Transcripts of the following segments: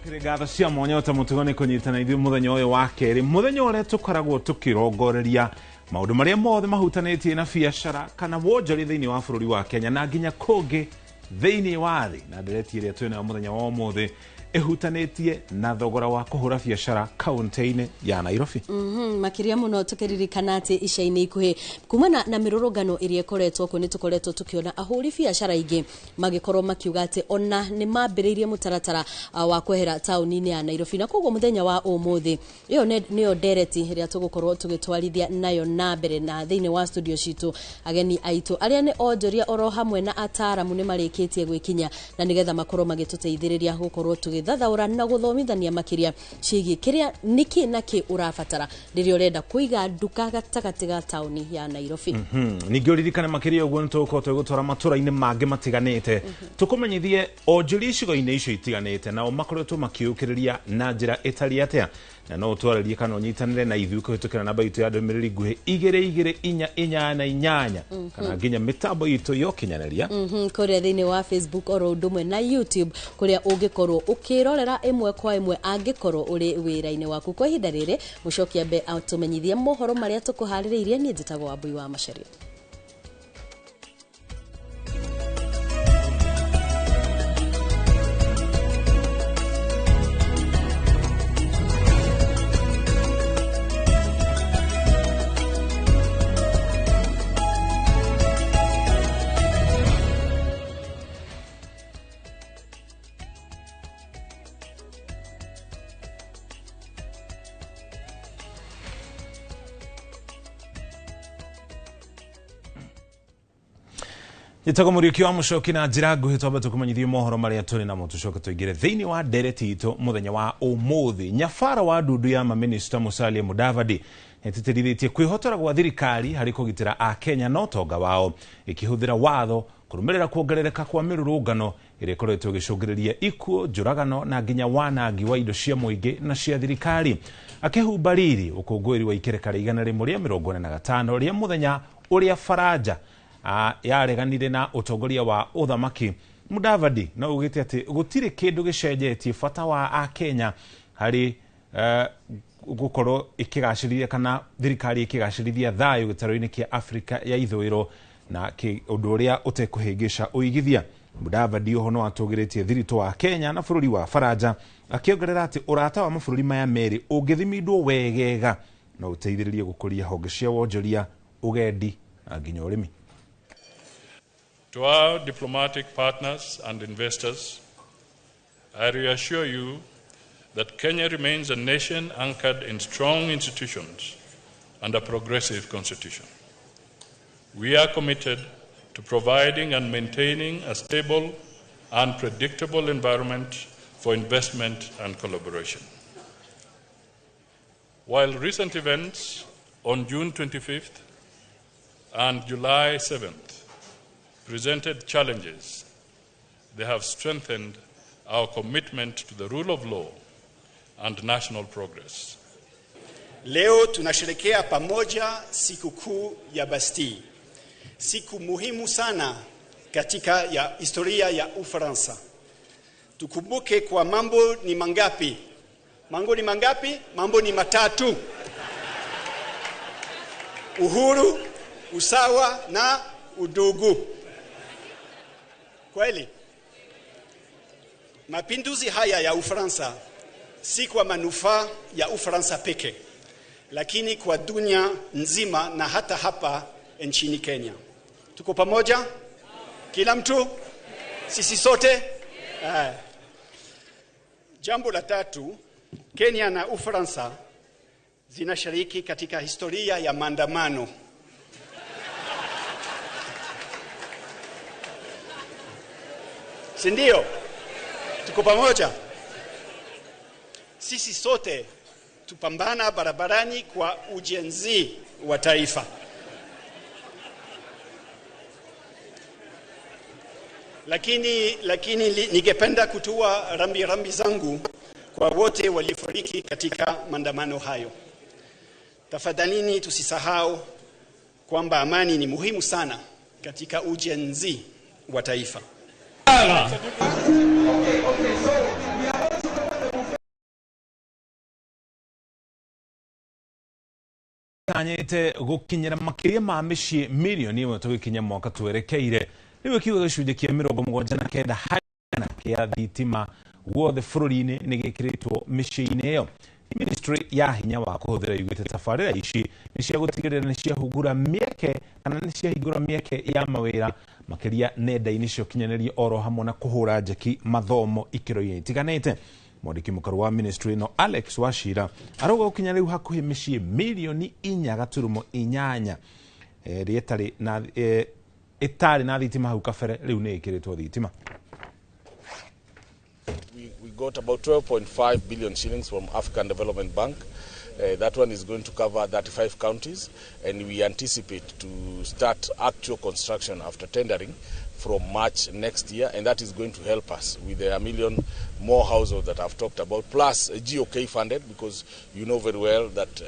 Tukiregatha cia mwanyota mutugone kunyitana ithu muthenya uyu wa keri muthenya uria tukoragwo tukirongoreria maundu maria mothe mahutanetie na biacara kana wonjoria thiini wa bururi wa Kenya na nginya kungi thiini wa thi na ndereti iria twina muthenya wa umuthi ehutanetie na thogora wa kuhura biacara kaunti-ini ya Nairobi. Makiria muno tukiririkana ati ica-ini ikuhi kumana na mirurungano iria ikoretwo ko nitukoretwo tukiona ahuri biacara ingi magikorwo makiuga ati ona ni mambiriirie mutaratara wa kwehera tauni-ini ya Nairobi na koguo muthenya wa umuthi iyo niyo ndereti iria tugukorwo tugitwarithia nayo na mbere na thiini wa studio citu ageni aitu aria ni onjoria oro hamwe na ataramu ni marikitie gwikinya na nigetha makorwo magituteithiriria gukorwo thathaura na guthomithania makiria cigi kiria niki naki urafatara ririo renda kuiga nduka gatagati ga tauni ya Nairobi. Ningi uririkane makiria uguo nituko twigutwara matura-ini mangi matiganite tukumenyithie onjori icigo-ini icio itiganite nao makoretwo makiukiriria na njira itari atia na no twaririe kana unyitanire na ithu kuhitukira namba itu ya ndumiriri nguhi 2248 kana nginya mitambo itu yokinyaneria kuria thiini wa Facebook oro ndumwe na YouTube kuria ungikorwo ukirorera imwe kwa imwe angikorwo uri wira-ini waku kwa ihinda riri mucokia be atumenyithie mohoro maria tukuhaririirie ni njitagwo Wambui wa Macharia. Nitako muriki wa mucoki na njira nguhi twamba tukumenyithie mohoro maria turi na mutucoka tuigire thiini wa ndereti itu muthenya wa umuthi nyabara wa ndundu ya Minister Musalia Mudavadi etitiritie kwihotera gwa thirikari hari kugitira a Kenya no tonga wao ikihuthira watho kurumirira kuongerereka kwa mirurungano iria ikoretwo igicungiriria ikuo njuragano na nginya wanangi wa indo cia muingi na cia thirikari akihumba riri ukungwiri wa ikereka rigana rimwe ria 45 ria muthenya uria Faraja yareganire na utongoria wa uthamaki. Mudavadi na ugite ati gutire kindu gicenjetie bata wa a Kenya hari gukorwo ikigacirithia kana thirikari ikigacirithia thayo gitaro-ini kia Afrika ya ithwiro na undu uria utekuhingica uigithia. Mudavadi ohono atugiritie thirito wa Kenya na bururi wa Faraja akiongerera ati urata wa mabũrũri maya meri ungithimindwo wegega na uteithiririe gukuria honge cia wonjoria ugendi na nginya urimi. To our diplomatic partners and investors, I reassure you that Kenya remains a nation anchored in strong institutions and a progressive constitution. We are committed to providing and maintaining a stable and predictable environment for investment and collaboration. While recent events on June 25th and July 7th presented challenges, they have strengthened our commitment to the rule of law and national progress. Leo tunasherehekea pamoja siku kuu ya Bastille, siku muhimu sana katika ya historia ya Ufaransa. Tukumbuke kwa mambo ni mangapi? Mambo ni mangapi? Mambo ni matatu: uhuru, usawa na udugu. Kweli, mapinduzi haya ya Ufaransa si kwa manufaa ya Ufaransa pekee, lakini kwa dunia nzima na hata hapa nchini Kenya. Tuko pamoja? Kila mtu? Sisi sote? Jambo la tatu, Kenya na Ufaransa zinashiriki katika historia ya maandamano. Sindio? Tuko pamoja? Sisi sote tupambana barabarani kwa ujenzi wa taifa. Lakini ningependa kutoa rambi zangu kwa wote waliofariki katika maandamano hayo. Tafadhalini tusisahau kwamba amani ni muhimu sana katika ujenzi wa taifa. itanyete gukinyira makiria ma mici milioni imwe tugikinya mwaka twerekeire niwe kiugo gicunjĩ kia 79 harĩ kia thitima guothe bũrũri-inĩ nĩ gĩkĩrĩtwo mĩciĩ-inĩ ĩyo. Ministry ya hinya wa kũhũthĩra yugĩte tabarĩra ici nĩ cia gũtigĩrĩra nĩ ciahingũra mĩeke kana nĩ ciahingũra mĩeke ya mawĩra makĩria nenda-inĩ cia ũkinyanĩria oro hamwe na kũhũra njeki mathomo ikĩro-inĩ itiganĩte. Mwandĩki mũkaru wa ministry no Alex Wachira arauga gũkinya rĩu hakuhĩ mĩciĩ milioni 4.8 ĩtarĩ na thitima hau kabere rĩu nĩ ĩkĩrĩtwo thitima. We got about 12.5 billion shillings from African Development Bank. That one is going to cover 35 counties, and we anticipate to start actual construction after tendering from March next year, and that is going to help us with the 1 million more households that I've talked about, plus GOK funded, because you know very well that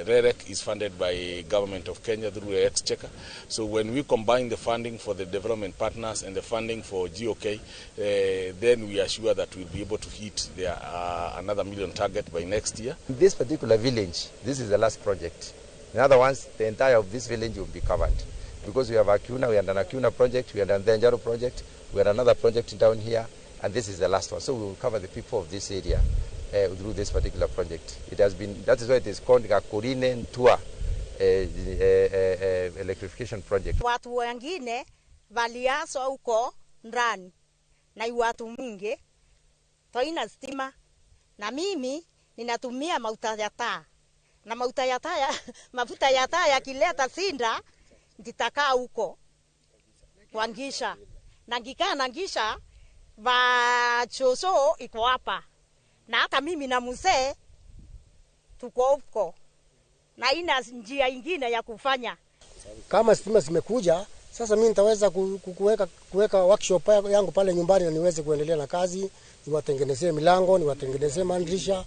REREC is funded by Government of Kenya through the Exchequer. So when we combine the funding for the development partners and the funding for GOK, then we are sure that we'll be able to hit another 1 million target by next year. In this particular village, this is the last project. In other ones, the entire of this village will be covered. Because we have Acuna, we have an Acuna project, we have an Njaro project, we have another project down here, and this is the last one. So we will cover the people of this area through this particular project. It has been, that is why it is called Kakurine Tour electrification project. Watu wengine waliaso huko ndani na watu mingi toina stima, na mimi ninatumia mafuta ya taa, na mafuta ya taa yakileta sinda nitakaa huko kuangisha, na ngikaa nangisha choso iko hapa, na hata mimi na mzee tuko huko, na ina njia ingine ya kufanya. Kama stima zimekuja sasa, mimi nitaweza kuweka workshop yangu pale nyumbani na niweze kuendelea na kazi, niwatengenezee milango, niwatengenezee madirisha.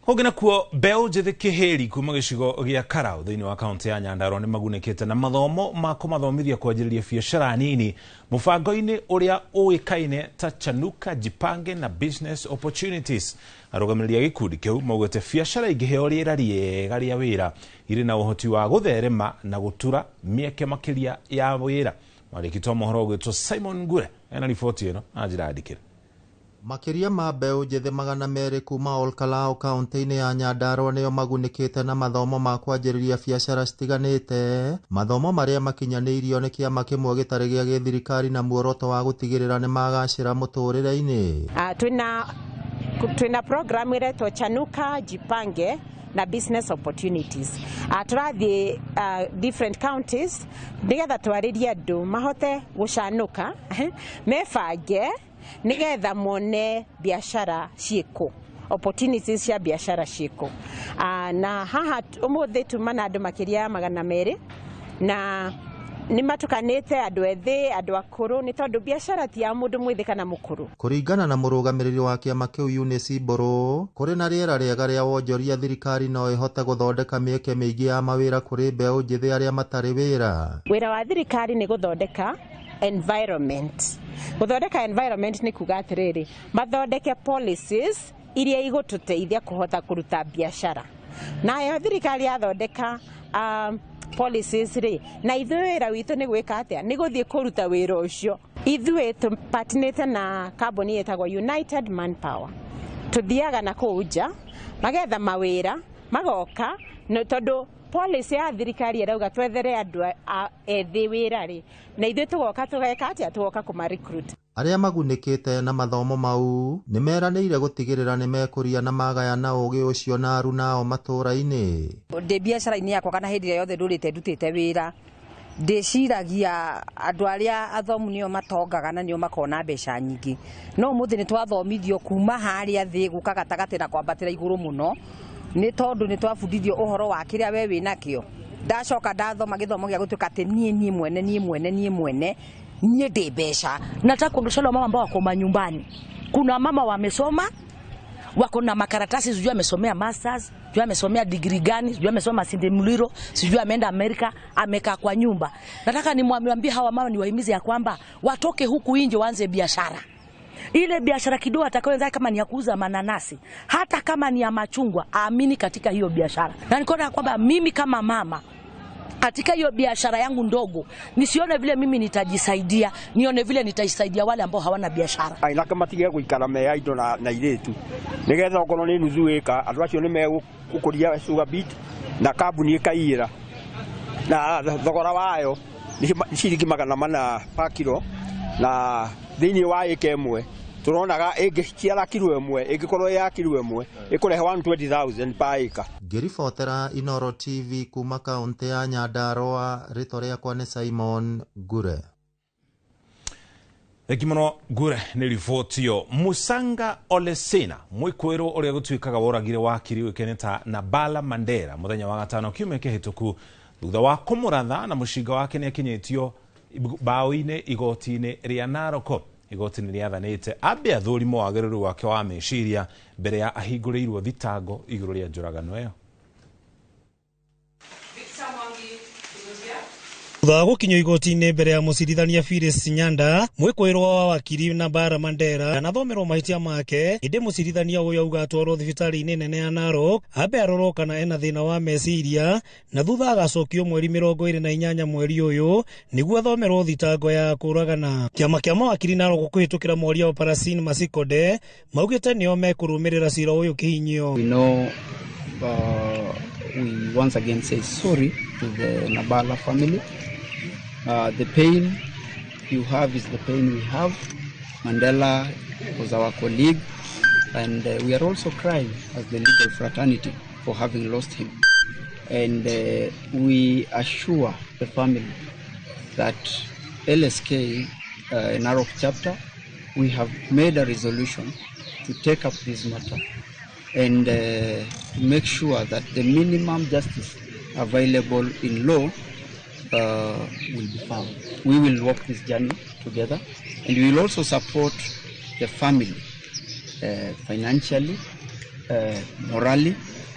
Hogena kuo Bell Njĩthĩ Kĩhĩri kuma gĩcigo gĩa Karau thĩinĩ wa kaunti ya Nyandarua nĩ magunĩkĩte na mathomo ma kũmathomithia kwanjĩrĩria biacara nini mũbango-inĩ ũrĩa ũĩkaine ta Chanuka Jipange na Business Opportunities. Arũgamĩrĩri a gĩkundi kĩu maugĩte biacara ingĩheo rĩera rĩega rĩa wĩra irĩ na ũhoti wa gũtherema na gũtura mĩeke makĩria ya wĩra. Mwandĩki wa mohoro ũgwĩtwo Simon Ngure ena riboti ĩno na njĩra ndikĩre. Makiria ma Mbeũ Njĩthĩ 200 kuma Olkalao kaunti-inĩ ya Nyandarua nĩo magunĩkĩte na mathomo ma kwanjĩrĩria biacara citiganĩte, mathomo marĩa makinyanĩirio nĩ kĩama kĩmwe gĩtarĩ gĩa gĩthirikari na muoroto wa gũtigĩrĩra nĩ magacĩra mũtũrĩre-inĩ. Twina program iretwo Chanuka Jipange na Business Opportunities. Tũrathiĩ different counties nĩgetha twarĩrie andũ mahote gũcanuka mebange nigetha mone biashara ciĩko, opportunities cia biashara ciĩko. Na haha ũmũthĩ tuma na andũ makĩria 200 na nĩ matukanĩte andũ ethĩ, andũ akũrũ, nĩ tondũ biashara ti ya mũndũ mwĩthĩ kana mũkũrũ. Kũringana na mũrũgamĩrĩri wa kĩama kĩu Eunice Mbũrũ, kũrĩ na rĩera rĩega rĩa wonjoria, thirikari no ĩhote gũthondeka mĩeke mĩingĩ ya mawĩra kũrĩ mbeũ njĩthĩ arĩa matarĩ wĩra. Wĩra wa thirikari nĩ gũthondeka environment. Gũthondeka environment nĩ kuga atĩrĩrĩ, mathondeke policies iria igũtũteithia kũhota kũruta biashara. Na thirikari yathondeka policies rĩ, na ithuĩ wĩra witũ nĩ gwĩka atĩa, nĩ gũthiĩ kũruta wĩra ũcio. Ithuĩ tũpatinĩte na kambuni ĩtagwo United Manpower. Tuthiaga na kũu nja magetha mawĩra magoka, tondũ policy ya thirikari ĩrauga twethere andũ ethĩ wĩra rĩ, na ithuĩ tũgoka tũgeka atĩa, tũgoka kũma-recruit. Arĩa magunĩkĩte na mathomo mau nĩ meranĩire gũtigĩrĩra nĩ mekũria na magayana ũgĩ ũcio na aruna ao matũũra-inĩ. Ndĩ biacara-inĩ yakwa kana hĩndĩ ĩrĩa yothe ndutĩte wĩra, ndĩciragia andũ arĩa athomu nĩo matongaga na nĩo makona mbeca nyingĩ. No ũmũthĩ nĩ twathomithio kuma harĩa thĩ gũka gatagatĩ na kwambatĩra igũrũ mũno, nĩ tondũ nĩ twabundithio ũhoro wa kĩrĩa we wĩnakĩo. Ndacoka ndathoma gĩthomo gĩa gũtuĩka atĩ niĩ mwene niĩ ndĩ mbeca. Nataka kuondosha mama ambao wako manyumbani. Kuna mama wamesoma, wako na makaratasi, sijui amesomea masters, sijui amesomea degree gani, sijui amesoma Sinde Muliro, sijui ameenda Amerika, amekaa kwa nyumba. Nataka nimwambie hawa mama, niwahimize ya kwamba watoke huku nje waanze biashara. Ile biashara kidogo atakayoanza, kama ni ya kuuza mananasi, hata kama ni ya machungwa, aamini katika hiyo biashara. Na nikaona kwamba mimi kama mama katika hiyo biashara yangu ndogo, nisione vile mimi nitajisaidia, nione vile nitajisaidia wale ambao hawana biashara. Aina kama tige kuikara me aido na iretu. Nigetha okono ni nuzu eka, andu acio ni me gukuria sugar beet na kabuni ikaira. Na thogora wayo ni ciringi 400 pa kilo, na thini wa eka imwe turonaga ingiciara kilo imwe ingikorwo ya kilo imwe ikurehe 120,000 pa eka. Ngiribotera Inoro TV kuma kaunti ya Nyandarua, rito riakwa ni Simon Gure. Ekimono Gure ni ribotio. Musanga Olesena mwikwero uria gutuikaga woragire wakiri wikeneta na Bala Mandera muthenya wa gatano kiumia kihituku thutha wa kumuratha na mushinga wake ni akinyitio baoine igotine ria Naroko. Igotini riathanite abe athurimo wagiriru wake wa meciria mbere ya ahinguriirwo thitango iguru ria njuragano iyo. Thutha gukinyo igoti-inĩ mbere ya mũcirithania Phyllis Nyanda, mwĩkũĩrwo wa wakiri na Bala Mandera nathomerwo mahĩtia make, ĩndĩ mũcirithania ũyũ auga atwarwo thibitarĩ-inĩ nene ya Narok ambe arorwo kana ena thĩna wa meciria, na thutha agacokio mweri 28 mweri ũyũ nĩguo athomerwo thitango ya kũragana. Kĩama kĩa mawakiri Narok kũhĩtũkĩra mwaria wa Parasin Masikode maugĩte nĩo mekũrũmĩrĩra cira ũyũ kĩhinyio. We once again say sorry to the Nabala family. The pain you have is the pain we have. Mandela was our colleague, and we are also crying as the legal fraternity for having lost him. And we assure the family that LSK Narok chapter, we have made a resolution to take up this matter and make sure that the minimum justice available in law will be found. We will walk this journey together, and we will also support the family financially, morally,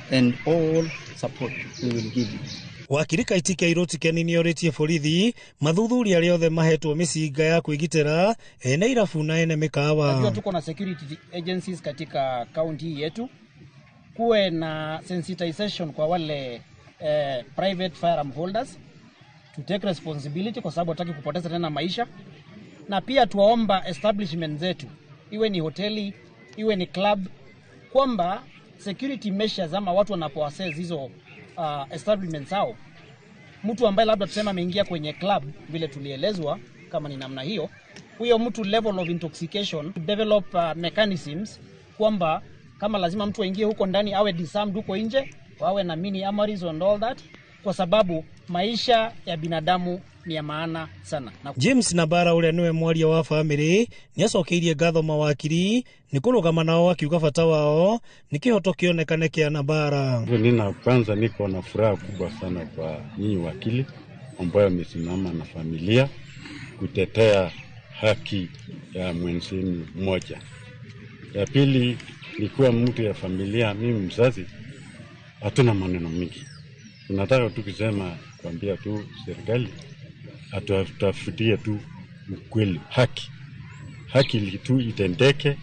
and all support we will give you. Wakiri Kaitike Iroti Kenini oritie borithi mathuthuria riothe mahetwo micinga ya kwigitira ene irabu na ene mikawa. Najua tuko na security agencies katika county yetu, kuwe na sensitization kwa wale private firearm holders to take responsibility, kwa sababu hataki kupoteza tena maisha, na pia tuwaomba establishment zetu, iwe ni hoteli, iwe ni club, kwamba security measures ama watu wanapoaccess hizo establishments hao, mtu ambaye labda tuseme ameingia kwenye club vile tulielezwa, kama ni namna hiyo, huyo mtu level of intoxication, to develop mechanisms kwamba kama lazima mtu aingie huko ndani awe disarmed huko nje, wawe na mini armories and all that, kwa sababu maisha ya binadamu ni ya maana sana. James Nabara uria niwe mwaria wa family ni acokeirie ngatho mawakiri ni kurugama nao akiuga bata wao ni kihoto kionekane kia Nabara. Nina kwanza niko na furaha kubwa sana kwa nyinyi wakili ambao wamesimama na familia kutetea haki ya mwenzenu mmoja. Ya pili ni kuwa mtu ya familia, mimi mzazi, hatuna maneno mingi. Tunataka tu kusema kuambia tu serikali atutafutie tu ukweli, haki tu itendeke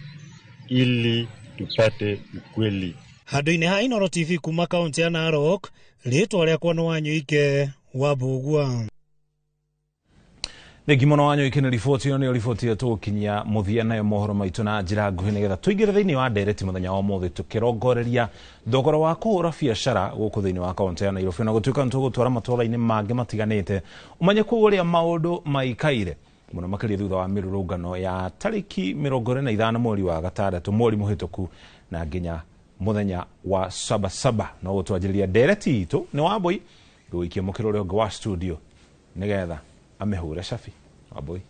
ili tupate ukweli. Handu-inĩ ha Inoro TV kuma kaunti ya Narok, rĩtwa rĩakwa nĩ Wanyũike wa Mbugua. Negimono wanyo ikene riboti yo ni riboti ya tukinyia muthia nayo mohoro maitu na njira nguhi nigetha tuigire thiini wa ndereti muthenya wa mothe tukirongoreria thogora wa kuhura biashara guku thiini wa kaunti ya Nairobi na gutuika ntugutwara matũra-inĩ mangĩ matiganĩte umenye ku uria maundu maikaire muno makĩria thutha wa mirurungano ya tariki 25 mweri wa gatandatũ mweri muhituku na nginya muthenya wa Sabasaba no gutwanjĩrĩria ndereti itu ni Wambui gũikia mukĩrũre ũngĩ wa studio nigetha amehure Shafi Wambui.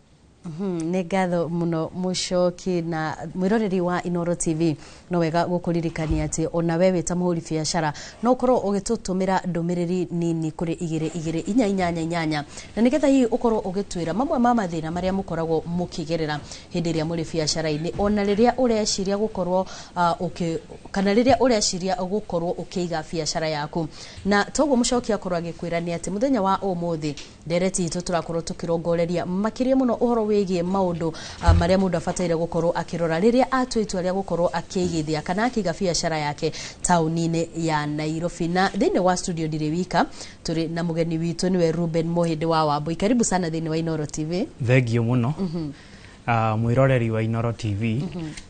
Nĩ ngatho muno Muchoki na mwiroreri wa Inoro TV no wega gukuririkania ati ona wewe ta muhuri biashara no korwo ugitutumira ndumiriri nini kuri 2288 na nigetha hii ukorwo ugitwira mamwe ma mathina maria mukoragwo mukigerera hindi ria muri biashara-ini ona riria ureciria gukorwo kana riria ureciria gukorwo ukiiga biashara yaku na toguo Muchoki akorwo agikwira ni ati muthenya wa umuthi ndereti itu turakorwo tukirongoreria makiria muno uhoro wigie maundu maria mundu abataire gukorwo akirora riria atua itua ria gukorwo akiigithia kana akiga biashara yake taunine ya Nairobi. Na thini wa studio ndire wika turi na mugeni witu niwe Ruben Mohindi wa Wambui. Karibu sana thini wa Inoro TV. Thengio muno. Mwiroreri wa Inoro TV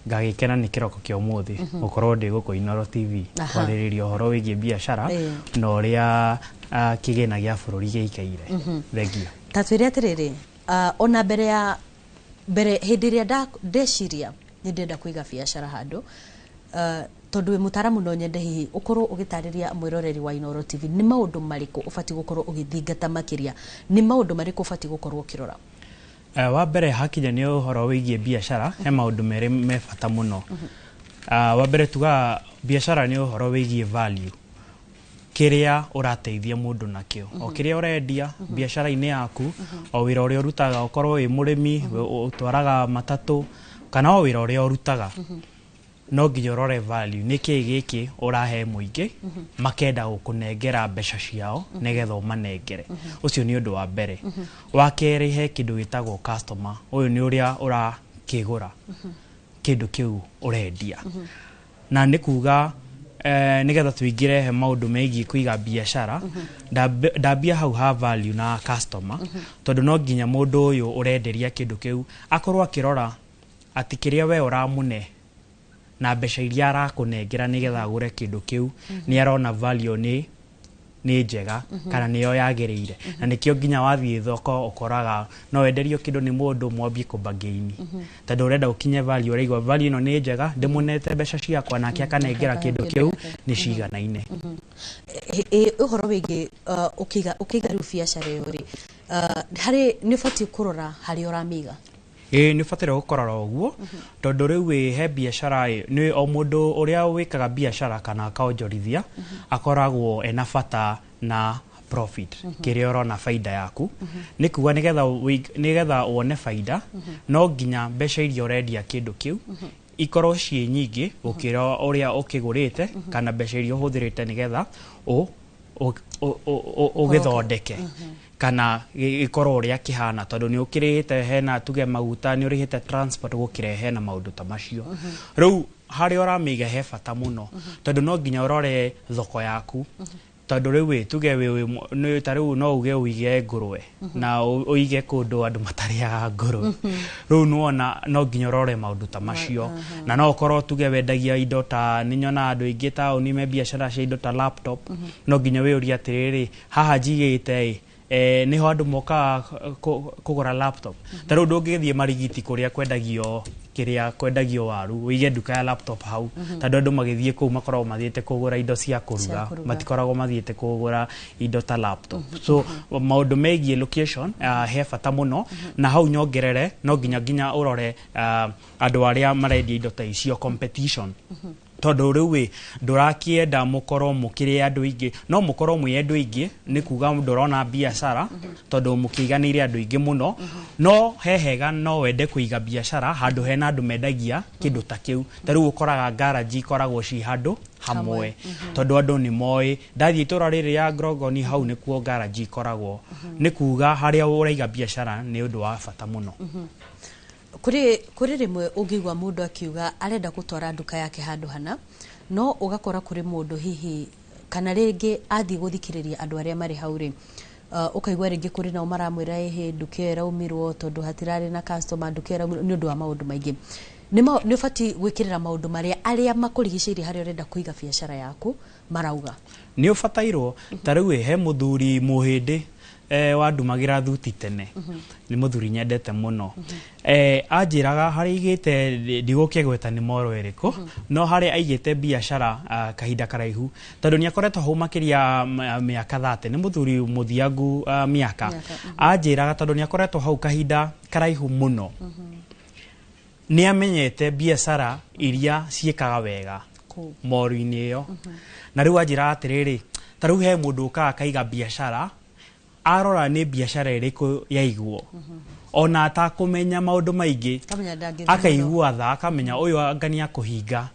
ngagikena ni kiroko kia umuthi gukorwo ndi guko Inoro TV kwaririria horo wigie biashara na uria kigena gia bururi giikaire. Thengio. Tatwire atiriri ona mbere hindi ria ndeciria ni ndenda kuiga biashara handu tondu mutaramu no nyende hihi ukorwo ugitariria mwiroreri wa Inoro TV ni maundu mariku ubati gukorwo ugithingata makiria, ni maundu mariku ubati gukorwo ukirora? Wa mbere hakinya ni uhoro wigie biashara he maundu mere me bata muno. Wa mbere tuga biashara ni uhoro wigie value kiria urateithia mundu nakio o kiria urendia biashara-ini yaku o wira uria urutaga ukorwo wi murimi utwaraga matatu kana o wira uria urutaga no nginya urore value niki giki urahe muingi makenda gukunengera mbeca ciao nigetha umanengere. Ucio ni undu wa mbere. Wa keri he kindu gitagwo customer. Uyu ni uria urakigura kindu kiu urendia. Na nikuga nigetha tuingire he maundu meigi kuiga biashara ndambia hau ha value na customer tondu no nginya mundu uyu urenderia kindu kiu akorwo akirora ati kiria we uramune na mbeca iria arakunengera nigetha agure kindu kiu ni arona value ni njega kana niyo yagiriire. Na nikio nginya wathie thoko ukoraga no wenderio kindu ni mundu mwambie kubagaini tondu urenda ukinye value ureigwa value ino ni njega ndimunete mbeca ciakwa nake akanengera kindu kiu ni ciganaine. Uhoro wigi ukiga riu biashara iyo ri hari ni fati kurora hari uramiga? Ni fatire gukorora uguo tondu riu he biashara ni o mundu uria wikaga biashara kana akaonjorithia akoragwo ena fata na profit kiria urona faida yaku nikuga nigetha wone faida no nginya mbeca iria urendia kindu kiu ikorwo cie nyingi ukira uria ukigurite kana mbeca iria uhuthirite nigetha ugithondeke kana ikorwo uria kihana tondu ni ukirihite hena tuge maguta ni urihite transport gukirehe na maundu ta macio. Riu hari uramiga he bata muno tondu no nginya urore thoko yaku tondu riu tuge ni tariu no uge uige ngurwe na uige kundu andu matariaga ngurwe riu nuona no nginya urore maundu ta macio na no ukorwo tuge wendagia indo ta ninyona andu ingi tauni me biashara cia indo ta laptop no nginya we uria atiriri haha njigite ni ho andu moka kugura laptop tariu ndungithie marigiti kuria kwendagio kiria kwendagio waru uige nduka ya laptop hau tondu andu magithie kuu makoragwo mathiete kugura indo cia kuruga matikoragwo mathiete kugura indo ta laptop. So maundu megie location he bata muno na hau nyongerere no nginya urore andu aria marendia indo ta icio competition tondu riu ndurakienda mukorwo mukire andu ingi no mukorwo mwi andu ingi ni kuga ndurona biashara tondu mukiganire andu ingi muno no hehega no wende kuiga biashara handu hena andu mendagia kindu ta kiu tariu ukoraga garage ikoragwo ci handu hamwe tondu andu ni moi ndathie itura riri ya Grogoni hau ni kuo garage ikoragwo ni kuga haria uraiga biashara ni undu wa bata muno. Kuri rimwe ungigwa mundu akiuga arenda gutwara nduka yake handu hana no ugakora kuri mundu hihi kana ringi athi guthikiriria andu aria mari hauri ukaigwa ringi kuri nao maramwira ehe nduka raumirwo tondu hatirari na customer nduka ni undu wa maundu maingi ni fati gwikirira maundu maria aria makurigiciri hari urenda kuiga biashara yaku marauga ni ufatairwo tariu he muthuri muhindi wandumagira thuti tene ni muthuri nyendete muno anjiraga hari igite ndiguke gweta ni moro eriko no hari aigite biashara kahinda karaihu tondu ni akoretwo ho makiria miaka 30 ni muthuri muthiangu miaka anjiraga tondu ni akoretwo hau kahinda karaihu muno ni amenyete biashara iria ciekaga wega moru-ini iyo na riu anjira atiriri tariu he mundu ukaga kaiga biashara arora ni biashara iriku yaiguo ona atakumenya maundu maingi akaigua tha akamenya uyu angania kuhinga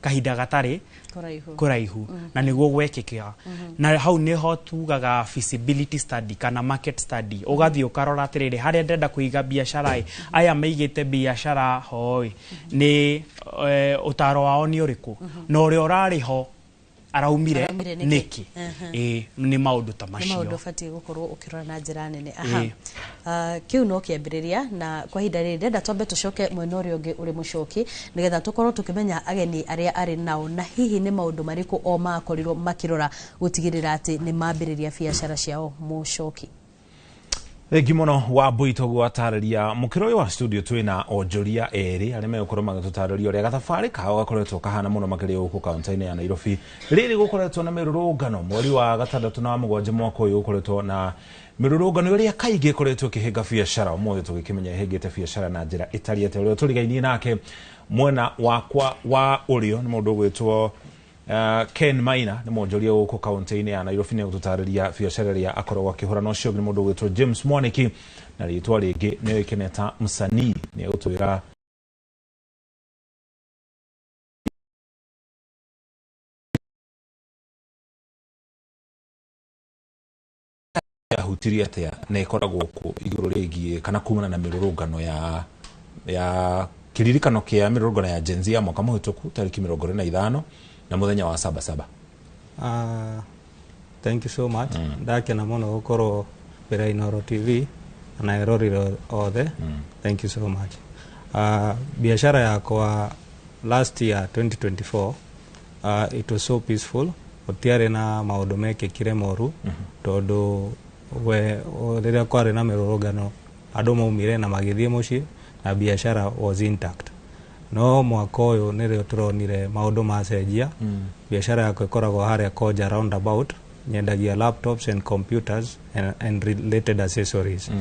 kahinda gatari kuraihu na niguo gwekikira na hau niho tugaga feasibility study kana market study ugathi ukarora atiriri haria ndenda kuiga biashara aya meigite biashara hoi ni utaro wao ni uriku no uri urari ho araumire niki ni maundu ta macio maundu fati gukorwo ukirora na njira nene kiu no kiambiriria na kwa hinda riri ndenda twambe tucoke mwena uria ungi uri mucoki nigetha tukorwo tukimenya ageni aria ari nao na hihi ni maundu mariku o makorirwo makirora gutigirira ati ni mambiriria biashara ciao mucoki. Thengi muno wa Bwito gwatariria mukiro uyu wa studio twina onjoria eri aria megukorwo magitutariria uria gathabari kao gakoretwo kahana muno makiria guku kaunti-ini ya Nairobi riri gukoretwo na mirurungano mweri wa gatandatu na mugwanja mwaka uyu gukoretwo na mirurungano uria kaingi koretwo kihinga biashara umuthi tugikimenya ihingite biashara na njira itariete uria turigainie nake mwena wakwa wa urio ni mundu gwitwo Ken Maina ni mwonjoria guku kaunti-ini ya Nairobi ni gututariria biashara ria akorwo akihura no cio ni mundu gwitwo James Mwaniki na ritwa ringi ni Keneta Msanii ni gutwira hutiria atia na ikoragwo ku iguru rigie kana kumana na mirurungano ya kiririkano kia mirurungano ya Gen Z ya mwaka muhituku tariki 25 na muthenya wa 77. Thank you so much. Ndakena muno gukorwo mbere Inooro TV na erorire othe. Thank you so much. Biashara yakwa last year 2024 it was so peaceful. Otiare na maundu mekikire moru tondu we riria kwari na mirurungano andu maumire na magithie mucii na biashara was intact. No mwaka uyu nirio turonire maundu macenjia biashara yako ikoragwo haria Koja roundabout nyendagia laptops and computers and related accessories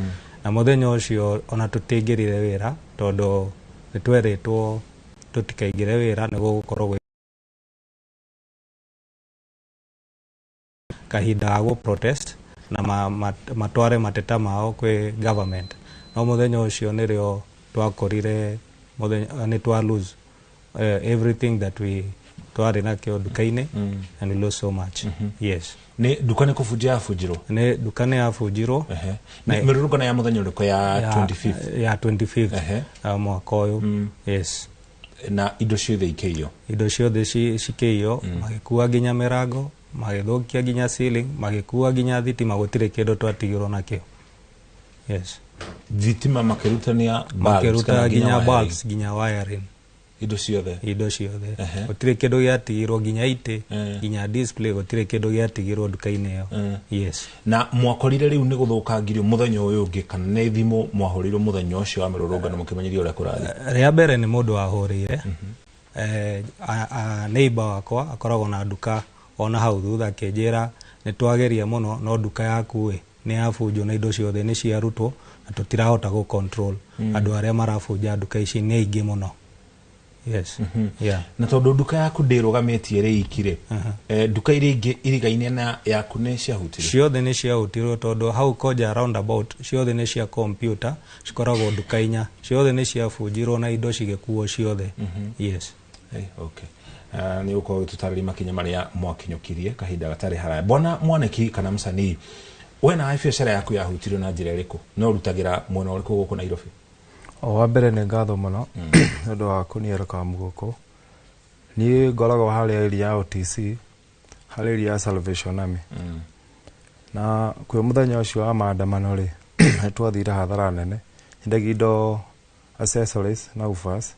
na muthenya ucio ona tutingirire wira tondu nitweritwo tutikaigire wira niguo gukorwo kahinda go protest na matware mateta mao kwi government no muthenya ucio nirio twakorire ni twa lose everything that we twari nakio dukaine and we lost so much. Yes. Ni dukane kufujia afujiro. Ni dukane afujiro. Na mirurungano ya muthenya uriko ya 25th. Ya 25th. Mwaka uyu. Yes. Na indo ciothe ikeio. Indo ciothe cikeio magikuwa ginya mirango magithukia ginya ceiling magikuwa ginya thitima gutire kindu twatigirwo nakio. Yes. Thitima makirutania makiruta ginya bulbs ginya wiring indo ciothe gutire kindu giatigirwo ginya ite ginya display gutire kindu giatigirwo duka-ini yo. Yes. Na mwakorire riu ni guthukangirio muthenya uyu ungi kana ni thimu mwahorirwo muthenya ucio wa mirurungano mukimenyeria uria kurathi? Ria mbere ni mundu wahurire neighbor wakwa akoragwo na duka ona hau thutha akinjira ni twageria muno no duka yaku ni afunjo na indo ciothe ni ciarutwo na tutirahota go control andu aria marafunja duka ici ni aingi muno. Yes. Yeah. Na tondu duka yaku ndirugametie ri ikire duka iri ingi irigaine na yaku ni ciahutire? Ciothe ni ciahutirwo tondu hau Koja roundabout ciothe ni cia computer cikoragwo duka inya ciothe ni ciafunjirwo na indo cigikuo ciothe. Yes. Okay. Ni uko tutariri makinya maria mwakinyukirie kahinda gatari haraya. Bwana Mwaniki kana Msanii, wena biashara yaku yahutirio na njira iriku no rutagira mwena uriku guku Nairobi? Wa mbere ni ngatho muno ndu wa kuniera muguku ni ngoragwo haria area ya OTC haria area ya Salvation Army na kwi muthenya ucio wa maandamano ri twathire hathara nene ndagi indo accessories na ufas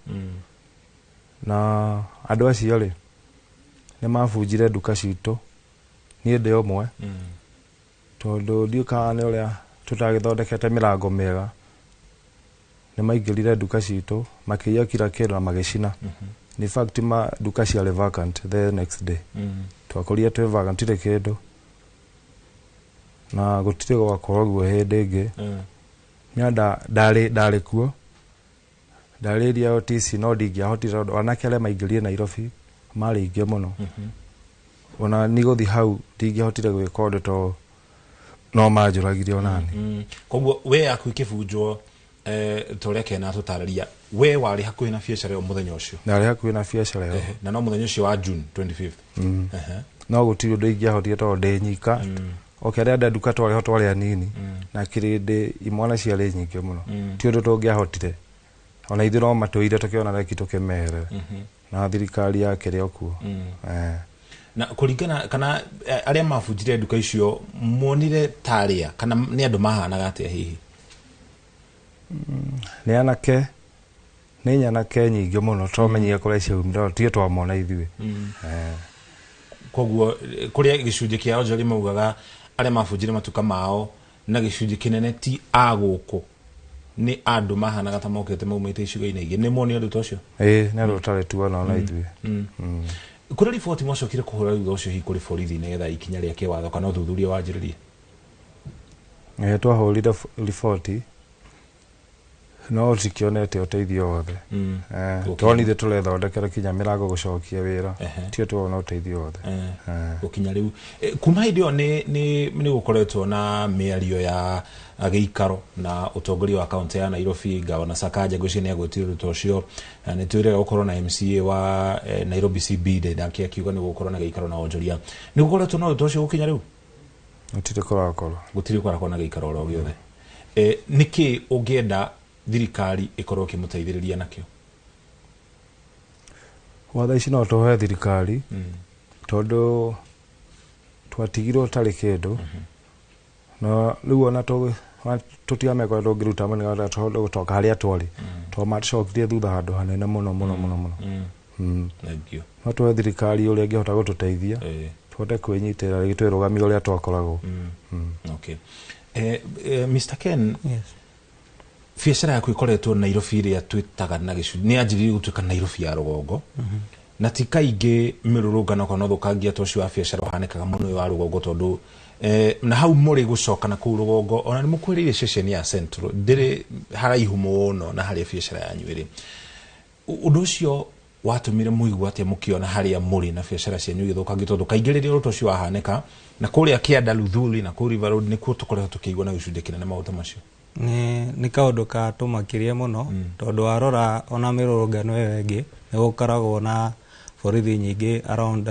na andu acio ri ni mabunjire duka citu ni ndi umwe tondu ndiuka ni uria tutagithondekete mirango mega ni maingirire duka citu makiya kira kindu na magicina. In fact ma duka ciarĩ vacant the next day twakorire twi vacant ire kindu na gutire gwakorwo guo hindi ingi nyanda ndari kuo ndariria OTC no ndingiahotire wanake aria maingirire Nairobi mari ingi muno ona ni guthi hau ndingiahotire gwika undu to no manjuragirie onani. Koguo we yaku ikibunjwo toreke na tutararia we wari hakuhi na biacara yo muthenya ucio na ari hakuhi na biacara yo na no muthenya ucio wa June 25th no gutiri undu ingiahotire to ndenyika okere nda duka twari ho twari anini na kirinde imwana ciari nyingi muno ti undu tungiahotire ona ithiro matuire tukiona reki tukemere na thirikari yake ri okuo na kuringana kana aria mabunjire duka icio muonire taria kana ni andu mahanaga atia hihi ni anake ni nyanake nyingi muno tomenyire kuria ciumira tie twamona ithuĩ koguo kuria gicunjĩ kia onjori maugaga aria mabunjire matuka mao na gicunjĩ kinene ti aguku ni andu mahanaga ta mokete maumite icigo-inĩ ingĩ nĩ muoni ũndũ ta ũcio nĩ andũ ũtarĩ tuona ona ithuĩ kũrĩ riboti mwacokire kũhũra thutha ũcio hihi kũrĩ borithi nĩgetha ikinya rĩa kĩwatho kana ũthuthuria wanjĩrĩrie twahũrire riboti no tikionete ũteithio wothe twonire tũrethondekera kinya mĩrango gũcokia wĩra tio tuona ũteithio wothe gũkinya rĩu kuma hĩndĩ ĩyo nĩ gũkoretwo na mĩario ya gĩikaro na ũtongoria wa kaunti ya Nairobi Gavana Sakaja ngwĩciria nĩagwĩtire ũndũ ta ũcio nĩ twĩrĩga gũkorwo na MCA wa Nairobi CBD nake akiuga nĩ gũkorwo na gĩikaro na onjoria nĩ gũkoretwo na ũndũ ta ũcio gũkinya rĩu gũtirĩ kũrakorwo na gĩikaro oro gĩothe nĩkĩ ũngĩenda thirikari ikorwo kimuteithiriria nakio watha ici no tuhe thirikari tondu twatigirwo tari kindu no riu ona tutiamekora tungiruta mani tondu gutoka haria twari to matcokirie thutha handu hanene muno no tuhe thirikari uria ingihota gututeithia twote kwinyitirira gitwirugamia uria twakoragwo okay Mr. Ken biacara yaku ikoretwo Nairobi ria twitaga na gicunjĩ ni anjĩrĩirie gũtuĩka Nairobi ya rũgongo na ti kaingĩ mĩrũrũngano kana thũkangia ta ũcio wa biacara ũhanĩkaga mũno wa rũgongo tondu na hau mũrĩ gũcoka na kũu rũgongo ona nĩ mũkwĩrĩire ceceni ya Central ndĩrĩ haraihu mũno na harĩa biacara yanyu ĩrĩ ũndũ ũcio watũmire mũigua atĩa mũkĩona harĩa mũrĩ na biacara cianyu igĩthũkangio tondu kaingĩ rĩrĩa ũndũ ũcio wahanĩka na kũrĩa Kĩanda Luthuli na kũu River Road nĩkuo tũkoretwo tũkĩigua na gĩcunjĩ kĩnene maũndũ macio nĩ kaũndũ katumakirie mũno tondũ warora ona mĩrũrũngano ĩyo ĩngĩ nĩ gũkoragwo na borithi nyingĩ around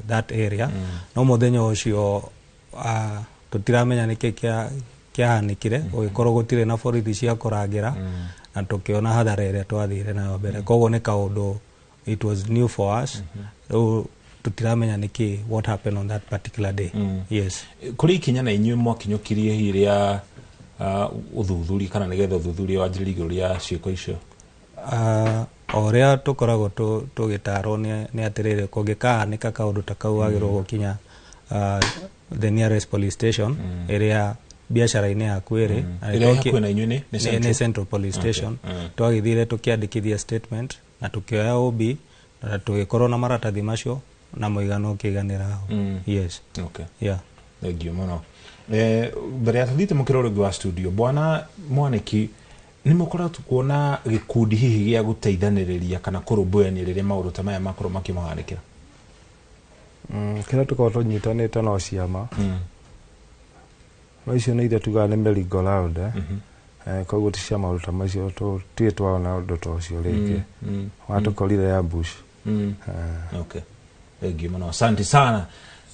that area no mũthenya ũcio tũtiramenya nĩkĩ kĩahanĩkire gũgĩkorwo gũtirĩ na borithi cia kũrangĩra na tũkĩona hathara ĩrĩa twathire nayo mbere koguo nĩ kaũndũ it was new for us rĩu tutiramenya nĩkĩ what happened on that particular day yes kũrĩ ikinya na inyuĩ mwakinyũkirie hiria uthuthuri kana nigetha uthuthuri wanjĩrĩrie igũrũ rĩa ciĩko icio oria tukoragwo tũgĩtarwo nĩ atĩrĩrĩ kũngĩkahanĩka kaũndũ ta kau wagĩrĩirwo gũkinya the nearest police station ĩrĩa biacara-inĩ yaku ĩrĩ nĩ Central Police Station twagĩthire tũkĩandĩkithia statement na tũkĩoya OB na tũgĩkorwo na maratathi macio na mũigano ũkĩiganĩra yes okay yeah thengiũ mũno mbere ya tũthiĩte mũkĩro rĩngĩ wa studio bwana Mwaniki nĩ mũkoretwo kuona gĩkundi hihi gĩa gũteithanĩrĩria kana kũrũmbũyania rĩrĩa maũndũ ta maya makorwo makĩmahanĩkĩra kĩrĩa tũkorwo tũnyitanĩte no ciama no icio nĩ iria tugaga nĩ merry go round koguo ti cia maũndũ ta macio tũtirĩ twona ũndũ ta ũcio rĩngĩ watũkorire ya Bush okay thengiũ mũno asante sana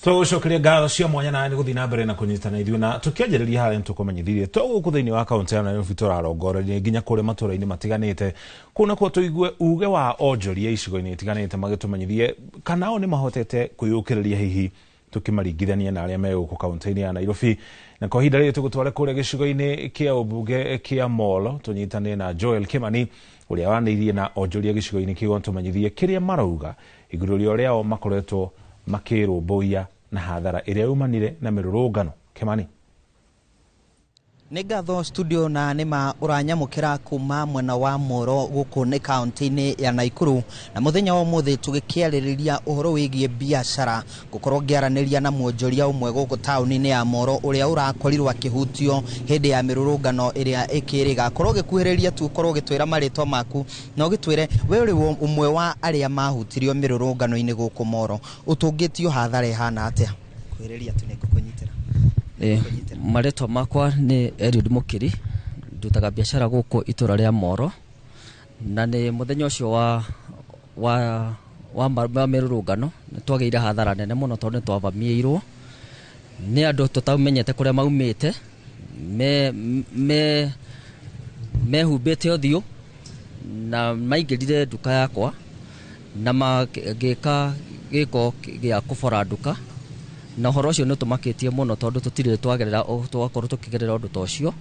tũgũcokeria ngatho cia mwanya na nĩ gũthiĩ na mbere na kũnyitana ithuĩ na tũkĩanjĩrĩria harĩa nĩtũkũmenyithirie tũgũkũ thĩinĩ wa kaunti ya Nairobi tũrarongoreria nginya kũrĩa matũra-inĩ matiganĩte kũu nakuo tũigue uge wa onjoria icigo-inĩ itiganĩte magĩtũmenyithie kana o nĩ mahotete kwĩyũkĩrĩria hihi tũkĩmaringithania na arĩa me gũkũ kaunti-inĩ ya Nairobi na kwa ihinda rĩrĩ tũgũtware kũrĩa gĩcigo-inĩ kĩa ũmbunge kĩa Molo tũnyitanĩre na Joel Kimani ũrĩa wanĩirie na onjoria gĩcigo-inĩ kĩu tũmenyithie kĩrĩa marauga igũrũ rĩa ũrĩa o makoretwo makĩrũmbũiya na hathara ĩrĩa yumanire na mĩrũrũngano. Kimani nĩ ngatho studio na nĩma ũranyamũkĩra kuma mwena wa Moro gũkũ nĩ kaunti-inĩ ya Naikuru na mũthenya wa ũmũthĩ tũgĩkĩarĩrĩria ũhoro wĩgiĩ biacara gũkorwo ngĩaranĩria na mwonjoria ũmwe gũkũ taũni-inĩ ya Moro ũrĩa ũrakorirwo akĩhutio hĩndĩ ya mĩrũrũngano ĩrĩa ĩkĩrĩga korwo gĩkuhĩrĩria tu korwo gĩtwĩra marĩtwa maku na ũgĩtwĩre we ũrĩ ũmwe wa arĩa mahutirio mĩrũrũngano-inĩ gũkũ Moro ũtũngĩtio hathara ĩhana atĩa kwĩrĩria tu nĩ ngũkũnyitĩra marĩtwa makwa nĩ Eliud Mũkĩri ndutaga biashara guku itura ria Moro na ni muthenya ucio wa mirurungano nitwageire hathara nene muno tondu twavamiirwo ni andu tutamenyete kuria maumite mehumbite uthiu na maingirire nduka yakwa na magika giko gia kubora nduka na horo ucio ni tumakitie muno tondu tutire twagerera twakorwo tukigerera undu tocio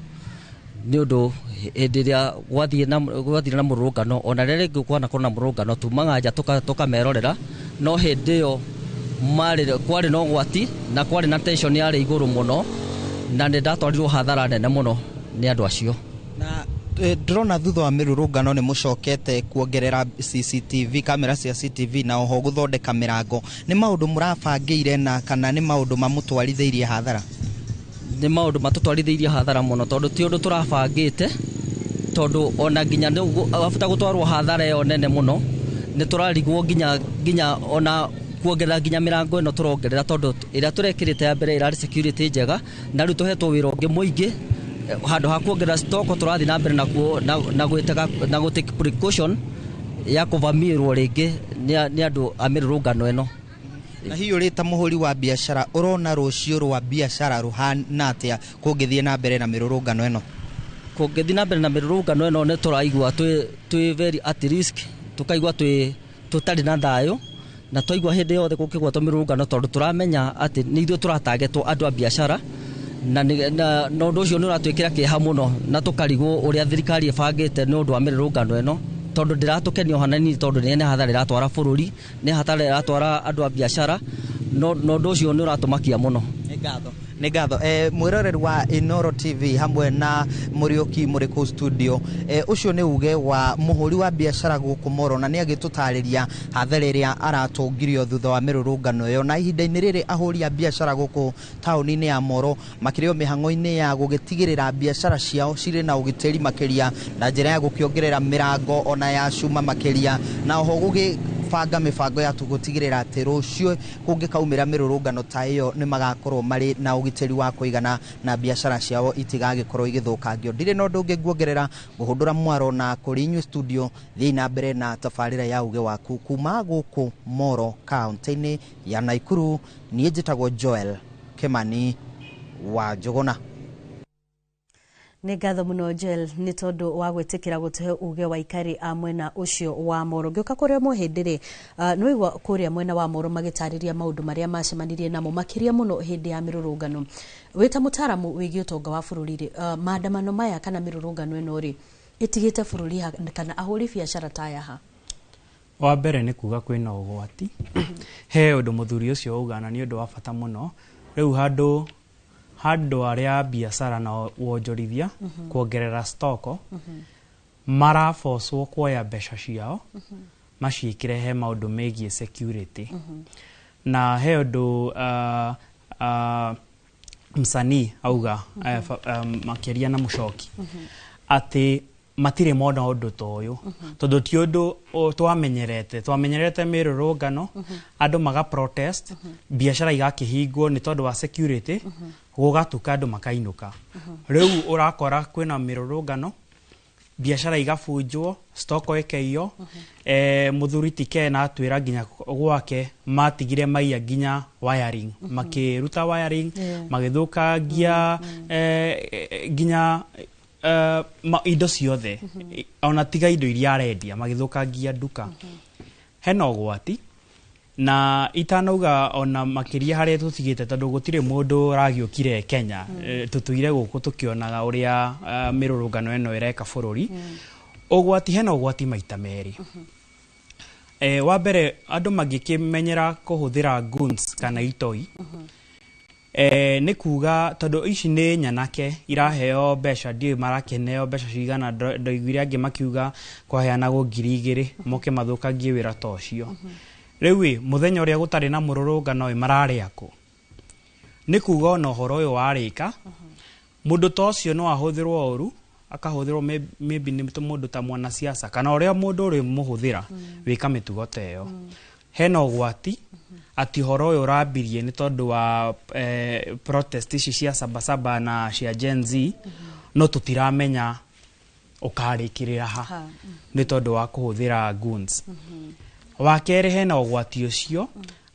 ni undu endiria gwathire na murungano ona rere ngukwana kona murungano tumaga nja tukamerorera no hindi yo kwari no gwati na kwari na tension yari iguru muno na ni ndatwarirwo hathara nene muno ni andu acio. Na drona thutha wa mirurungano ni mucokete kuongerera CCTV kamera cia CCTV na oho guthondeka mirango ni maundu murabangiire na kana ni maundu mamutwarithiirie hathara? Ni maundu matutwarithiirie hathara muno tondu ti undu turabangite tondu ona nginya afata gutwarwo hathara yo nene muno ni turarigwo nginya ona kuongerera nginya mirango ino turongerera tondu ira turekirite ya mbere irari security njega na riu tuhetwo wira ungi muingi handu ha kuongerera stock turathi na mbere na gutake precaution ya kuvamirwo ringi ni andu a mirurungano ino. Na hiyo rita muhuri wa biashara urona rucio rwa biashara ruhana atia kungithie na mbere na mirurungano ino? Kungithie na mbere na mirurungano ino ni turaigua twi very at risk, tukaigua tutari na thayo na twaigua hindi yothe gukigwatwo mirurungano tondu turamenya ati ni ithuĩ turatargetwo andu a biashara na undu ucio ni uratwikira kiha muno na tukarigwo uria thirikari ibangite ni undu wa mirurungano ino tondu ndiratukenio hanani tondu ni hathara iratwara bururi ni hathara iratwara andu a biashara no undu ucio ni uratumakia muno. Nĩ ngatho mwiroreri wa Inoro TV hamwe na Muriuki Muriku studio ucio nĩ uge wa muhuri wa biashara guku Moro na nĩ agĩtũtarĩria hathara ĩrĩa aratungirio thutha wa mirurungano ĩyo na ihinda-inĩ rĩrĩ ahũri a biashara guku taũni-inĩ ya Moro makĩrĩo mĩhang'o-inĩ ya gũgĩtigĩrĩra biashara ciao cirĩ na ũgitĩri makĩria na njĩra ya gũkĩongerera mĩrango ona ya cuma makĩria na oho gũgĩbanga mĩbango ya gũtigĩrĩra atĩ rũciũ kũngĩkaumĩra mirurungano ta ĩyo nĩ magakorwo marĩ na ũgitĩri wa kuigana na biashara ciao itigagĩkorwo igĩthũkangio. Ndirĩ na ũndũ ũngĩ nguongerera ngũhũndũra mwaro na kũrĩ inyuĩ studio thiĩ na mbere na tabarĩra ya uge waku kuma gũkũ Moro kaunti-inĩ ya Naikuru. Niĩ njĩtagwo Joel Kimani wa Njuguna. Nĩ ngatho muno Joel nĩ tondu wa gwitikira gutuhe uge wa ikari a mwena ucio wa Moro. Ngĩũka kũrĩa mohĩndĩ-rĩ nĩ waigua kũrĩa mwena wa Moro magĩtarĩria maũndũ marĩa macemanirie namo makĩria mũno hĩndĩ ya mirurungano. Wĩta mũtaramu wĩgiĩ ũtonga wa bũrũri-rĩ maandamano maya kana mirurungano ĩno-rĩ ĩtigĩte bũrũri kana ahũri biacara ta yaha? Wa mbere nĩ kuga kwĩna ũgwati he ũndũ mũthuri ũcio auga na nĩ ũndũ wa bata mũno. Rĩu handũ aria biashara na wonjorithia kuongerera stoko marabocwo kuoya mbeca ciao maciĩkĩre he maũndũ megiĩ security na he ũndũ msanii auga makĩria na Mũchoki atĩ matirĩ mona ũndũ ta ũyũ tondu ti ũndũ twamenyerete mirurungano andũ maga protest biashara igakĩhingwo nĩ tondu wa security gũgatuka andũ makainuka. Rĩu ũrakora kwĩna mirurungano biashara igabunjwo stoko ĩkĩiywo mũthuri ti Kena atwĩra nginya gwake matigire maiya nginya wiring makĩruta wiring magĩthũkangia nginya indo ciothe ona tiga indo iria arendia magĩthũkangia nduka. Hena ũgwati na itanauga ona makĩria harĩa tũtigĩte tondu gũtirĩ mũndũ ũragĩũkire Kenya tũtũire gũkũ tũkĩonaga ũrĩa mirurungano ĩno ĩreka bũrũri. Ũgwati hena ũgwati maita merĩ. Wa mbere andũ magĩkĩmenyera kũhũthĩra guns kana itoi nĩ kuga tondu ici nĩ nyanake iraheo mbeca ndiũ marakeneo mbeca cigana ndoiguire angĩ makiuga kwaheanagwo 2,000 moke mathũkangie wĩra ta ũcio. Rĩu muthenya ũrĩa gũtarĩ na mũrũrũngano mararĩa kũ? Nĩ kuga ona ũhoro ũyũ warĩka mũndũ ta ũcio no ahũthĩrwo ũru akahũthĩrwo maybe nĩ mũndũ ta mwanasiasa kana ũrĩa mũndũ ũrĩ mũhũthĩra wĩka mĩtugo ta ĩyo. Hena ũgwati ati ũhoro ũyũ ũrambirie nĩ tondu wa protest ici cia Sabasaba na cia Gen Z no tũtiramenya ukarikirira ha ni tondu wa kuhuthira goons. Wa kere hena ugwati ucio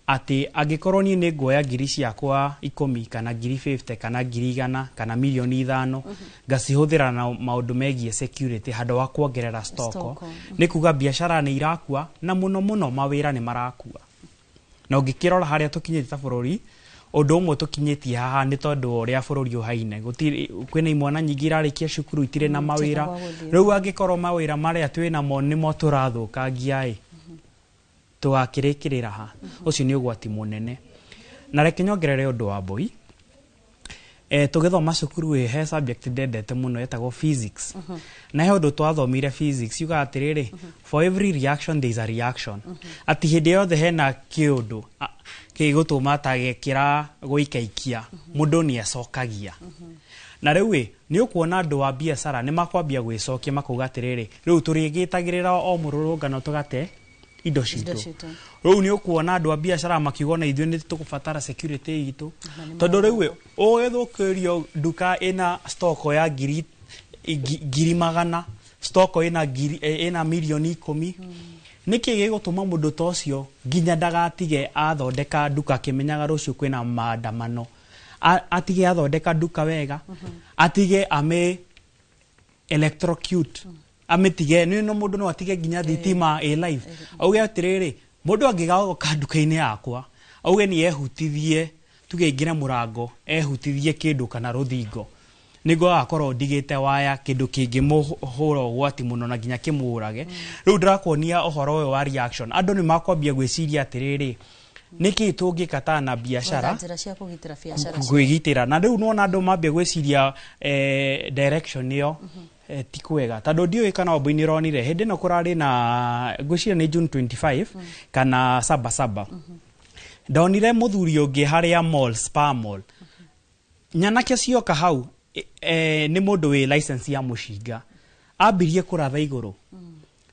ati angikorwo ni nguoya ngiri ciakwa 10 kana ngiri 50 kana ngiri 100 kana milioni 5 ngacihuthira na maundu megie security handu wa kuongerera stock ni kuga biashara ni irakua na muno mawira ni marakua. Na ungikirora haria tukinyite ta bururi undu umwe tukinyitie haha ni tondu uria bururi uhaine gutiri kwina imwana nyingi irarikia cukuru itire na mawira riu angikorwo mawira maria twina mo ni mo turathukangia tugakirikirira ha ucio ni ugwati munene. Na reke nyongerere undu wa boy tugithoma cukuru he subject ndendete muno yetagwo physics na he undu twathomire physics yuga atiriri for every reaction there is a reaction ati hindi yothe hena kiundu kigutuma tagekira guikaikia mundu ni acokagia. Na riu ni ukuona andu wa biashara ni makwambia gwicokia makuga atiriri riu turigitagirira o mururungano tugate indo citu. Riu ni ukuona andu a biashara makiugona ithuĩ ni tukubatara security itu tondu riu ugithukirio duka ina stock ya ngiri 100 stock ina milioni 10 niki gigutuma mundu tocio nginya ndagatige athondeka duka kimenyaga rucio kwina maandamano atige athondeka duka wega atige ame electrocute ametige no mundu no atige nginya thitima live auge atiriri mundu angigaoka duka-ini yakwa auge ni ehutithie tugeingire murango ehutithie kindu kana ruthingo nigo akorwo ndigite waya kindu kingi muhura gwati muno na nginya kimurage. Riu ndirakuonia uhoro uyu wa reaction andu ni makwambia gwiciria atiriri niki tungikata na biashara njira cia kugitira biashara gwigitira na riu nona andu mambia gwiciria direction iyo ti kwega tondu ndioi kana obo-ini ronire hindi no kurari na gwiciria ni June 25 kana saba ndonire muthuri ungi haria mall spa mall nyanake cioka hau ni mundu wi license ya mushinga ambirie kuratha iguru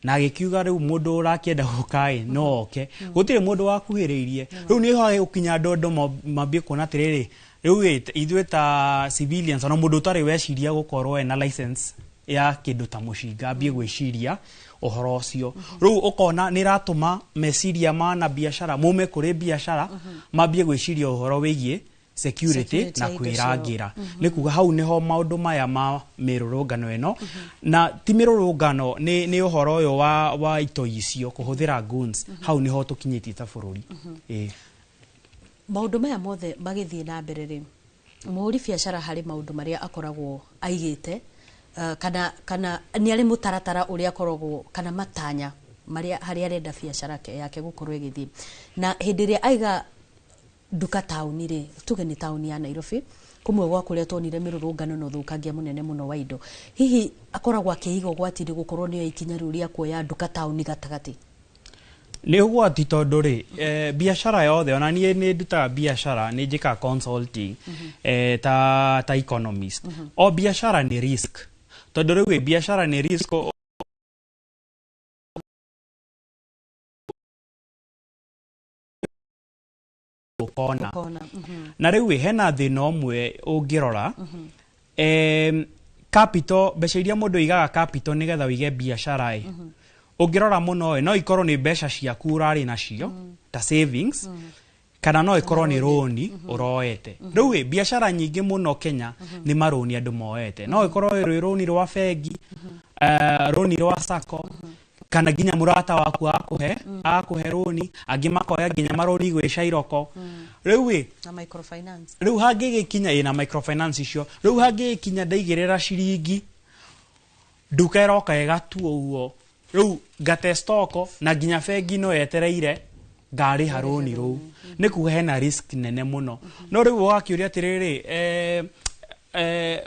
na agikiuga riu mundu urakienda gukai no oke gutire mundu wakuhiriirie riu ni ho ukinya ndondo mambie kuona atiriri riu ithuĩ ta civilians ona mundu utari weciria gukorwo ena license ya kindu ta mushinga ambie gwiciria uhoro ucio riu ukona ni ratuma meciria mana biashara mume kuri biashara mambie gwiciria uhoro wigie security na kwirangira ni kuga hau niho maundu maya ma mirurungano eno na ti mirurungano ni uhoro uyu wa ito icio kuhuthira goons hau niho tukinyitie ta bururi maundu maya mothe magithie na mbere ri muhuri biashara hari maundu maria akoragwo aigite kana ni ari mutaratara uria akoragwo kana matanya maria hari arenda biashara yake gukorwo igithie na hindi iria aiga duka tauni ri tuge ni tauni ya Nairobi kumwe gwa kuria tonire mirurungano no thukangia munene muno wa indo hihi akoragwo akiiga gwatiri gukorwo niyo ikinya riu ria kuoya duka tauni gatagati ni ugwati tondu ri biashara yothe ona nie ni nduta biashara ni njika consulting ta economist o biashara ni risk tondu riu biashara ni risk ukona na riu hena thina umwe ungirora capital mbeca iria mundu igaga capital nigetha uige biashara ungirora muno no ikorwo ni mbeca ciaku urari nacio ta savings kana no ikorwo ni loan uroete riu biashara nyingi muno Kenya ni maroni andu moete no ikorwo ri loan rwa bengi loan rwa sacco kana ginya murata waku akuhe roni angi makoya ginya maroni gwica iroko riu na microfinance riu hangi gikinya na microfinance icio riu hangi gikinya ndaigirira ciringi duka iroka igatuo uo riu ngate stoko na ginya bengi no yetereire ngari haroni ru ni kuga hena risk nene muno no riu wakiuria atiriri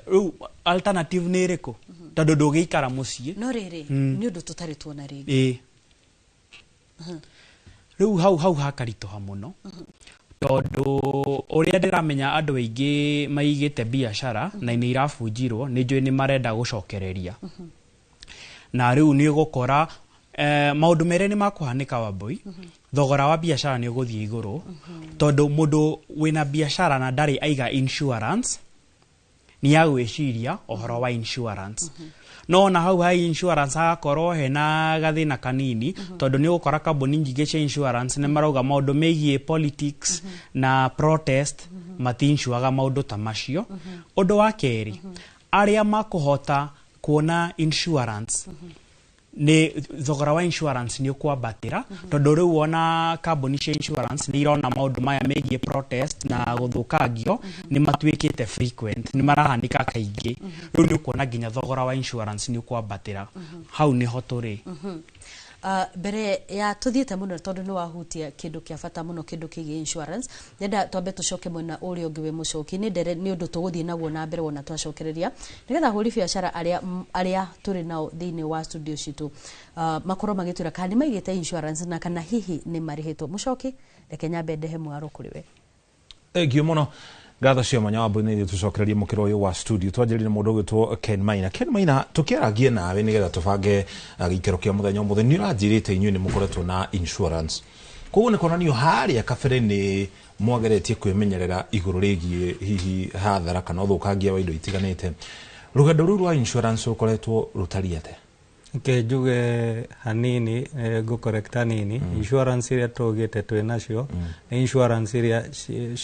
riu alternative ni iriku tondu ndugikara mucii no riri ni undu tutari tuona ringi riu hau hakaritoha muno tondu uria ndiramenya andu aingi maigite biashara na ni irabunjirwo ni njui ni marenda gucokereria na riu ni gukora maundu mere ni makuhanika Wambui thogora wa biashara ni uguthie iguru tondu mundu wina biashara na ndari aiga insurance ni agwiciria ohoro wa insurance no na hau hai insurance agakorwo hena gathina kanini tondu ni gukora kambuni nyingi cia insurance ne marauga maundu megie politics na protest matinshuaga maundu ta macio. Undu wa keri aria makuhota kuona insurance ni thogora wa insurance ni ukwambatira tondu riu wona kambuni cia insurance ni irona maundu maya megie protest na guthukangio ni matuikite frequent, ni marahanika kaingi. Riu ni kuona nginya thogora wa insurance ni ukwambatira. Hau ni hoturi bere ya tuthiete muno tondu ni wahutia kindu kia bata muno kindu kigi insurance. Nenda twambe tucoke mwena uri ungi we mucoki ni ndere ni undu tuguthie naguo na mbere wona twacokereria nigetha huri biashara aria turi nao thiini wa studio citu makorwo magitwira kana maigite insurance na kana hihi ni marihitwo. Mucoki reke nyambe ndehe mwaro kuri we. Egio muno gatha cia manya wa bune tucokereria mukiro uyu wa studio twanjirire mundu gwitwo Ken Maina tukiaragie nawe nigetha tubange gikero kia muthenya muthenya ni uranjirite inyu ni mukoretwo na insurance koguo ni konanio haria kabere ni mwageretie kwimenyerera iguru rigie hihi hathara kana uthukangia wa indo itiganite. Rugendo ruru wa insurance ukoretwo rutariete njuge hanini gukorekta nini insurance iria tugite twi nacio insurance iria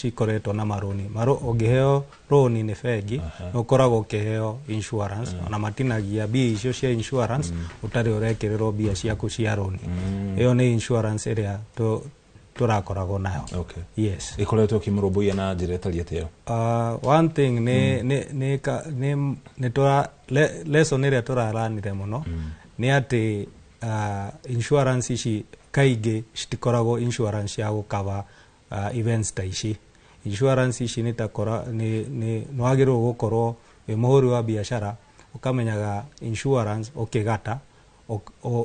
cikoretwo na maroni ungiheo roni ni bengi ukoragwo ukiheo insurance ona matinagia bia icio cia insurance utari urekererwo bia ciaku cia roni. Iyo ni insurance iria turakoragwo nayo. Okay. Yes. Ikoretwo kimurumbuia na njira tariete yo. One thing ni lesson iria turaranire muno ni ati insurance ici kaingi citikoragwo insurance ya gukava events ta ici. Insurance ici ni nwagirwo gukorwo wi muhuri wa biashara ukamenyaga insurance ukigata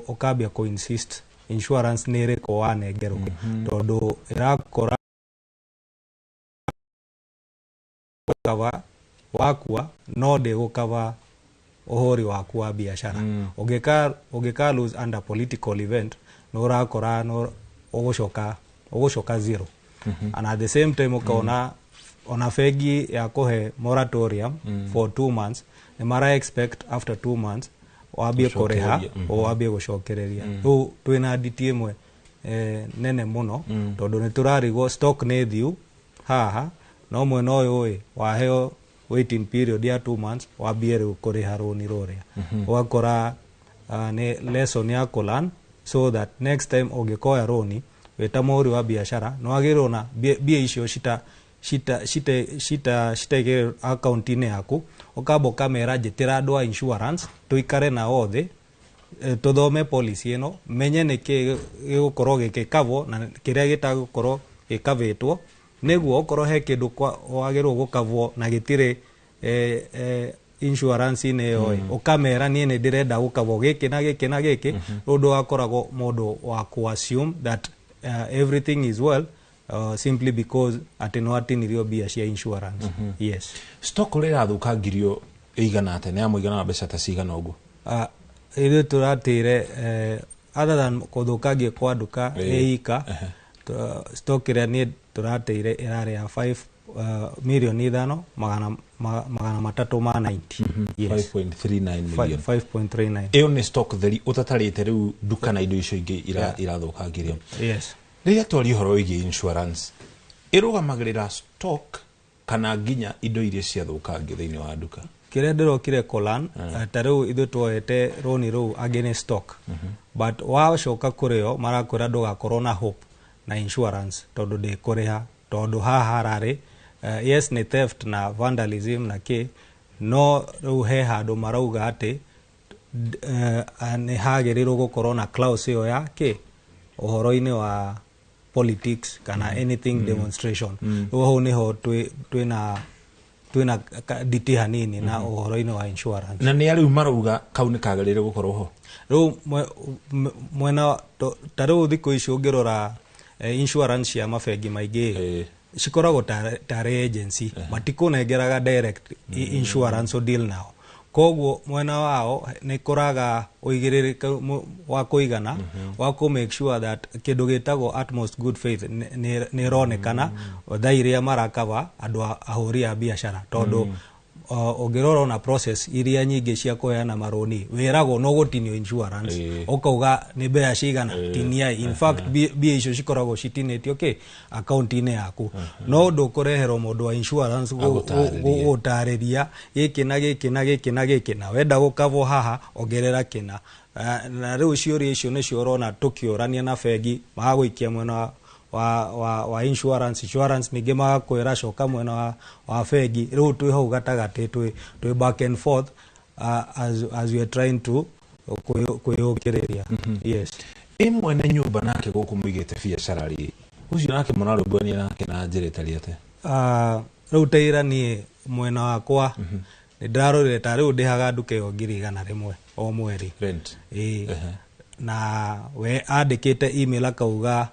ukambia ku insist insurance ni riko wanengerwo tondu irakora gukava wakua no de gukava uhuri waku wa biashara. Ungika lose under political event no urakora no ugushoka zero. And at the same time ukaona ona fegi ya kuhe moratorium for 2 months ni mara expect after 2 months wabie koreha o wabie gushokereria. Tu twina nditi imwe nene muno tondu ni turarigo stock ne thiu haha no mwena uyu waheo waiting period ya 2 months wabie kuriha roni roria. Wakora ni lesson ya kulan so that next time ugikoya roni weta muri wa biashara no agirona bia icio shita account ine yaku ukabo kamera jetira ndo insurance tuikare na othe tuthome policy ino menye niki gukorwo gikikavo na kiria gitagukorwo gikavetwo niguo ukorwo he kindu wagirwo gukavwo na gitire insurance ine yo ukamera ni ndirenda gukavwo giki na giki na giki undu wakoragwo mundu wa ku assume that everything is well simply because atino atinirio bia cia insurance. Yes. Stock rira thukangirio igana ate ne amuigana na mbeca ta cigana uguo ile turatire other than kuthukangia kwa nduka eika stock ira ni turatire irare ya 5 million ithano magana 390. Yes. 5.39 million. 5.39. Iyo ni stock theri utatarite riu duka na indo icio ingi irathukangirio. Yes. Riria twari horo wigi insurance irugamagirira stock kana nginya indo iria cia thukangio thiini wa duka. Kire ndirokire kolan tariu ithu twoete roni ru against stock but washoka kurio marakwira ndugakorwo na hope na insurance tondu ndi kuriha tondu haha harari yes ni theft na vandalism na ki no riu he handu marauga ati ni hagirirwo gukorwo na clause iyo ya ki uhoro-ini wa politics kana anything demonstration. Uho niho twina diti hanini na uhoro-ini wa insurance. Na ni ari marauga kau ni kagarire gukorwo ho. Riu mwena tariu thiku icio ngirora insurance ya mafegi maingi cikoragwo tare agency matikunengeraga direct insurance o deal nao. Koguo mwena wao ni kuraga uigiririka wa kuigana wa ku make sure that kindu gitagwo utmost good faith ni ronekana thairia marakava andu ahuri a biashara tondu ogirora na process iria nyingi cia kuheana maroni wirago no gutinio insurance ukauga ni mbea cigana tinia in fact bia icio cikoragwo citinitio account ine yaku no ndukureherwo mundu wa insurance gutariria giki na giki na giki na giki na wenda gukavo haha ongerera kina na riu ciuria icio nicio urona tukiorania na bengi magagwikia mwena wa insurance ningi magakwira coka mwena wa bengi riu twi hau gatagati twi back and forth as we are trying to kuyukiriria yes imwe na nyumba nake guku muigite biacara ri ucio nake munarubania nake na njire tariate riu teira ni mwena wakwa ni ndarorire ta riu ndihaga nduka yo 100 o mweri rent na we andikite email akauga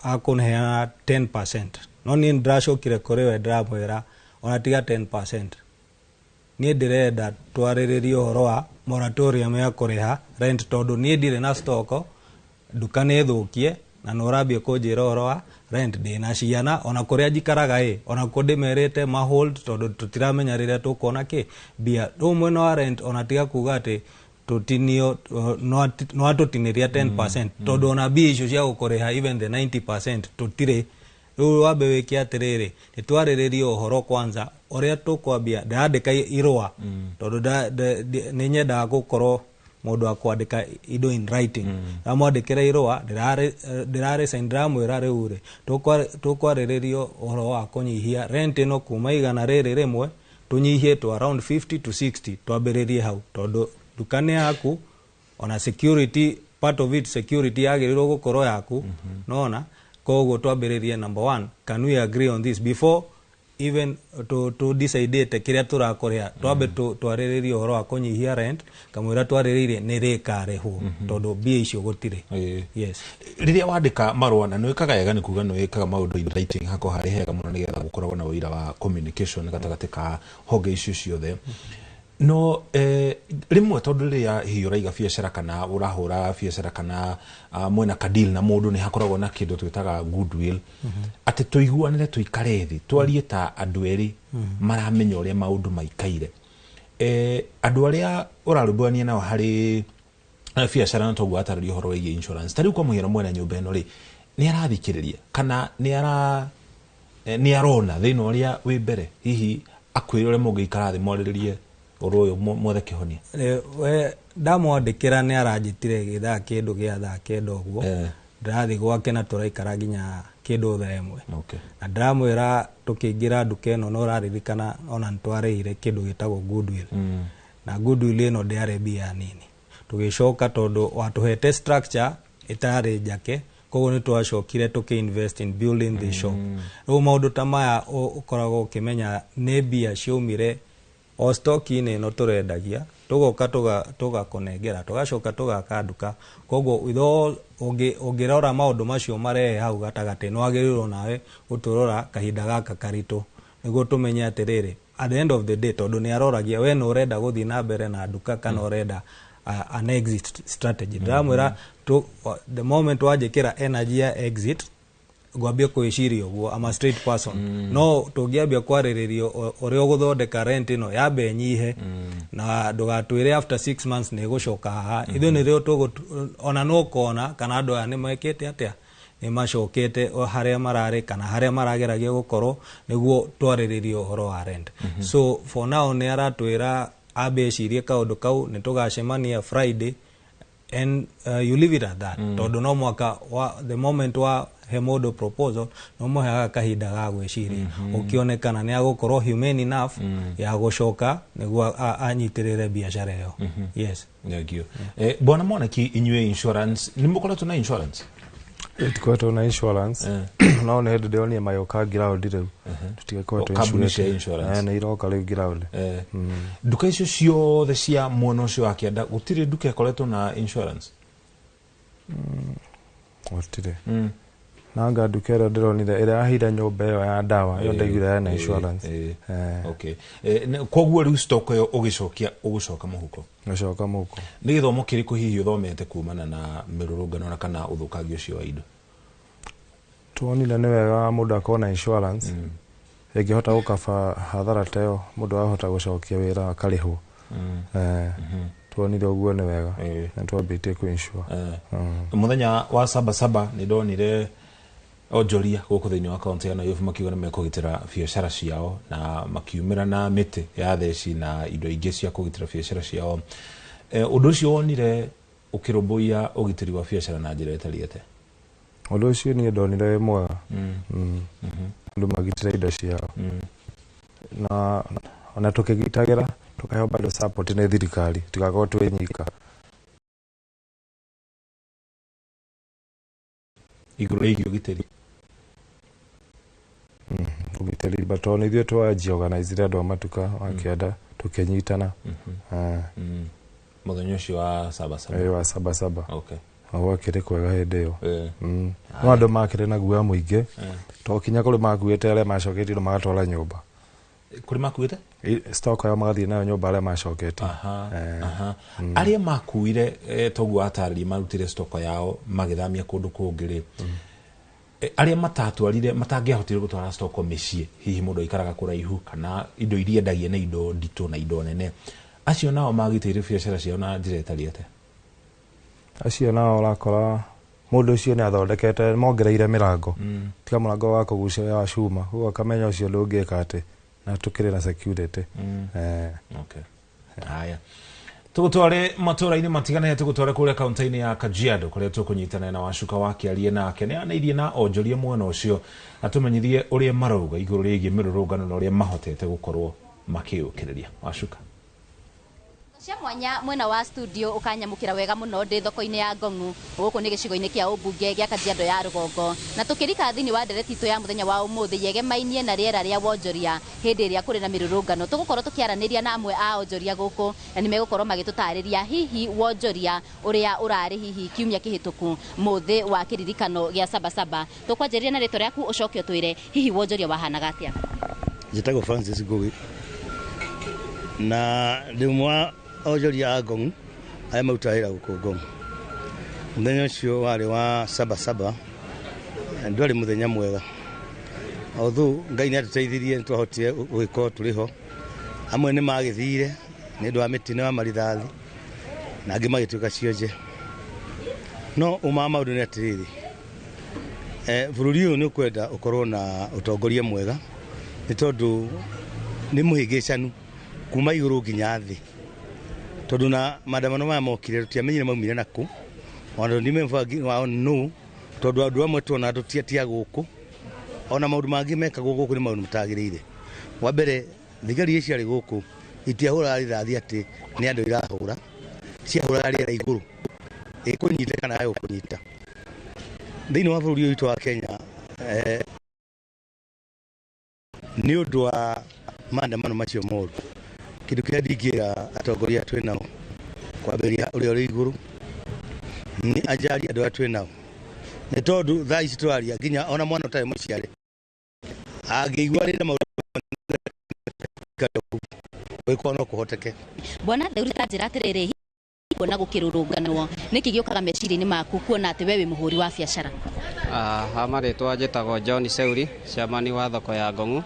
akunheana 10% no ni ndracokire kuri we ndramwira ona tiga 10% ni ndirenda twariririe uhoro wa moratorium ya kuriha rent tondu ni ndire na stock nduka ni thukie na norambia kunjira uhoro wa rent ndina ciana ona kuria njikaraga ona kundimerete ma hold tondu tutiramenya riria tukona bia ru mwena wa rent ona tiga kuga ati tutinio no atutiniria 10% tondu ona bia icio cia gukuriha even the 90% tutire riu wambe wiki atiriri nitwariririe uhoro kwanza uria tukwambia ndandika irua tondu ni nyendaga gukorwo mundu akwandika indo in writing amwandikira irua ndirare sign ndramwira riu ri tukwaririo uhoro wa kunyihia rent no kuma igana riri rimwe tunyihie to around 50 to 60 twambiririe hau tondu dukane yaku ona security part of it security yagirirwo gukorwo yaku nona koguo twambiririe number 1 can we agree on this before even to decide kiria turakorea twambe twariririe uhoro wa kunyihia rent kamwira twariririe ni rikarehwo tondu bia icio gutire yes riria wandika marua na nwikaga yega ni kuga nwikaga maundu in writing hako hari hega muno nigetha gukoragwo na wira wa communication gatagati ka honge icio ciothe no rimwe tondu riria hiyo raiga biacara kana urahura biacara kana mwena kadil na mundu ni hakoragwo na kindu twitaga goodwill ati tuiguanire tuikare thi twarie ta andu eri maramenya uria maundu maikaire andu aria urarubania nao hari biacara na togu atarĩrio horo wĩgiĩ insurance tariu kwa mũhiano mwena nyũmba ĩno rĩ ni arathikĩrĩria kana ni arona thĩna ũrĩa wĩ mbere hihi akwĩre ũrĩa mũngĩikara thĩ mwarĩrĩrie ũrũ ũyũ mwethe kĩhonia we ndamwandĩkĩra nĩ aranjĩtire gĩthaa kĩndũ gĩa thaa kenda ũguo ndĩrathiĩ gwake na tũraikara nginya kĩndũ thaa ĩmwe na ndĩramwĩra tũkĩingĩra nduka ĩno no ũraririkana ona nĩtwarĩhire kĩndũ gĩtagwo goodwill na goodwill ĩno ndĩarĩ mbia nini tũgĩcoka tondũ watũhete structure ĩtarĩ njake koguo nĩ twacokire tũkĩinvest in building the shop rĩu maũndũ ta maya ũkoragwo ũkĩmenya nĩ mbia ciaumire o stock-inĩ ĩno tũrendagia tũgoka tũgakũnengera tũgacoka tũgaka nduka koguo with all ũngĩrora maũndũ macio marehe hau gatagatĩ nĩ wagĩrĩirwo nawe gũtũrora kahinda gaka karitũ nĩguo tũmenye atĩrĩrĩ at the end of the day tondũ nĩ aroragia we nĩ ũrenda gũthiĩ na mbere na nduka kana ũrenda an exit strategy ndamwĩra the moment wanjĩkĩra energy ya exit ngwambia kwĩciria ũguo ama straight person no tũngĩambia kwarĩrĩrio ũrĩa ũgũthondeka rent ĩno yambe nyihe na ndũgatwĩre after 6 months nĩ gũcoka haha ithuĩ nĩrĩo ona no kona kana andũ aya nĩ mekĩte atĩa nĩ macokete harĩa mararĩ kana harĩa marageragia gũkorwo nĩguo twarĩrĩrio ũhoro wa rent so for now nĩ aratwĩra ambe ecirie kaũndũ kau nĩ tũgacemania Friday and you leave it at that tondũ no mwaka the moment wa he mũndũ proposal no mũheaga kahinda ga gwĩciria ũkĩonekana nĩ agũkorwo humane enough ya gũcoka nĩguo anyitĩrĩre biacara ĩyo yes thank you bwana Mwaniki inyuĩ insurance nĩ mũkoretwo na insurance tikoretwo na insurance no nĩ hĩndĩ ndĩonire mayoka ground rĩu tutigakoretwo insurance nĩ iroka rĩu ground nduka icio ciothe cia mwena ũcio wa kĩanda gũtirĩ nduka ĩkoretwo na insurance gũtirĩ nanga nduka ĩrĩa ndĩronire ĩrĩa yahire nyũmba ĩyo ya ndawa yo ndaigire yana insurance okay koguo rĩu stock ĩyo ũgũcoka mũhuko ngacoka mũhuko nĩ gĩthomo kĩrĩkũ hihi ũthomete kumana na mĩrũrũngano na kana ũthũkangia ũcio wa indo tuonire nĩ wega mũndũ akorwo na insurance ĩngĩhota gũkaba hathara ta ĩyo mũndũ ahota gũcokia wĩra akarĩhwo tuonire ũguo nĩ wega na twambĩtie kwĩnsure mũthenya wa Sabasaba nĩ ndonire onjoria gũkũ thĩinĩ wa kaunti ya Nairobi makiuga nĩ mekũgitĩra biacara ciao na makiumĩra na mĩtĩ ya theci na indo ingĩ cia kũgitĩra biacara ciao. Ũndũ ũcio wonire ũkĩrũmbũiya ũgitĩri wa biacara na njĩra ĩtariĩ. Ũndũ ũcio niĩ ndonire mwega andũ magitĩra indo ciao na ona tũkĩgitagĩra tukaheo bado support nĩ thirikari tugakorwo twĩ nyika igũrũ rĩgiĩ ũgitĩri. Ũgitĩri bato nĩ ithuĩ twanjia organize andũ a matuka wakĩenda tũkĩnyitana mũthenya ũcio wa Sabasaba. Wa Sabasaba. Okay. Gwakĩrĩ kwega hĩndĩ ĩyo. No andũ makĩrĩ na guoya mũingĩ tokinya kũrĩ makuĩte arĩa macoketie magatwara nyũmba. Kũrĩ makuĩte? Stock yao magathiĩ nayo nyũmba arĩa macoketie. Arĩa makuire toguo atarĩria marutire stock yao magĩthamia kũndũ kũngĩ-rĩ, arĩa matatwarire matangĩahotire gũtwara stock mĩciĩ, hihi mũndũ aikaraga kũraihu kana indo iria endagia na indo nditũ na indo nene, acio nao magitĩire biacara ciao na njĩra ĩtariĩ atĩa? Acio nao ũrakora mũndũ ũcio nĩ athondekete mongereire mĩrango tiga mũrango wa kũgucia wa cuma, ũguo akamenya ũcio ndũngĩka atĩ na tukire na security. Okay. Haya. Tugutware matũra-inĩ matiganĩte tugutware kũrĩa kaunti-inĩ ya Kajiado kũrĩa tũkũnyitana na Wacuka wakĩarie nake nĩ anairie na onjoria mwena ũcio atumenyithie ũrĩa marauga igũrũ rĩgiĩ mĩrũrũngano na ũrĩa mahotete gũkorwo makĩũkĩrĩria. Wacuka. Cia mwanya mwena wa studio ukanyamukira wega muno ndi thoko-inĩ ya Ngong'u gũkũ nĩ gĩcigo-inĩ kĩa ũmbunge gĩa Kajiado ya Rũgongo na tũkĩrika thĩinĩ wa ndereti itũ ya mũthenya wa ũmũthĩ yegemainie na rĩera rĩa wonjoria hĩndĩ ĩrĩa kũrĩ na mĩrũrũngano tũgũkorwo tũkĩaranĩria na amwe a onjoria gũkũ na nĩ megũkorwo magĩtũtarĩria hihi wonjoria ũrĩa ũrarĩ hihi kiumia kĩhĩtũku mũthĩ wa kĩririkano gĩa Sabasaba. Tũkwanjĩrĩria na rĩtwa rĩaku ũcoke ũtwĩre hihi wonjoria wahanaga atĩa? Njĩtagwo Francis Ngugi na ndĩmwa onjoria a Ngong'u arĩa marutaga wĩra gũkũ Ngong'u. Mũthenya ũcio warĩ wa Sabasaba ndwarĩ mũthenya mwega, although Ngai nĩ atũteithirie nĩtwahotire gũgĩkorwo tũrĩ ho. Amwe nĩ magĩthire nĩ ũndũ wa mĩtino ya marithathi na angĩ magĩtuĩka cionje, no ũma wa maũndũ nĩ atĩrĩrĩ, bũrũri ũyũ nĩ ũkwenda ũkorwo na ũtongoria mwega nĩ tondũ nĩ mũhĩngĩcanu kuma igũrũ nginya thĩ, tondũ na maandamano maya mokire tũtiamenyire maumire nakũ, ona ndime mbangi wao no, tondũ andũ amwe tuona tũtiatia gũkũ, ona maũndũ mangĩ mekagwo gũkũ nĩ maũndũ matagĩrĩire. Wa mbere thigari ici arĩ gũkũ itiahũra rithathi atĩ nĩ andũ irahũra, ciahũra rĩera igũrũ ĩkũnyita kana yagũkũnyita. Thĩinĩ wa bũrũri ũyũ witũ wa Kenya nĩ ũndũ wa maandamano macio moru, kĩndũ kĩrĩa ndingĩra atongoria twĩ nao kwambĩrĩria ũrĩa ũrĩ igũrũ nĩ anjari andũ arĩa twĩ nao, nĩ tondũ thaa ici tũraria nginya ona mwana ũtarĩ mũciare angĩigua rĩrĩa maũndũ gwĩkwo no kũhoteke. Bwana Theuri ta njĩra atĩrĩrĩ kuona gũkĩrũrũnganwo nĩkĩ gĩũkaga meciria-inĩ maku kuona atĩ we wĩ mũhũri wa biacara? Marĩtwa njĩtagwo John Seuri, ciamani wa thoko ya Ngong'u.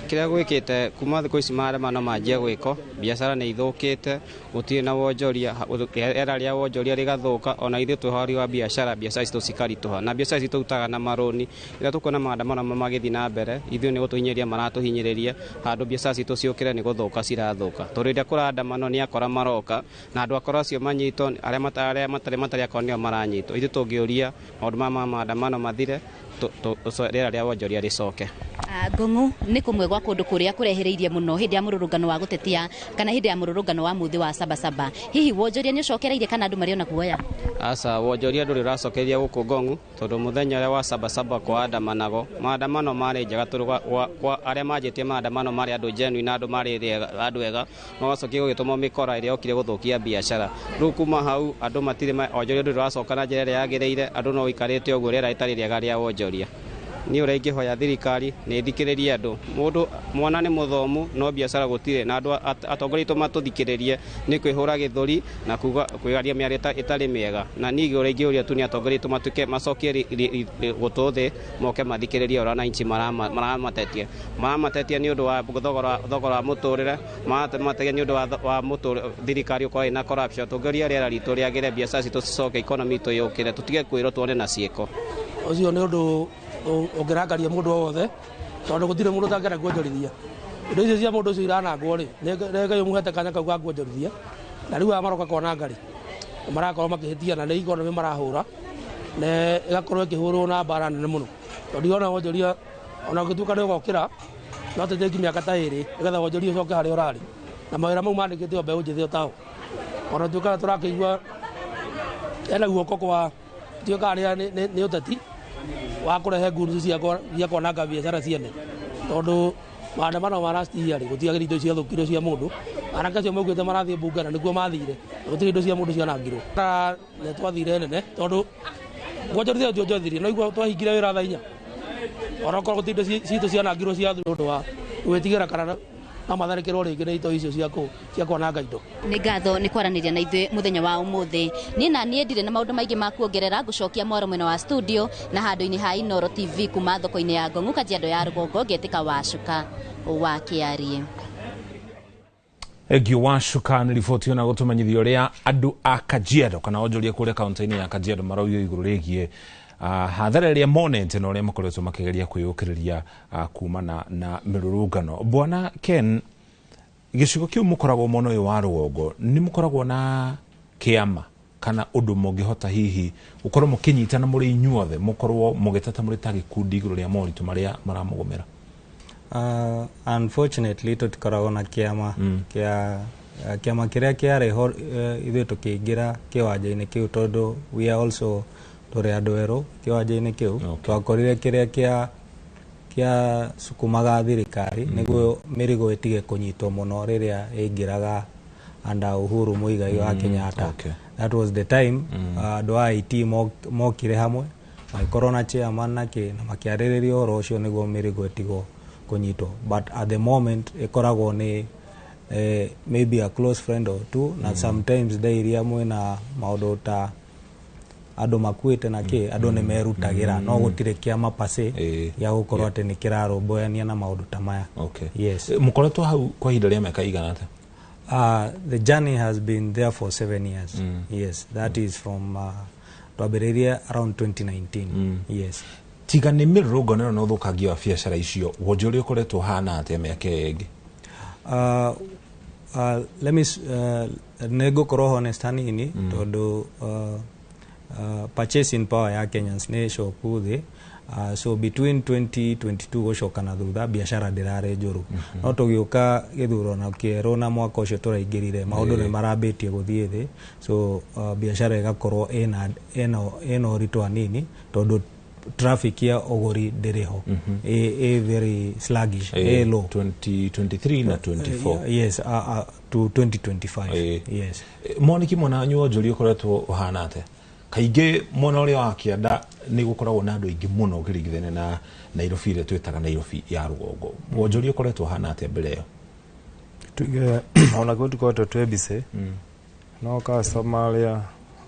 Kĩrĩa gwĩkĩte kuma thikũ ici maandamano manjia gwĩko, biacara nĩ ithũkĩte, gũtirĩ na wonjoria, rĩera rĩa wonjoria rĩgathũka, ona ithuĩ twĩhori wa biacara citũ cikaritũha, na biacara citũ tũrutaga na marũni. Rĩrĩa tũkuona maandamano magĩthiĩ na mbere, ithuĩ nĩ gũtũhinyĩrĩria maratũhinyĩrĩria, handũ biacara citũ ciũkĩre nĩ gũthũka cirathũka. Tondũ rĩrĩa kũraandamano nĩ akora maroka na andũ akora acio manyitwo, arĩa matarĩ akora nĩo maranyitwo. Ithuĩ tũngĩũria maũndũ ma maandamano mathire, rĩera rĩa wonjoria rĩcoke. Ngong'u nĩ kũmwe gwa kũndũ kũrĩa kũrehereirie mũno hĩndĩ ya mũrũrũngano wa gũtetia kana hĩndĩ ya mũrũrũngano wa mũthĩ wa Sabasaba. Hihi wonjoria nĩ ũcokereirie kana andũ marĩ ona guoya? Aca wonjoria ndũrĩ ũracokeria gũkũ Ngong'u, tondũ mũthenya ũrĩa wa Sabasaba kwaandamanago, maandamano marĩ njega tondũ arĩa manjĩtie maandamano marĩ andũ genuine na andũ marĩ andũ ega, no gacokia gũgĩtũma mĩkora ĩrĩa yokire gũthũkia biacara. Rĩu kuma hau andũ matirĩ wonjoria ndũrĩ ũracoka na njĩra ĩrĩa yagĩrĩire, andũ no ũikarĩte ũguo rĩera rĩtarĩ rĩega rĩa wonjoria. ni ura ingihoya thirikari ni thikiririe andu mundu mwana ni muthomu no biashara gutire na andu atongoritwo matuthikiririe ni kwihura githuri na kuga kwigaria miario itari miega na ni ura ingiuria tu ni atongoritwo matuke macokie gututhe moke mathikiririe ura na inchi maramatetia ni undu wa thogora muturire matetia ni undu wa thirikari ukorwo ina corruption tongoria riera ritu riagire biashara citu cicoke economy tu yukire tutige kwirwo tuone na cieko ucio ni undu ungirakaria mundu wothe tondu gutire mundu tangera kuonjorithia indo icio cia mundu ucio iranangwo ri ngai umuhete kanya kau ga kuonjorithia na riu amaroka kona ngari marakorwo makihitia na ni economy marahura na igakorwo ikihurwo na bara nene muno tondu ona wonjoria ona gituka ni ugokira no teteki miaka ta iri nigetha wonjoria ucoke haria urari na mawira mau mandikite mbeũ njithi otao ona tuka turakigua ena guoko kwa tuka aria ni uteti wa kurehe ngurusu cia kwananga biashara ciene tondu maandamano ma last year gutiagä indo cia thukiro cia mundu anake acio maugite marathie bunge na niguo mathire gutire indo cia mundu cianangirwo ne twathire nene tondu gwonjorithia tuonjorithire no igua twahingire wira thaa 4 ona korwo gutire indo citu cianangirwo cia thundu wa gwitigira kana na matharikirwo ringi ni ito icio cia kwananga indo ni ngatho ni kwaraniria na ithuĩ muthenya wa umuthi ni na niĩ ndirĩ na maũndũ maingĩ ma kuongerera ngucokia mwaro mwena wa studio na handũ-inĩ ha Inooro TV kuma thoko-inĩ ya Ngong'u Kajiado ya Rũgongo ngĩtĩka Wacuka wa Kĩarie. Egio Wacuka nĩ riboti ona gũtũmenyithia ũrĩa andũ a Kajiado kana onjoria kũrĩa kaunti-inĩ ya Kajiado maraurio igũrũ rĩgiĩ hathara ĩrĩa monete na ũrĩa makoretwo makĩgeria kwĩyũkĩrĩria kumana na mĩrũrũngano. Bwana Ken, gĩcigo kĩu mũkoragwo mwena ũyũ wa rũgongo nĩ mũkoragwo na kĩama kana ũndũ mũngĩhota hihi ũkorwo mũkĩnyitana mũrĩ inyuothe mũkorwo mũgĩteta mũrĩ ta gĩkundi igũrũ rĩa moritũ marĩa maramũgomera? Unfortunately tũtikoragwo na kĩama kĩama kĩrĩa kĩareho ithuĩ tũkĩingĩra kĩwanja-inĩ kĩu tondũ we are also tũrĩ andũ erũ kĩwanja-inĩ kĩu twakorire kĩrĩa kĩa sukumaga thirikari nĩguo mĩrigo ĩtige kũnyitwo mũno rĩrĩa ĩingĩraga under Uhuru Muigai wa Kenyatta. That was the time andũ a IT mokire hamwe magĩkorwo na chairman na makĩarĩrĩria ũhoro ũcio nĩguo mĩrigo ĩtigwo kũnyitwo, but at the moment ĩkoragwo nĩ maybe a close friend or two na sometimes ndairia mwena maũndũ ta andũ makuĩte na andũ nĩ merutagĩra no gũtirĩ kĩama pase ya gũkorwo atĩ nĩ kĩrarũmbũyania na maũndũ ta maya. Yes. Mũkoretwo hau kwa ihinda rĩa mĩaka igana atĩa? The journey has been there for 7 years. Yes, that is from twambĩrĩirie around 2019. Yes. Tiga nĩ mĩrũrũngano na ũthũkangia wa biacara icio wonjoria ũkoretwo hana atĩa mĩaka ĩngĩ? Let me nĩngũkorwo honest hanini tondũ purchasing power ya Kenyans nĩ coku thĩ. So between 2022 gũcoka na thutha biashara ndĩrarĩ njũru no tũgĩũka gĩthurano kĩerũ na mwaka ũcio tũraingĩrire maũndũ nĩ marambĩtie gũthiĩ thĩ, so biashara ĩgakorwo ĩna ũritũ hanini tondũ traffic ya ũgũri ndĩrĩho very sluggish, low 2023 na 24. Yes, to 2025. Yes. Moniki mwena wanyu wonjoria ũkoretwo ũhana atĩa? Kaingĩ mwena ũrĩa wa Kĩanda nĩ gũkoragwo na andũ aingĩ mũno ũkĩringithania na Nairobi ĩrĩa twĩtaga Nairobi ya rũgongo. Wonjoria ũkoretwo ũhana atĩa mbere ĩyo? Tuge ona gũtukoretwo twĩ busy no customer arĩa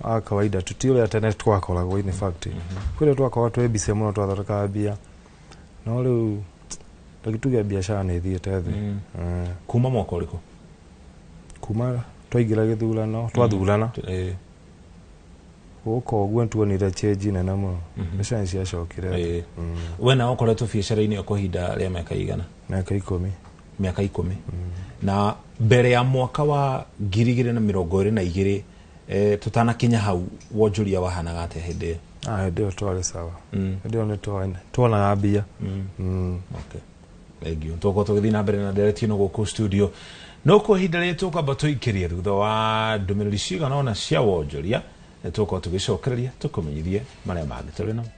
a kawaida tũtiũrĩa tene twakoragwo in fact kwĩrĩa twakoragwo twĩ busy mũno twathondekaga mbia no rĩu tũgĩtuge biacara nĩ ĩthiĩte thĩ. Kuma mwaka ũrĩkũ? Kuma twaingĩra gĩthurano twathurana gũkũ ũguo nĩtuonire change nene mũno, mbeca nĩciacokire. We nawe ũkoretwo biacara-inĩ kwa ihinda rĩa mĩaka igana? Mĩaka 10. Na mbere ya mwaka wa 2022 tutanakinya hau wonjoria wahanaga atĩa hĩndĩ ĩyo? Hĩndĩ ĩyo twarĩ sawa, hĩndĩ ĩyo nĩ tuonaga mbia. Thengiũ. Tũgũkorwo tũgĩthiĩ na mbere na ndereti ĩno gũkũ studio no kwa ihinda rĩrĩ tũkwamba tũikĩrie thutha wa ndũmĩrĩri cigana ona cia wonjoria tũgũkorwo tũgĩcokereria tũkũmenyithie marĩa mangĩ tũrĩ namo.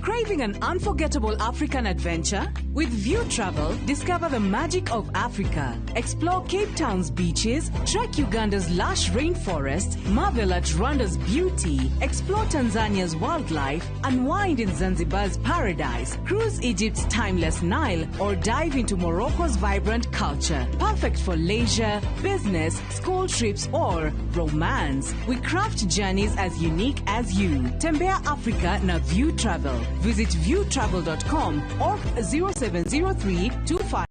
Craving an unforgettable African adventure? With View Travel, discover the magic of Africa. Explore Cape Town's beaches, trek Uganda's lush rainforest, marvel at Rwanda's beauty, explore Tanzania's wildlife, unwind in Zanzibar's paradise, cruise Egypt's timeless Nile, or dive into Morocco's vibrant culture. Perfect for leisure, business, school trips, or romance. We craft journeys as unique as you. Tembea Africa na View Travel. Visit viewtravel.com or 070325.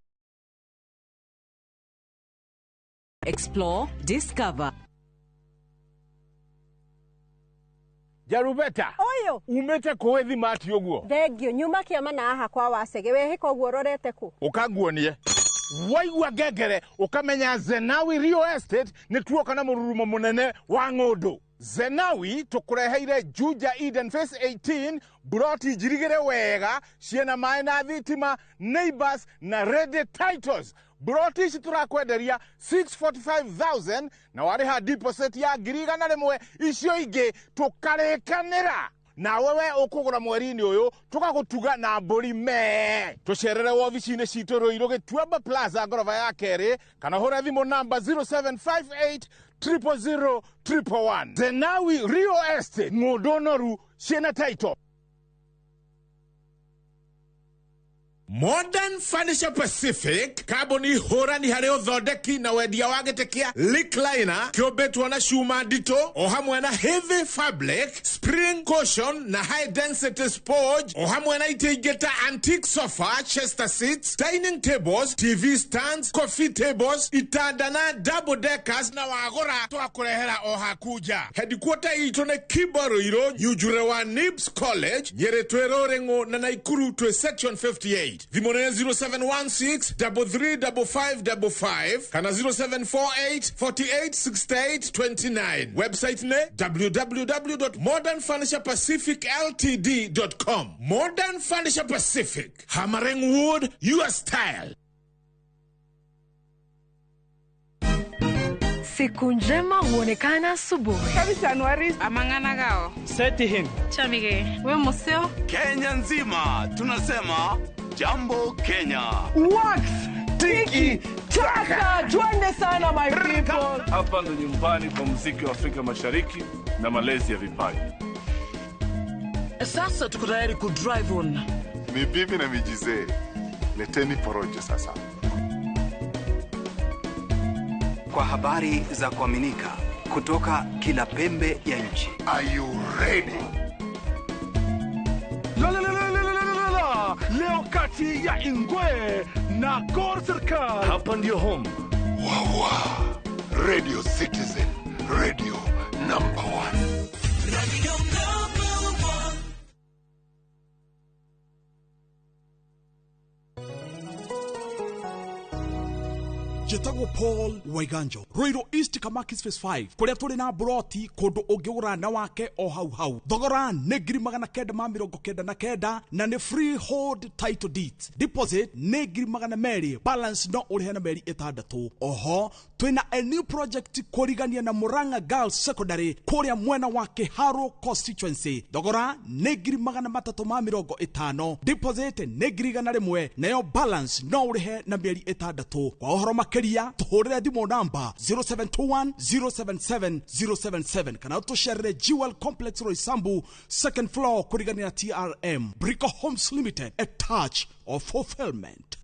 Explore, discover. Jarubeta. Oyo. Umete kuwethi mati oguo. Thengio nyuma kiama na aha kwa wasege we hiko guo rorete ku. Ukaguonie. Waigua ngengere ukamenya Zenawi Real Estate ni tuoka na mururumo munene wa ng'undu. Zenawi tukureheire Juja Eden Phase 18 broti jirigere wega ciena mai na thitima neighbors na ready titles. Broti ici turakwenderia 645,000 na wariha deposit ya ngiriga na rimwe icio ingi tukarekanira. Na wewe ukugura mweri-ini uyu tugagutuga na mburi me. Tucerere ofici-ini citu Ruiru Gituamba Plaza ngorofa ya keri kana hura thimu namba 0758 000 111. Zenawi Real Estate ng'undu noru ciena title. Modern Furniture Pacific kaboni hora ni hareo thodeki na wendia wa gitekia Likliner kiobetwa na shuma dito o hamwe na heavy fabric spring cushion na high density sponge o hamwe na itegeta antique sofa chester seats dining tables TV stands coffee tables itanda na double deckers na wagora twakurehera o hakuja headquarter ito ne Kibaruiro yujure wa Nibs College Nyeri Twerorengo na Naikuru to section 58. Vimone 0716 335555 kana 0748 4868 29. Website ne www.modernfurniturepacificltd.com. Modern Furniture Pacific, hammering wood, your style. Siku njema huonekana asubuhi. Kabisa Anuari. Amangana gao. Seti him. Chamige. We museo. Kenya nzima tunasema jambo Kenya. Wax. Tiki taka. Twende sana my people. Hapa ndo nyumbani kwa muziki wa Afrika Mashariki na malezi ya vipaji. Sasa tuko tayari ku drive on. Mibibi na mijize. Leteni porojo sasa. Kwa habari za kuaminika kutoka kila pembe ya nchi. Are you ready? Leo kati ya Ingwe na Gor Serikali. Hapa ndio home. Wawa. Radio Citizen. Radio number 1. Radio number 1. Jetago Paul Waiganjo Ruiru East Kamakis Phase 5 kuria turi na broti kundu ungiura na wake o hau thogora ne ngiri magana kenda ma mirongo kenda na kenda na ne freehold title deeds deposit ne ngiri magana meri balance no urihe na meri itandatu oho twina a new project kurigania na Murang'a Girls Secondary kuria mwena wake Haro constituency thogora ne ngiri magana matatu ma mirongo itano deposit ne ngiri gana rimwe nayo balance no urihe na meri itandatu kwa ohoro makeria tuhurire thimo namba 0721077077 kana tusharire Jewel Complex Roysambu second floor kurigania na TRM Brico Homes Limited, a touch of fulfillment.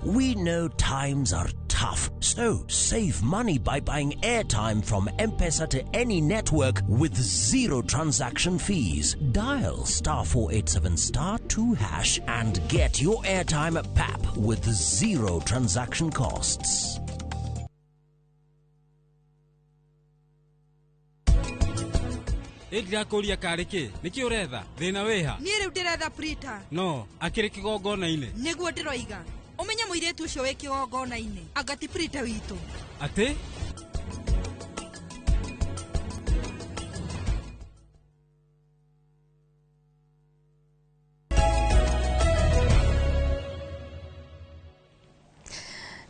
We know times are tough, so save money by buying airtime from M-Pesa to any network with zero transaction fees. Dial *487*2# and get your airtime PAP with zero transaction costs. Ndirakuria kariki niki uretha thina wiha ni riu ndiretha printer no akiri kigongona-ini niguo ndiroiga umenye muiretu ucio wi kigongona-ini agati printer witu ati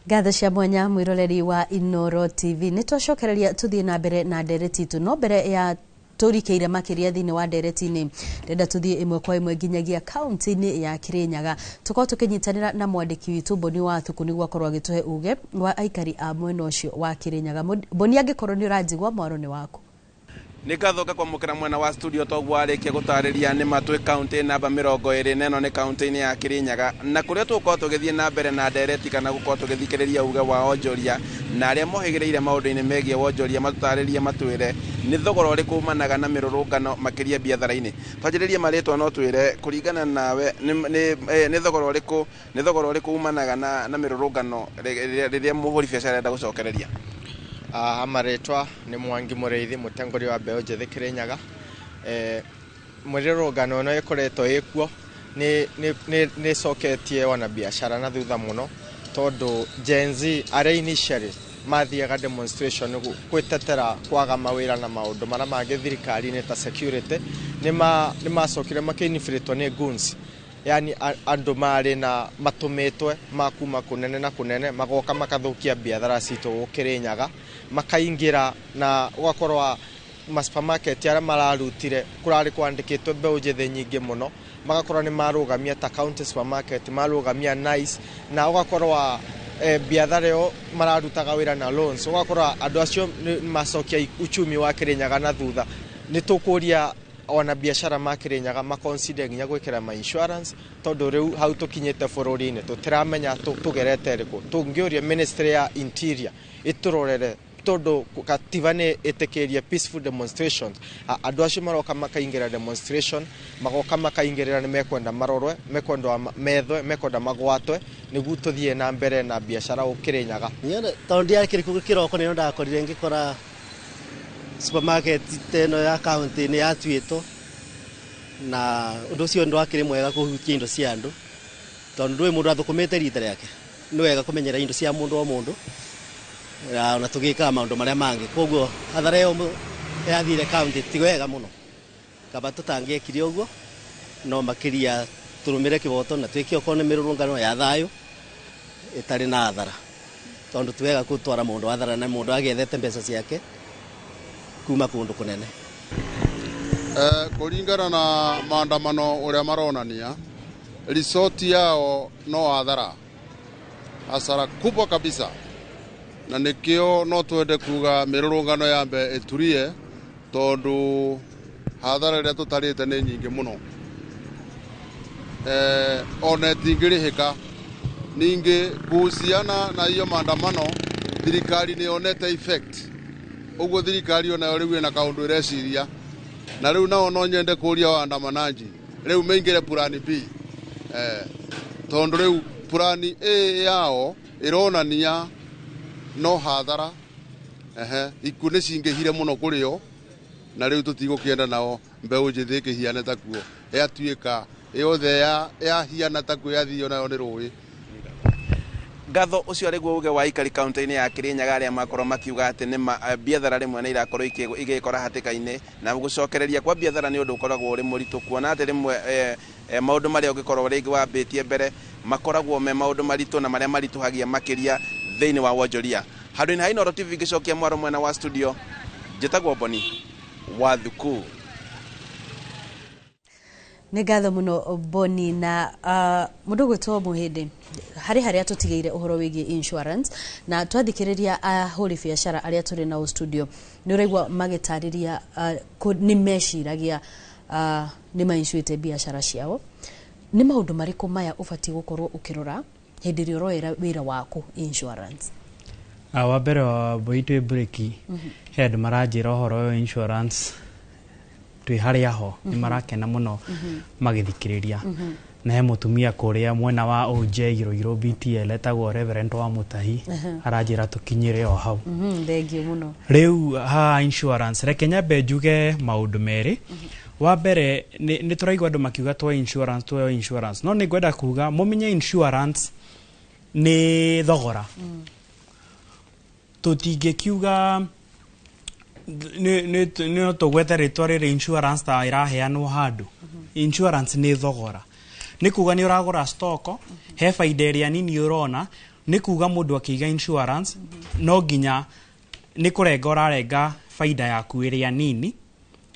Gatha cia mwanya mwiroreri wa Inoro TV nitwacokereria tuthie na mbere na ndereti tu no mbere ya turikeire makiria thini wa ndereti-ini ndenda tuthie imwe kwa imwe nginyagia kaunti-ini ya Kirinyaga tukorwo tukinyitanira na mwandiki witu Boni wa Thuku niguo akorwo agituhe uge wa aikari a mwena ucio wa Kirinyaga. Boni, angikorwo ni uranjigwa mwaro ni waku. Nikathoka kwa mukira mwena wa studio togwa arikia gutariria ni matwe county namba 20 neno ni county-ini ya Kirinyaga na kuria tukorwo tugithie na mbere na ndereti kana gukorwo tugithikiriria uge wa onjoria na aria mohigireire maundu-ini megie wonjoria matutaririe matwire ni thogora uriku umanaga na mirurungano makiria biathara-ini. Twajiririe maritwa no twire kuringana nawe ni thogora uriku umanaga na mirurungano riria muhuri biacara enda gucokereria. Amaretwa ni Mwangi Mureithi mutengori wa mbeo njethi Kirinyaga. Murirungano no ikoretwo ikuo ni coketie wana biashara na thutha muno tondu Gen Z are initially mathiaga demonstration kwitetera kwaga mawira na maundu mara mangi thirikari-ini ta security ni macokire makinifritwo ni goons, yani andu mari na matumitwe makuma kunene na kunene magoka makathukia biathara citu Kirinyaga makaingira na ugakorwa ma supermarket ara mararutire kurari kwandikitwe mbeu njethi nyingi muno magakorwa ni marugamia ta county supermarket marugamia Nice na ugakorwa biathara yo mararutaga wira na loans ugakorwa andu acio macokia uchumi wa Kirinyaga na thutha. Ni tukuria wana biashara ma Kirinyaga maconsider nginya gwikira ma insurance tondu riu hau tukinyite bururi-ini tutiramenya tugerete riku tungioria ministry ya interior iturorere tondu katiba ni itikiria peaceful demonstrations. Andu acio maroka makaingira demonstration magoka makaingirira ni mekwenda marorwe mekwenda methwe mekwenda magwatwe niguo tuthie na mbere na biashara Kirinyaga. Tondu ya kiriku kiroko ni ndakorire ngikora supermarket teno ya county ni yatuito na undu cio ndo akiri mwega kuhukia indo cia andu tondu ndui mundu athukumite rita riake ni wega kumenyera indo cia mundu o mundu na tugika maundu maria mangi koguo athara yo yathire county ti wega muno kaba tutangiekire uguo no makiria turumire kiboto na twikio kone mirurungano ya thayo itari na athara tondu twega kutwara mundu athara na mundu agethete mbeca ciake kuma kundu kunene. Kuringana na maandamano uria maronania resort yao no athara hasara kubwa kabisa na nikio no twende kuga mirurungano yambe iturie tondu hathara ria tutarite ni nyingi muno. Ona tingirihika ningi kuhusiana na hiyo maandamano thirikari ni onete effect uguo thirikari ona riu ina kaundu ireciria na riu nao no nyende kuria waandamanaji riu meingire plan B tondu riu plan A yao ironania no hathara ikune cingihire muno kurio na riu tutigukienda nao mbeu njithi kihiane takuo yatuika yothe ya hiana takuo yathio nayo ni rui. Gatho ucio riguo uge wa aikari county-ini ya Kirinyaga aria makorwo makiuga ati ni biathara rimwe ni irakorwo igikora hatika-ini na gucokereria kwa biathara ni undu ukoragwo uri muritu kuona ati rimwe maundu maria ungikorwo ringi wambitie mbere makoragwo me maundu maritu na maria marituhagia makiria thiini wa wonjoria. Handu-ini ha Inooro TV ngicokia mwaro mwena wa studio njitagwo Boni wa Thuku. Nĩ ngatho muno Boni na mundu gwitwo Muhindi hari atutigeire uhoro wigie insurance na twathikiriria ahuri biashara aria turi na studio ni uraigwa magitariria ni meshiragia ni mainsuite biashara ciao ni maundu mariku maya ubati gukorwo ukirora hindi ri uroera wira waku insurance. Wa mbere wa boitwe breki head marajira uhoro insurance twi haria ho ni marakena muno magithikiriria na he mutumia kuria mwena wa OJ Iroiro BTL etagwo Reverend wa Mutahi arajira tukinyire o hau. Thengiu muno. Riu ha insurance reke nyambe njuge maundu meri. Wa mbere ni turaigwa andu makiuga twa insurance no ni ngwenda kuga mumenye insurance ni thogora. Tutingikiuga ni tugwete ritwa riri insurance ta iraheanwo handu. Insurance ni thogora. Ni kuga ni uragura stoko he faida iria nini urona ni kuga mundu akiga insurance no ginya ni kurenga urarenga faida yaku iria nini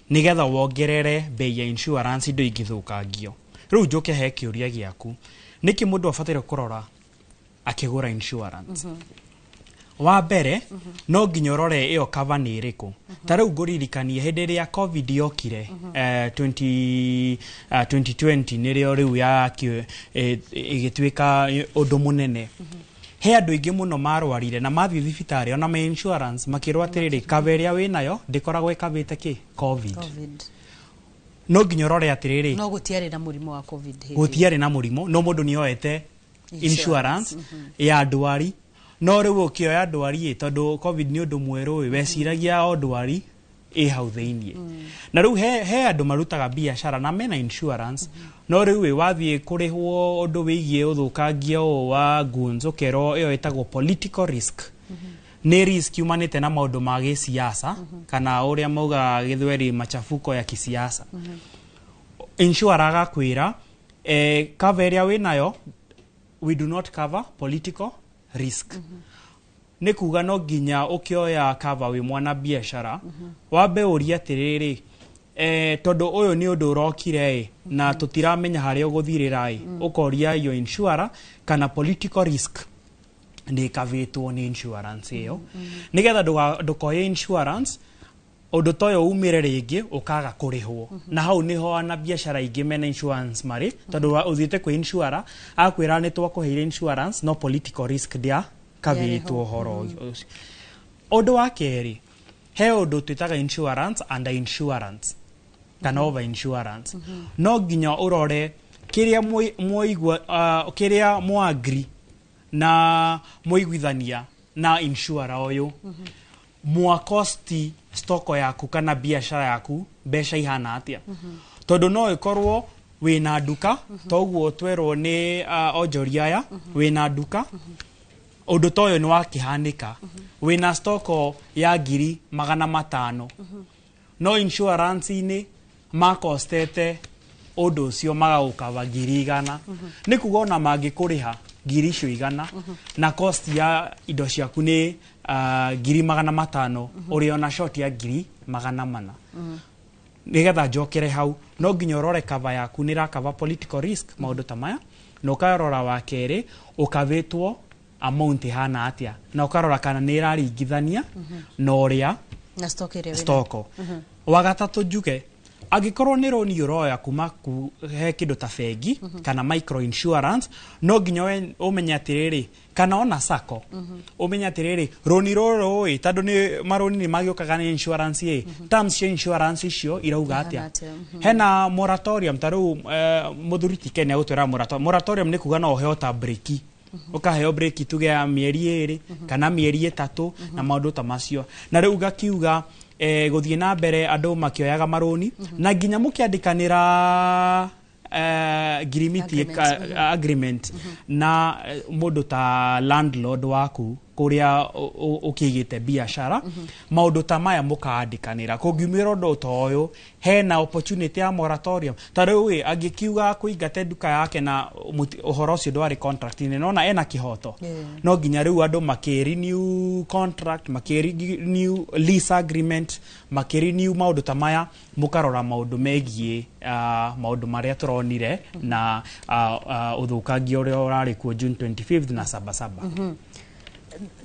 nigetha wongerere bei ya insurance indo ingithukangio riu njoke he kiuria giaku niki mundu afatire kurora akigura insurance wa mbere no nginya urore iyo cover ni iriku ta riu nguririkanie hindi ria covid yokire 2020 nirio riu ya igitwika undu munene he andu ingi muno marwarire na mathi thibitari ona ma insurance makirwa atiriri cover ya winayo ndikoragwo ikavite ki covid no nginya urore atiriri no gutiari na murimo wa covid gutiari na murimo no mundu ni oete insurance ya ndwari no riu ukioya ndwari tondu covid ni undu mweru weciragia o ndwari hau thiini na riu he andu marutaga biashara na mena insurance no riu wathie kurihwo undu wigie uthukangia wa gunzo kero iyo etagwo political risk ni risk humanite na maundu ma gisiasa kana uria mauga githweri machafuko ya kisiasa insurer agakwira cover ya winayo we do not cover political risk ni kuga no nginya ukioya cover wi mwana biashara wambe uria atiriri tondu uyu ni undu urokire na tutiramenya haria uguthirira ukoria yo insurer kana political risk ni kavitwo ni insurance iyo nigetha ndukoye insurance undu toyo umire ringi ukaga kurihwo na hau niho ana biashara ingi mena insurance mari tondu uthite ku insurer akwira ni twakuheire insurance no political risk dia kavitwo horo undu wa keri he undu twitaga insurance under insurance kana over insurance no nginya urore kiria moigwa kiria moagri na moiguithania na insurer oyo mwa costi stoko yaku kana biashara yaku besha ihana atia tondu no ikorwo wina duka toguo twerwo ni onjoria aya wina duka undu toyo ni wakihanika wina stoko ya 500,000 no insurance ini makostete undu ucio magagukava 100,000 ni kugona mangikuriha 100,000 na cost ya indo ciaku ni 500,000 uri ona short ya 400,000 nigetha njokere hau no nginya urore cover yaku ni cover political risk maundu tamaya no karora wa keri ukavitwo amount hana atia na ukarora kana ni iraringithania no ria na stoko wa gatatu njuge agikorwo ni roni uroya kuma he kindu ta bengi kana micro insurance no nginya umenya atiriri kana ona sako umenya atiriri roni roro tondu ni maroni ni magiokaga ni insurance terms ya insurance icio irauga atia hena moratorium taru muthuriti Kenya gutwira moratorium ni kuga no heo ta break ukaheo break tuge ya mieri 2 kana mieri 3 na maundu ta macio na riu gakiuga guthie na mbere andu makioyaga maroni na nginya mukiandikanira agreement na mundu ta landlord waku kuria ukigite biashara maundu ta maya mukaandikanira kungiumira undu toyo hena opportunity ya moratorium tariu agikiuga kuingate duka yake na uhoro ucio ndwari contract ni nona ena kihoto no nginya riu andu makirenew contract makirenew lease agreement makirenew maundu ta maya mukarora maundu megie maundu maria turonire na uthukangio uria urari ku June 25th na Sabasaba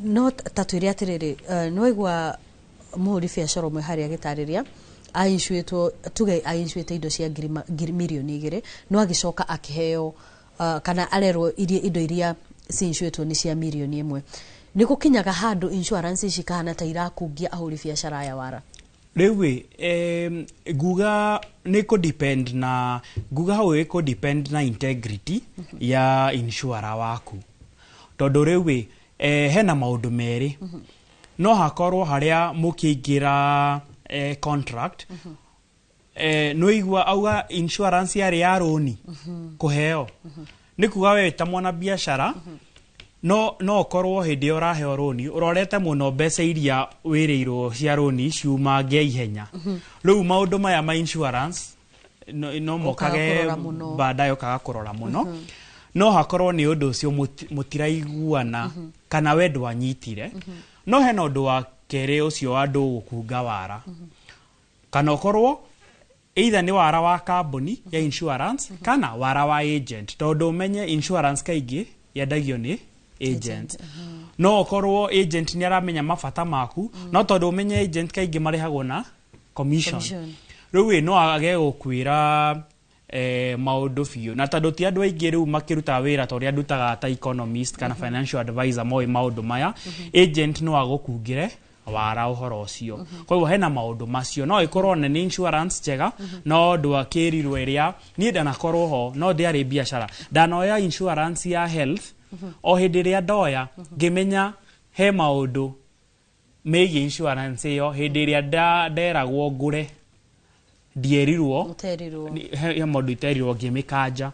no tatwiri atiriri no igwa muhuri biashara umwe hari agitariria ainshwetwo tuge ainshwete indo cia milioni 2 no agicoka akiheo kana arerwo indo iria cinshwetwo ni cia milioni 1 ni gukinyaga handu insurance cikahana ta irakungia ahuri biashara aya wara rewe guga ni ko depend na guga hawe ko depend na integrity ya insurer waku tondu rewe hena maundu meri no hakorwo haria mukiingira contract no igwa auga insurance ya roni kuheo ni kuga we ta mwana biashara no korwo hindi uraheo roni urorete muno mbeca iria wirirwo cia roni ciuma nge ihenya riu maundu maya ma insurance no mokage baadaye ukaga kurora muno no hakorwo ni undu ucio mutiraiguana kana we ndwanyitire no hena undu wa kere ucio andu gukunga wara kana ukorwo either ni wara wa company ya insurance kana wara wa agent tondu menye insurance kaingi yendagio ni agent no okorwo agent ni aramenya mabata maku no tondu menye agent kaingi marihagwo na commission riu no age gukwira maundu biu na tondu ti andu aingi riu makiruta wira tori andutaga ta economist kana financial advisor moi maundu maya agent no agukungire wara uhoro ucio koguo hena maundu macio no ikorwo ni insurance njega no ndwakirirwo iria ni ndanakorwo ho no ndiari biashara ndanoya insurance ya health o hindi ria ndoya ngimenya he maundu megie insurance yo hindi ria nderagwo ngure ndierirwo ya maundu iterirwo ngimikanja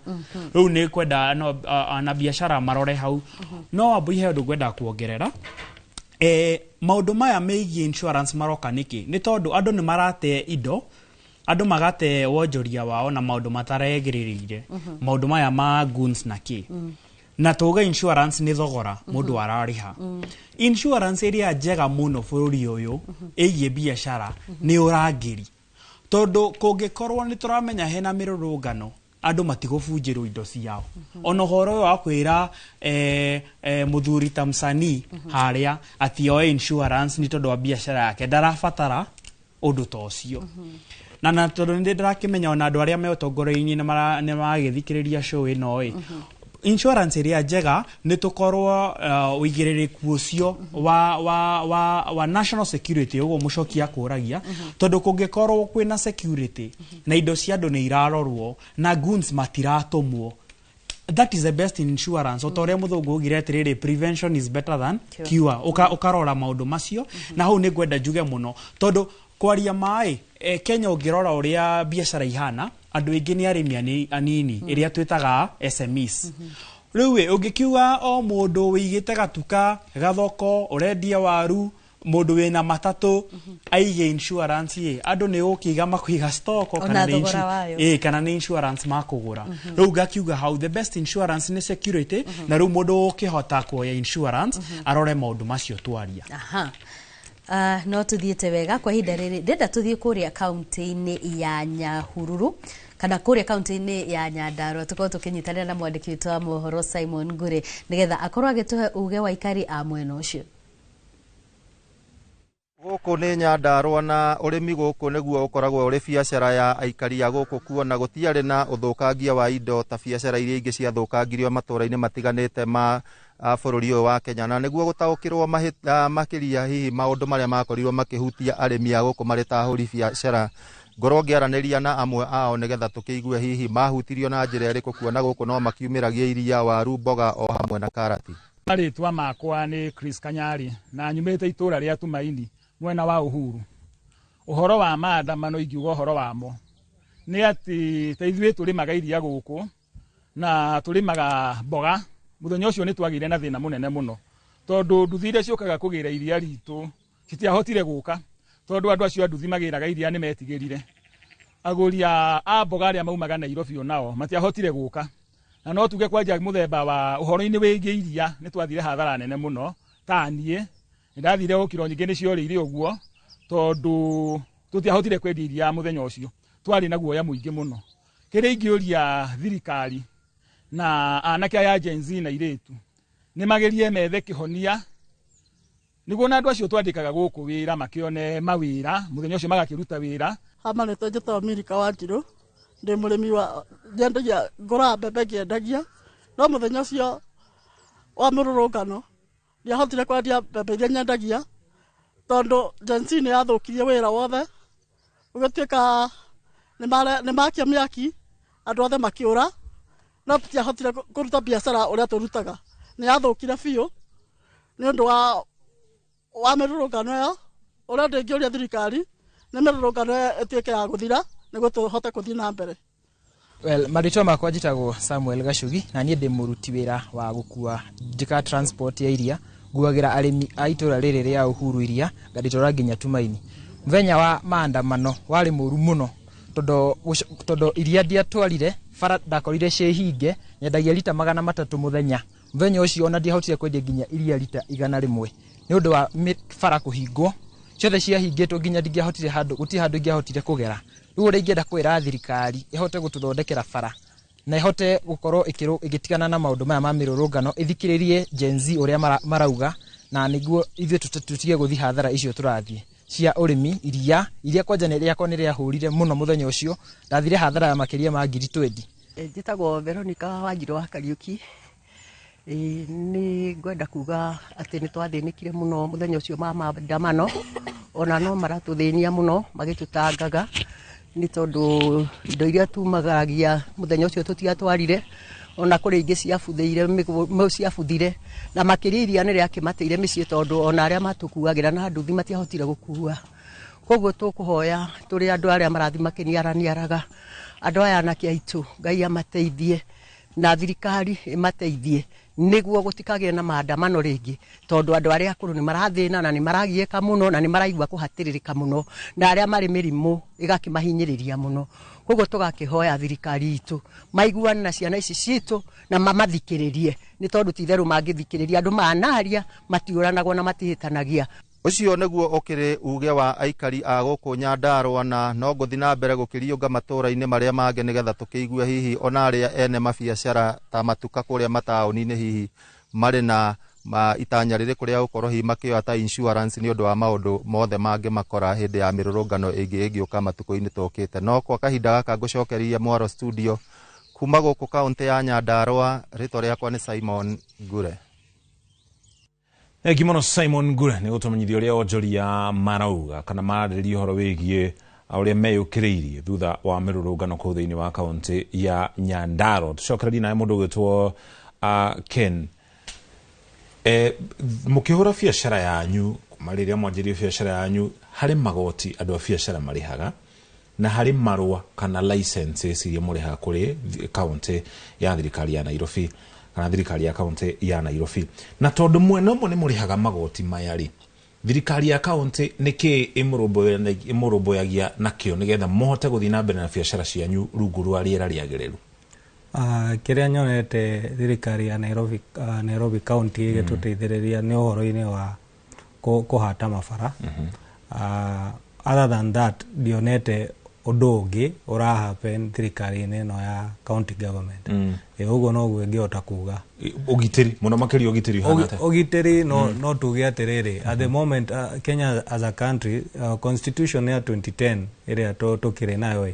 riu ni kwenda ana biashara marore hau no ambuihe undu ngwenda kuongerera maundu maya megie insurance maroka niki ni tondu andu ni marate indo andu magate wonjoria wao na maundu mataregirire maundu maya ma guns na ki na toga insurance ni thogora mundu arariha insurance area njega muno bururi uyu egie biashara ni urangiri tondu kungikorwo ni turamenya hena mirurungano andu matigubunjirwo indo ciao ono horo wa kwira muthuri tamsani haria atio insurance ni tondu wa biashara yake ndarabatara undu tocio na tondu ndi ndirakimenya ona andu aria me utongorei-ini ni magithikiriria show ino insurance area njega ni tukorwo wigiririku ucio wa national security ugo mucokia kuragia tondu kungikorwo kwina security na indo cia andu ni irarorwo na guns matiratumwo that is the best insurance otoria muthungu ugire atiriri prevention is better than cure ukarora maundu macio na hau ni ngwenda njuge muno tondu kwaria mai Kenya ungirora uria biashara ihana andu ingi ni arimi anini iria twitaga SMEs riu ungikiuga o mundu wigite gatuka gathoko urendia waru mundu wina matatu aige insurance andu ni ukiga makuiga stock kana ni insurance makugura riu gakiuga how the best insurance ni security na riu mundu ukihota kuoya insurance arore maundu macio twaria no tuthiete wega kwa hinda riri ndenda tuthie kuria county-ini ya Nyahururu kana kuria county-ini ya Nyandarua tuko tukinyitanira na mwandiki witũ wa mohoro Simon Ngure nigetha akorwo agituhe uge wa ikari a mwena ucio guku ni Nyandarua na urimi guku niguo ukoragwo uri biashara ya aikari a guku kuona gutiari na uthukangia wa indo ta biashara iria ingi cia thukangirio matura-ini matiganite ma bururi wa Kenya na niguo gutaukirwo makiria hihi maundu maria makorirwo makihutia arimi a guku mari ta huri biashara ngoro ngiaraniria na amwe ao nigetha tukiigue hihi mahutirio na njira iriku kuona guku no makiumiragia iria waru mboga o hamwe na karati maritwa makwa ni Chris Kanyari na nyumite itura ria Tumaini mwena wa Uhuru uhoro wa maandamano ingiuga uhoro wamo ni ati teithwe turimaga iria guku na turimaga mboga muthenya ucio ni twagire na thina munene muno tondu nduthire ciokaga kugira iria ritu citiahotire guka tondu andu acio nduthi magiraga iria ni metigirire aguria a mboga aria maumaga Nairobi onao matiahotire guka na no tuge kwanja muthemba wa uhoro-ini wingi iria ni twathire hathara nene muno tanie ndathire gukiro nyingi ni cio riri uguo tondu tutiahotire kwendia iria muthenya ucio twari na guoya muingi muno kiri ingiuria thirikari na anake aya agency na iretu ni magerie methe kihonia niguo na andu acio twandikaga guku wira makione mawira muthenya ucio magakiruta wira ama ne tojeta Amerika Wanjiru ndi murimi wa ndendagia ngora mbembe ngiendagia no muthenya ucio wa mururungano ndiahotire kwendia mbembe iria nyendagia tondu agency ni yathukirie wira wothe ugituika ni makia miaki andu othe makiura no tiahotire kuruta biashara uria turutaga ni yathukire biu ni undu wa mirurungano yo uria ndingiuria thirikari ni mirurungano ituike ya guthira niguo tuhote kuthii na mbere. Well, marito makwa njitagwo Samuel Gashugi na nie ndi muruti wira wa gukua njika transport ya iria nguagira arimi a itura riri ria Uhuru iria ngaditwara nginya Tumaini. Muthenya wa maandamano wari muru muno todo iria dia twarire fara ndakorire cihinge nyendagia lita 300 muthenya muthenya ucio ona ndiahotire kwendia nginya iria lita 100 ni undu wa fara kuhingwo ciothe ciahingitwo nginya ndingiahotire handu guti handu ngiahotire kugera riu uri ingenda kwira thirikari ihote gututhondekera bara na ihote gukorwo igitigana na maundu maya ma mirurungano ithikiririe Gen Z uria marauga na niguo ithuĩ tutige guthi hathara icio turathie cia urimi iria kwanja nĩ rĩakwa nĩ rĩahũrire mũno mũthenya ũcio ndathire hathara ya makiria ma 20. Njĩtagwo Veronica Wanjiru wa Kariuki. Nĩ ngwenda kuga atĩ nĩ twathĩnĩkire mũno mũthenya ũcio ma maandamano, ona no maratũthĩnia mũno magĩtũtangaga nĩ tondũ indo iria tumagagia mũthenya ũcio tũtiatwarire, ona kũrĩ ingĩ ciabuthire na makĩria iria nĩ rĩakĩmateire mĩciĩ tondũ ona arĩa matũkuagĩra na nduthi matiahotire gũkua. Koguo tũkũhoya tũrĩ andũ arĩa marathi makĩniaraniaraga andũ aya anake aitũ, Ngai amateithie na thirikari ĩmateithie nĩguo gũtikagĩe na maandamano rĩngĩ tondũ andũ arĩa akũrũ nĩ marathĩna na nĩ maragiĩka mũno na nĩ maraigua kũhatĩrĩrĩka mũno na arĩa marĩ mĩrimũ ĩgakĩmahinyĩrĩria mũno. Koguo tũgakĩhoya thirikari itũ maiguane na ciana ici citũ na mamathikĩrĩrie nĩ tondũ ti therũ mangĩthikĩrĩria andũ manaria matiũranagwo na matihĩtanagia. Ucio niguo ukiri uge wa aikari a guku Nyandarua na no guthi na mbere gukiriunga matura-ini maria mange nigetha tukiigua hihi ona aria ene mabiacara ta matuka kuria mataoni-ini hihi mari na itanya riri kuria ukorwo hihi makioya ta insurance ni undu wa maundu mothe mange makora hindi ya mirurungano ingiuka matuko-ini tokite. No kwa kahinda gaka ngucokeria Mwaro studio kuma guku kaunti ya Nyandarua, ritwa riakwa ni Simon Ngure. Gimono Simon Ngure nĩ gũtũmenyithia ũrĩa onjoria marauga kana mararĩrĩria ũhoro wĩgiĩ ũrĩa meyũkĩrĩirie thutha wa mĩrũrũngano kũu thĩinĩ wa kaunti ya Nyandarua. Tũcokererie nawe mũndũ ũgwĩtwo Ken, mũkĩhũra biacara yanyu kuma rĩrĩa mwanjĩrie biacara yanyu harĩ magoti andũ a biacara marĩhaga na harĩ marũa kana licenses iria mũrĩhaga kũrĩ kaunti ya thirikari ya Nairobi kana thirikari ya kaunti ya Nairobi. Na tondũ mwena ũmwe nĩ mũrĩhaga magoti maya rĩ, thirikari ya kaunti nĩkĩ ĩmũrũmbũyagia nakĩo nĩgetha mũhote gũthiĩ na mbere na biacara cianyu rungu rwa rĩera rĩagĩrĩru? Kĩrĩa nyonete thirikari ya Nairobi County ĩgĩtũteithĩrĩria nĩ ũhoro-inĩ wa kũhata mabara. Other than that ndionete ũndũ ũngĩ ũrahappen thirikari-inĩ ĩno ya county government. Ũguo noguo ingĩhota kuga. Ũgitĩri mũno makĩria ũgitĩri ũhana atĩa? Ũgitĩri no tuge atĩrĩrĩ, at the moment Kenya as a country, constitution ya 2010 ĩrĩa tũkĩrĩ nayo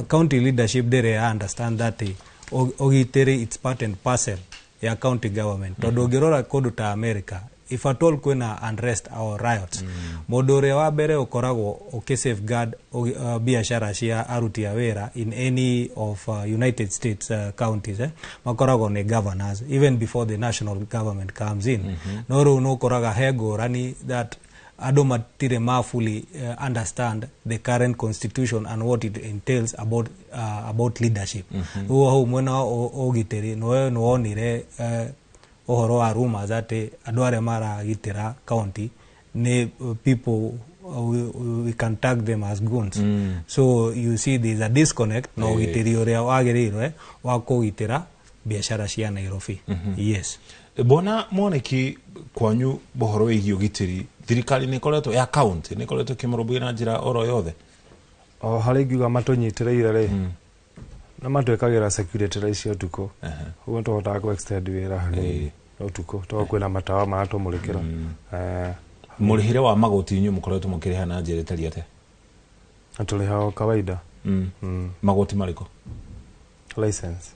county leadership ndĩrĩ understand that ũgitĩri it's part and parcel ya county government. Tondũ ũngĩrora kũndũ ta America, if at all kwina unrest or riots, mũndũ ũrĩa wa mbere ũkoragwo safeguard biacara cia aruti a wĩra in any of United States counties makoragwo nĩ governors even before the national government comes in. No rĩu nĩ ũkoraga he ngũrani that andũ matirĩ fully understand the current constitution and what it entails about leadership. Rĩu hau mwena ũgitĩri nĩ wonire ũhoro wa rumors atĩ andũ arĩa maragitĩra county ni people we can tag them as goons. So you see there's a disconnect na ũgitĩri ũrĩa wagĩrĩirwo wa kũgitĩra biacara cia Nairobi. Yes. Bona moneki kwanyu ũhoro wĩgiĩ ũgitĩri, thirikari nĩ ĩkoretwo ya county nĩ ĩkoretwo ĩkĩmũrũmbũiya na njĩra oro yothe? Harĩ ingiuga matũnyitĩrĩire rĩ, na matwĩkagĩra security icio ũtukũ. Ũguo tũhotaga kũ extend wĩra hanini ũtukũ tondũ kwĩna matawa maratũmũrĩkĩra. Mũrĩhĩre wa magoti inyu mũkoretwo mũkĩrĩha na njĩra ĩtariĩ atĩa? Tũrĩhaga kawaida. Magoti marĩkũ? License.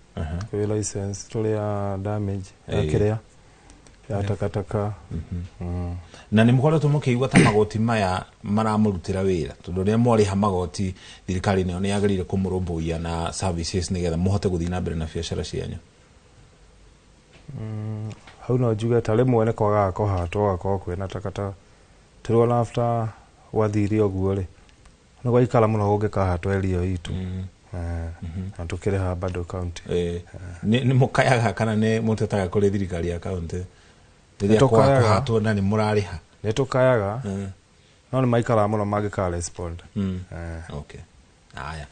Kwĩ license tũrĩa damage ya kĩrĩa ya takataka. Na nĩ mũkoretwo mũkĩigua ta magoti maya maramũrutĩra wĩra tondũ rĩrĩa mwarĩha magoti thirikari nĩyo nĩ yagĩrĩire kũmũrũmbũiya na services nĩgetha mũhote gũthiĩ na mbere na biacara cianyu? Hau no njuge ta rĩmwe nĩ kwagaga kũhatwo gakorwo kwĩna takataka. Tũrona after wathire ũguo rĩ, nĩ gwaikara mũno gũngĩkahatwo area itũ. Na tukĩrĩha bado county. Nĩ mũkayaga kana nĩ mũtetaga kũrĩ thirikari ya county rĩrĩa kwahatwo na nĩ mũrarĩha? Nĩ tũkayaga no nĩ maikara mũno mangĩka respond. Okay. Aya.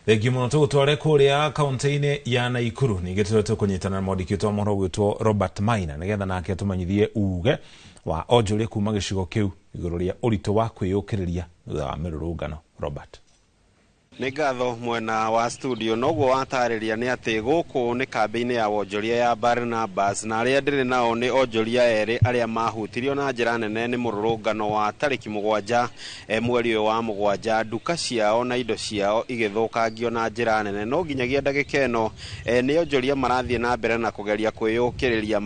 Thengiũ mũno tũgũtware kũrĩa kaunti-inĩ ya Naikuru. Ningĩ tũrete kũnyitana na mwandĩki witũ wa mohoro gwĩtwo Robert Maina nĩgetha nake atũmenyithie uge wa onjoria kuma gĩcigo kĩu igũrũ rĩa ũritũ wa kwĩyũkĩrĩria thutha wa mĩrũrũngano. Robert. nĩ ngatho mwena wa studio noguo watarĩria nĩ atĩ gũkũ nĩ kambĩ-inĩ ya wonjoria ya Barnabas na arĩa ndĩrĩ nao nĩ onjoria erĩ arĩa mahutirio na njĩra nene nĩ mũrũrũngano wa tarĩki 7 mweri ũyũ wa 7 nduka ciao na indo ciao igĩthũkangio na njĩra nene no nginyagia ndagĩka ĩno nĩ onjoria marathiĩ na mbere na kũgeria kwĩyũkĩrĩria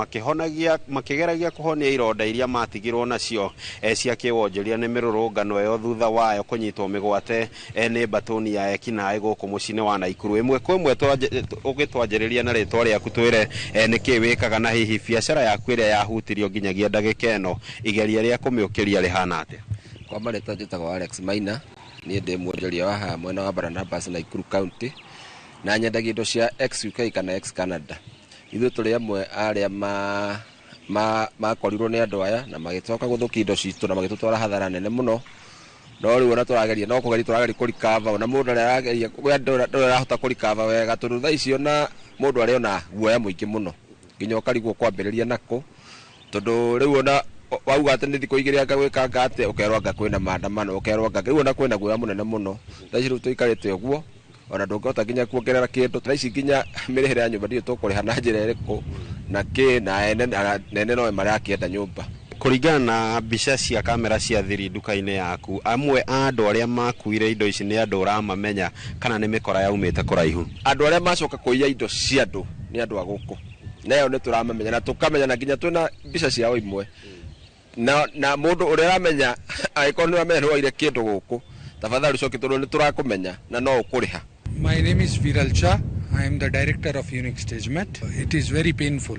makĩgeragia kũhonia ironda iria matigirwo nacio cia kĩwonjoria nĩ mĩrũrũngano ĩyo thutha wayo kũnyitwo mĩgwate nĩ mbatoni ya ekinaĩ gũkũ mũciĩ-inĩ wa Naikuru. Ĩmwe kwa ĩmwe ũgĩtwanjĩrĩria na rĩtwa rĩaku twĩre nĩkĩ wĩkaga na hihi biacara yaku ĩrĩa yahutirio nginyagia ndagĩka ĩno igeria rĩa kũmĩũkĩria rĩhana atĩa? Kwa marĩtwa njĩtagwo Alex Maina, niĩ ndĩ mwonjoria wa haha mwena wa Barnabas Naikuru County na nyendagia indo cia ex-UK kana ex-Canada. Ithuĩ tũrĩ amwe arĩa makorirwo nĩ andũ aya na magĩcoka gũthũkia indo citũ na magĩtũtwara hathara nene mũno. No rĩu ona tũrageria no kũgeria tũrageria kũrikava na mũndũ arĩa arageria ndorahota kũrikava wega tondũ thaa icio na mũndũ arĩ ona guoya mũingĩ mũno nginya ũkarigwo kwambĩrĩria nako tondũ rĩu ona wauga atĩ nĩ thikũ igĩrĩ gwĩkanga atĩ ũkerwo anga kwĩna maandamano ũkerwo anga rĩu ona kwĩna guoya mũnene mũno. Thaa ici rĩu tũikarĩte ũguo ona ndũngĩhota nginya kuongerera kĩndũ. Thaa ici nginya mĩrĩhĩre ya nyũmba ndiyo tũkũrĩha na njĩra ĩrĩkũ na kĩ na nene no marakĩenda nyũmba. Kũringana na mbica cia kamera cia thiri nduka-inĩ yaku, amwe a andũ arĩa makuire indo ici nĩ andũ ũramamenya kana nĩ mĩkora yaumĩte kũraihu? Andũ arĩa macoka kũiya indo cia andũ nĩ andũ a gũkũ nayo nĩ tũramamenya na tũkamenya na nginya twĩna mbica ciao imwe na mũndũ ũrĩa aramenya angĩkorwo nĩ wamenya nĩ waire kĩndũ gũkũ tafadhali coki tondũ nĩ tũrakũmenya na no ũkũrĩha. My name is Viral Shah. I am the director of Unix Stagement. It is very painful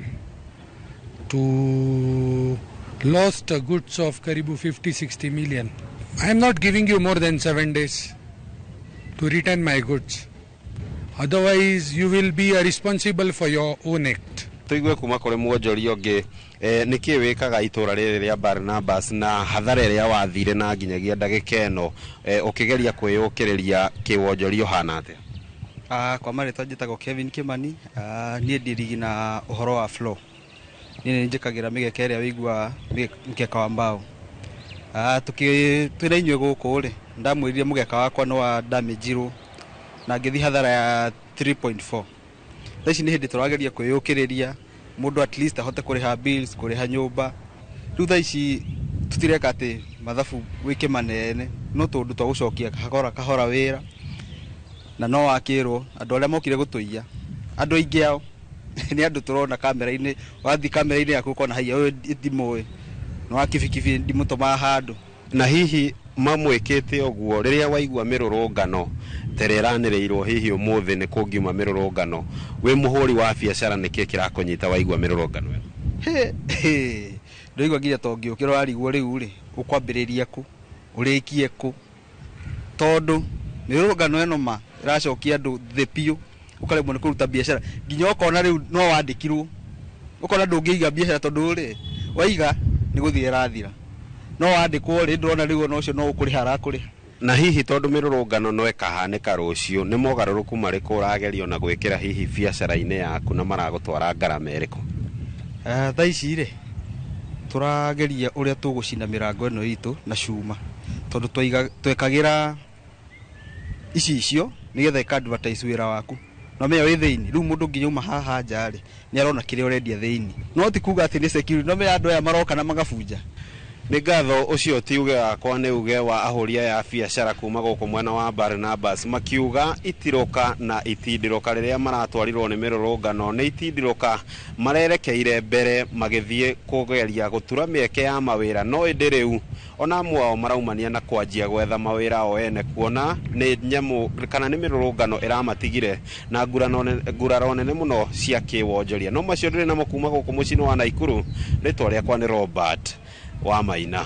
to lost goods of karibu 50-60 million. I am not giving you more than 7 days to return my goods. Otherwise you will be responsible for your own act. Tuigue kuma kũrĩ mwonjoria ũngĩ nĩkĩ wĩkaga itũra rĩrĩ rĩa Barnabas na hathara ĩrĩa wathire na nginyagia ndagĩka ĩno ũkĩgeria kwĩyũkĩrĩria kĩwonjoria hana atĩa? Kwa marĩtwa njĩtagwo Kevin Kimani, niĩ ndirigi na ũhoro wa flow. Niĩ njĩkagĩra mĩgeka ĩrĩa wĩigua mĩgeka wa mbao. Twĩna inyuĩ gũkũ rĩ ndamwĩrire mũgeka wakwa no wa damage na ngĩthiĩ hathara ya 3.4. Thaa ici nĩ hĩndĩ tũrageria kwĩyũkĩrĩria mũndũ at least ahote kũrĩha bills kũrĩha nyũmba. Rĩu thaa ici tũtireka atĩ mathabu wĩke manene no tũndũ twa gũcokia kahora wĩra na no wakĩrwo andũ arĩa mokire gũtũiya andũ aingĩ ao nĩ andũ tũrona kamera-inĩ. Wathi kamera-inĩ yaku ũkona haiya ũyũ ndimũĩ no wakibikibi ndimũtũma handũ. Na hihi mamwĩkĩte ũguo rĩrĩa waigua mĩrũrũngano terĩa ĩranĩrĩirwo hihi ũmũthĩ nĩ kũngiuma mĩrũrũngano wĩ mũhũri wa biacara nĩkĩ kĩrakũnyita waigua mĩrũrũngano ĩno? Ndĩigua nginya tongĩũkĩra warigwo rĩu rĩ ũkwambĩrĩria kũ ũrĩkie kũ tondũ mĩrũrũngano ĩno ma ĩracokia andũ thĩ biũ ũkaremwo nĩ kũruta biacara nginya ũkona rĩu no wandĩkirwo ũkona ndũngĩiga biacara tondũ rĩ waiga nĩ gũthira ĩrathira no wandĩkwo rĩ ndĩrona rĩu ona ũcio no ũkũrĩha arakũrĩha. Na hihi tondũ mĩrũrũngano no ĩkahanĩka rũciũ nĩ mogarũrũku marĩkũ ũragerio na gwĩkĩra hihi biacara-inĩ yaku na maragũtwara ngarama ĩrĩkũ? Thaa ici rĩ tũrageria ũrĩa tũgũcina mĩrango ĩno itũ na cuma tondũ twekagĩra icio nĩgetha ĩka-advertise wĩra waku no menya wĩ thĩinĩ rĩu mũndũ nginya uma haha nja rĩ nĩ arona kĩrĩa ũrendia thĩinĩ no ti kuga atĩ nĩ security no menya andũ aya maroka na magabunja. Nĩ ngatho ũcio ti uge wakwa nĩ uge wa ahũria ya biacara kuma gũkũ mwena wa Barnabas makiuga itiroka na itindiroka rĩrĩa maratwarirwo nĩ mĩrũrũngano nĩ itindiroka marerekeire mbere magĩthiĩ kũgeria gũtura mĩeke ya mawĩra no ĩndĩ rĩu ona amwe ao maraumania na kwanjia gwetha mawĩra o ene kuona nĩ nyamũ kana nĩ mĩrũrũngano ĩramatigire na nguraro nene mũno cia kĩwonjoria. No macio ndĩrĩ namo kuma gũkũ mũciĩ-inĩ wa Naikuru. Rĩtwa rĩakwa nĩ Robert wa Maina.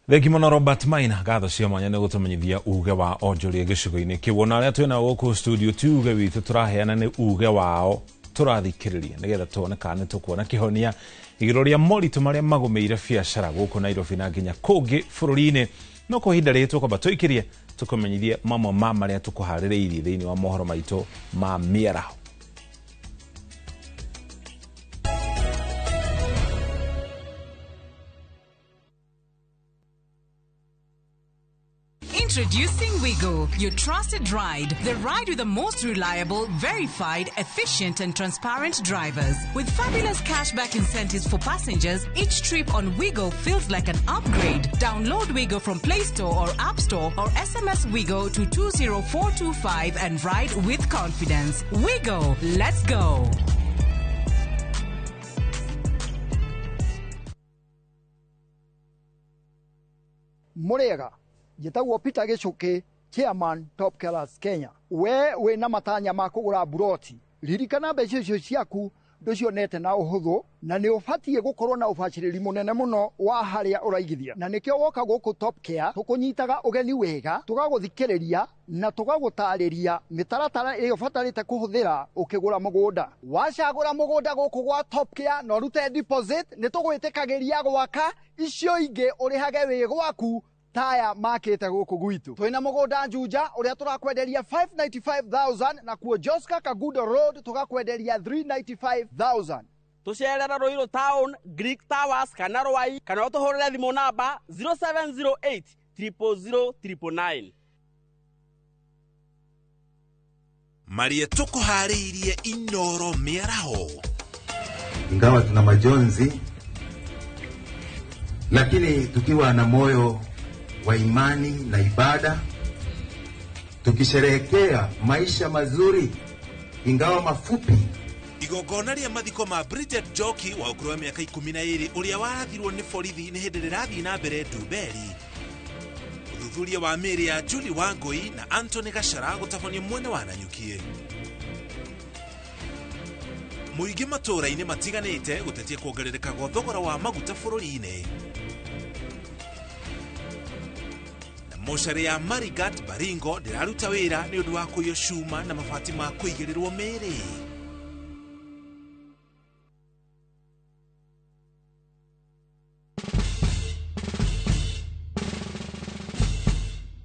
Thengi mũno Robert Maina, ngatho cia mwanya nĩ gũtũmenyithia uge wa onjoria gĩcigo-inĩ kĩu. Ona arĩa twĩna gũkũ studio ti uge witũ tũraheana nĩ uge wao tũrathikĩrĩria nĩgetha tuone kana nĩ tũkuona kĩhonia igũrũ rĩa moritũ marĩa magũmĩire biacara gũkũ Nairobi na nginya kũngĩ bũrũri-inĩ. No kwa ihinda rĩrĩ tũkwamba tũikĩrie tũkũmenyithie mamwe ma marĩa tũkũharĩrĩirie thĩinĩ wa mohoro maitũ ma mĩaraho. Introducing Wigo, your trusted ride. The ride with the most reliable, verified, efficient and transparent drivers. With fabulous cashback incentives for passengers, each trip on Wigo feels like an upgrade. Download Wigo from Play Store or App Store or SMS Wigo to 20425 and ride with confidence. Wigo, let's go. Murega, jitagwo Peter Gichuki, Chairman Top Killers Kenya. We na matanya ma kugura buroti. Ririkana mbeca icio ciaku nducionete na uhuthu na ni ubatie gukorwo na ubaciriri munene muno wa haria uraigithia. Na nikio woka guku Top Care tukunyitaga ugeni wega, tugaguthikiriria na tugagutariria mitaratara iyo batarite kuhuthira ukigura mugunda. Wacagura mugunda guku gwa Top Care no rute deposit ni tugwitikagiria gwaka icio ingi urihage wi gwaku taya makete guku gwitu. Twina mugunda Juja uria turakwenderia 595,000 na kuo Joska Kagudo Road tugakwenderia 395,000. Tucerera Ruiru Town, Greek Towers, kana Rwai, kana utuhurire thimu namba 0708 000 999. Maria tukuhariirie Inoro miaraho. Ingawa tuna majonzi, lakini tukiwa na moyo wa imani na ibada, tukisherehekea maisha mazuri ingawa mafupi. Igogona ria mathiko ma Bridget Joki wa ukuru wa miaka 12 uria warathirwo ni borithi ni hindi rirathi na mbere Nduberi. Uthuthuria wa mĩĩrĩ ya Julie Wangui na Anthony Gachara gutabanio mwena wa Nanyukie. Muingi matũra-inĩ matiganĩte gutetie kuongerereka gwa thogora wa maguta bũrũri-inĩ. Moshari ya Marigat Baringo ndiraruta wira ni undu wa kuyo shuma na mabati ma kuigirirwo mĩĩrĩ.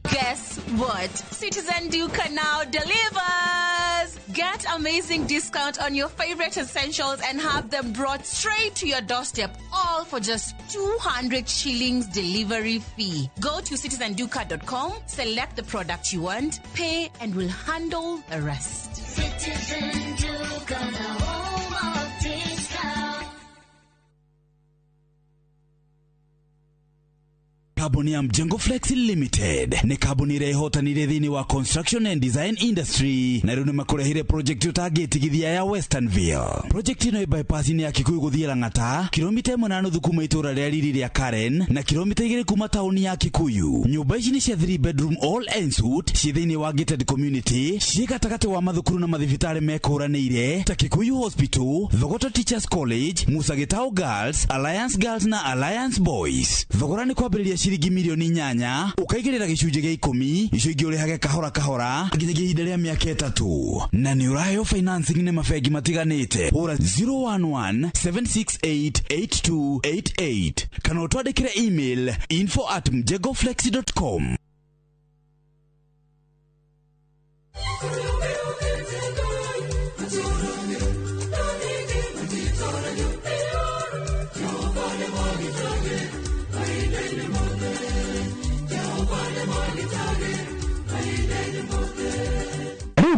Guess what? Citizen Duca now delivers! Get amazing discount on your favorite essentials and have them brought straight to your doorstep, all for just 200 shillings delivery fee. Go to citizenduca.com, select the product you want, pay, and we'll handle the rest. Citizen Duca, the home of discount. Kabuni ya Mjengo Flex Limited ni kabuni irehotanire thini wa construction and design industry na riu nimakurehire project utagitigithia ya Westernville. Project ino bypass ni ya Kikuyu guthie Lang'ata, kilomita 1.5 kuma itura ria riri ria Karen na kilomita 2 kuma tauni ya Kikuyu. Nyumba ici ni cia 3 bedroom all ensuite ci thini wa gated community, ci gatagati wa mathukuru na mathibitari mekuranire ta Kikuyu Hospital, Thogoto Teachers College, Musa Gitau Girls, Alliance Girls na Alliance Boys. Thogora ni kwambiriria shiringi milioni 8, ukaigirira gicunje gia 10, icio ingi urihage kahora kahora nginya ihinda ria miaka 3. Na ni urayo financing ni mafegi matiganite. Ura 011-768-8288 kana utwandikire email info@mjegoflex.com.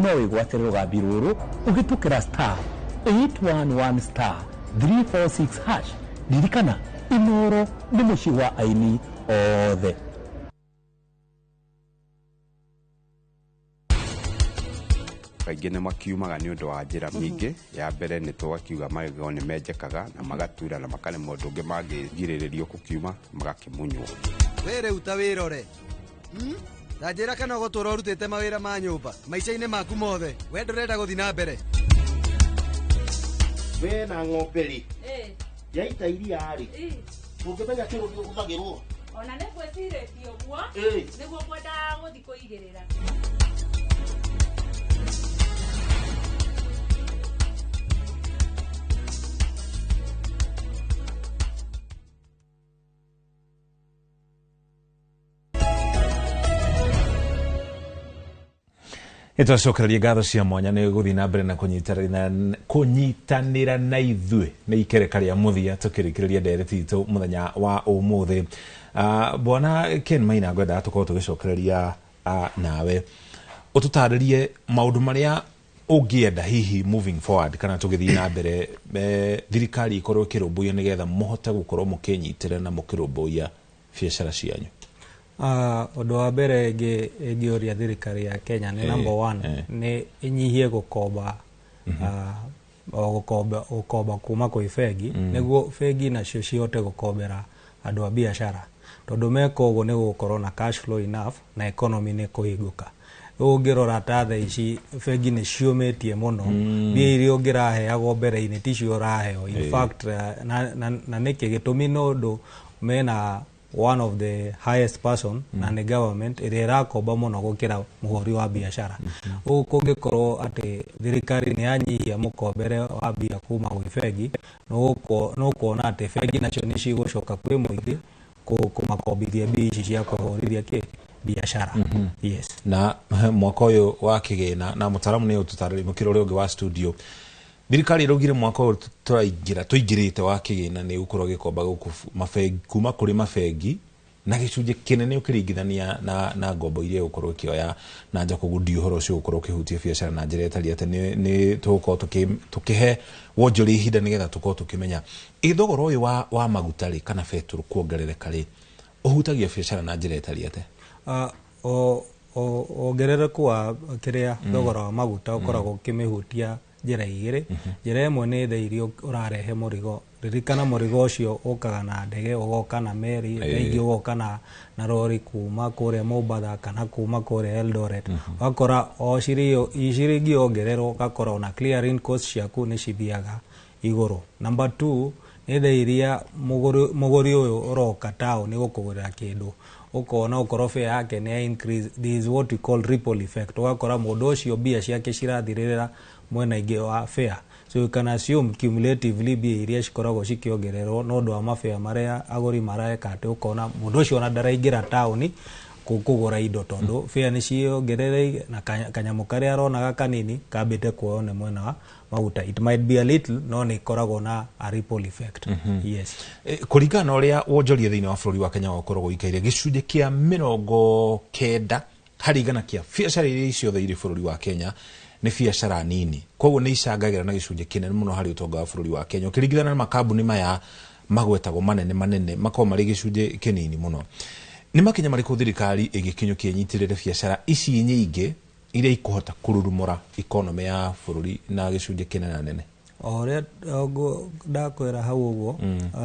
No igwatĩre rũgambi rũrũ ũgĩtũkĩra star 811 star 346 hash. Ririkana Inoro nĩ mũciĩ wa aini othe. Kaingĩ nĩ makiumaga nĩ ũndũ wa njĩra mingĩ. Ya mbere nĩ tũgakiuga magego nĩ menjekaga na magatura na makarema ũndũ ũngĩ mangĩgirĩrĩrio gũkiuma magakĩmunywo. Wĩre uta wĩrore. Tajira kana gũtũra ũrutĩte mawĩra ma nyũmba maica-inĩ maku mothe, we ndũrenda gũthiĩ na mbere. We na ng'ombe rĩ yaita iria rĩ ũngĩmenya kĩrũ gĩũkagĩrwo ona nĩ gwĩcirĩtie ũguo nĩguo kwenda gũthiĩ kũigĩrĩra. Itwacokereria ngatho cia mwanya nĩ gũthiĩ na mbere na kũnyitanĩra na ithuĩ nĩ ikereka rĩa mũthia tũkĩrĩkĩrĩria ndereti itũ mũthenya wa ũmũthĩ. Bwana Ken Maina ngwendaga tũkorwo tũgĩcokereria nawe ututaririe maundu maria ungienda hihi moving forward kana tugithii na mbere thirikari ikorwo ikirumbuia nigetha muhote gukorwo mukinyitira na mukirumbuia biacara cianyu. Undu wa mbere ingioria thirikari ya Kenya ni number 1 ni inyihie gukomba gukomba kuma kwi bengi niguo bengi nacio cihote gukombera andu a biashara tondu meko uguo ni gukorwo na cash flow enough na economy ni kuhinguka. Ungirora ta tha ici bengi ni ciumitie muno mbia iria ungiraheagwo mbere-ini ticio uraheo. In fact na niki gitumi nondu mena one of the highest person na ni government iria irakomba muno gukira muhuri wa biashara. Kungikorwo ati thirikari ni yanyihia mukombere wa bia kuma gwi bengi no kuona ati bengi nacio ni cigucoka kwi muingi kumakombithia mbia ici cia kuhurithia biashara. Yes. Na mwaka uyu wa kigina na mutaramu ni ututariri mukiro uri ungi wa studio thirikari irugire mwaka uyu tuingirite wa kigina ni ukorwo gikomba guku mafegi kuma kuri mafegi na gicunje kinene ukiringithania na ngombo iria ukorwo kioya na nja kugundi uhoro ucio ukorwo kihutia biashara na njira etari ate ni tuko tukihe wonjori ihinda nigetha tuko tukimenya ithogoro uyu wa magutari kana fetur kuongerereka ri uhutagia biashara na njira etari ate. Ongerereku wa kiria thogora wa maguta ukoragwo kimihutia njira igiri. Njira imwe ni tha iria urarehe murigo. Ririkana murigo ucio ukaga na ndege ugoka na meri ingi ugoka na rori kuma kuria Mombasa kana kuma kuria Eldoret. Wakora o ciringi ongererwo gakora ona clearing cost ciaku ni cithiaga iguru. Number 2 ni tha iria muguri uyu uroka town ni gukugurira kindu ukona ukorofe yake ni increase. This is what we call ripple effect. Wakora mundu ucio bia ciake cirathirira mwena ingi wa fare. So you can assume cumulatively bia iria cikoragwo cikiongererwo no ndu wa mafare maria aguri mareka ati ukona mundu ucio ona ndaraingira town kugura indo tondu fare ni ciongerere na kanyamu karia aronaga kanini kambite kuone mwena wa maguta. It might be a little no ni koragwo na a ripple effect. Yes. Kuringana uria wonjoria thiini wa bururi wa Kenya ukoragwo ikaire gicunje kia 90 hari igana kia biashara iria ciothe iri bururi wa Kenya ni biashara nini. Koguo ni icangagira na gicunje kinene muno hari utonga wa bururi wa Kenya ukiringithana na makambuni maya magwetagwo manene makoma mari gicunje kinini muno. Ni makinya mariku thirikari igikinyukia nyitirire biashara ici nyingi iria ikuhota kururumura economy ya bururi na gicunje kinene nene. Oria ndakwira hau uguo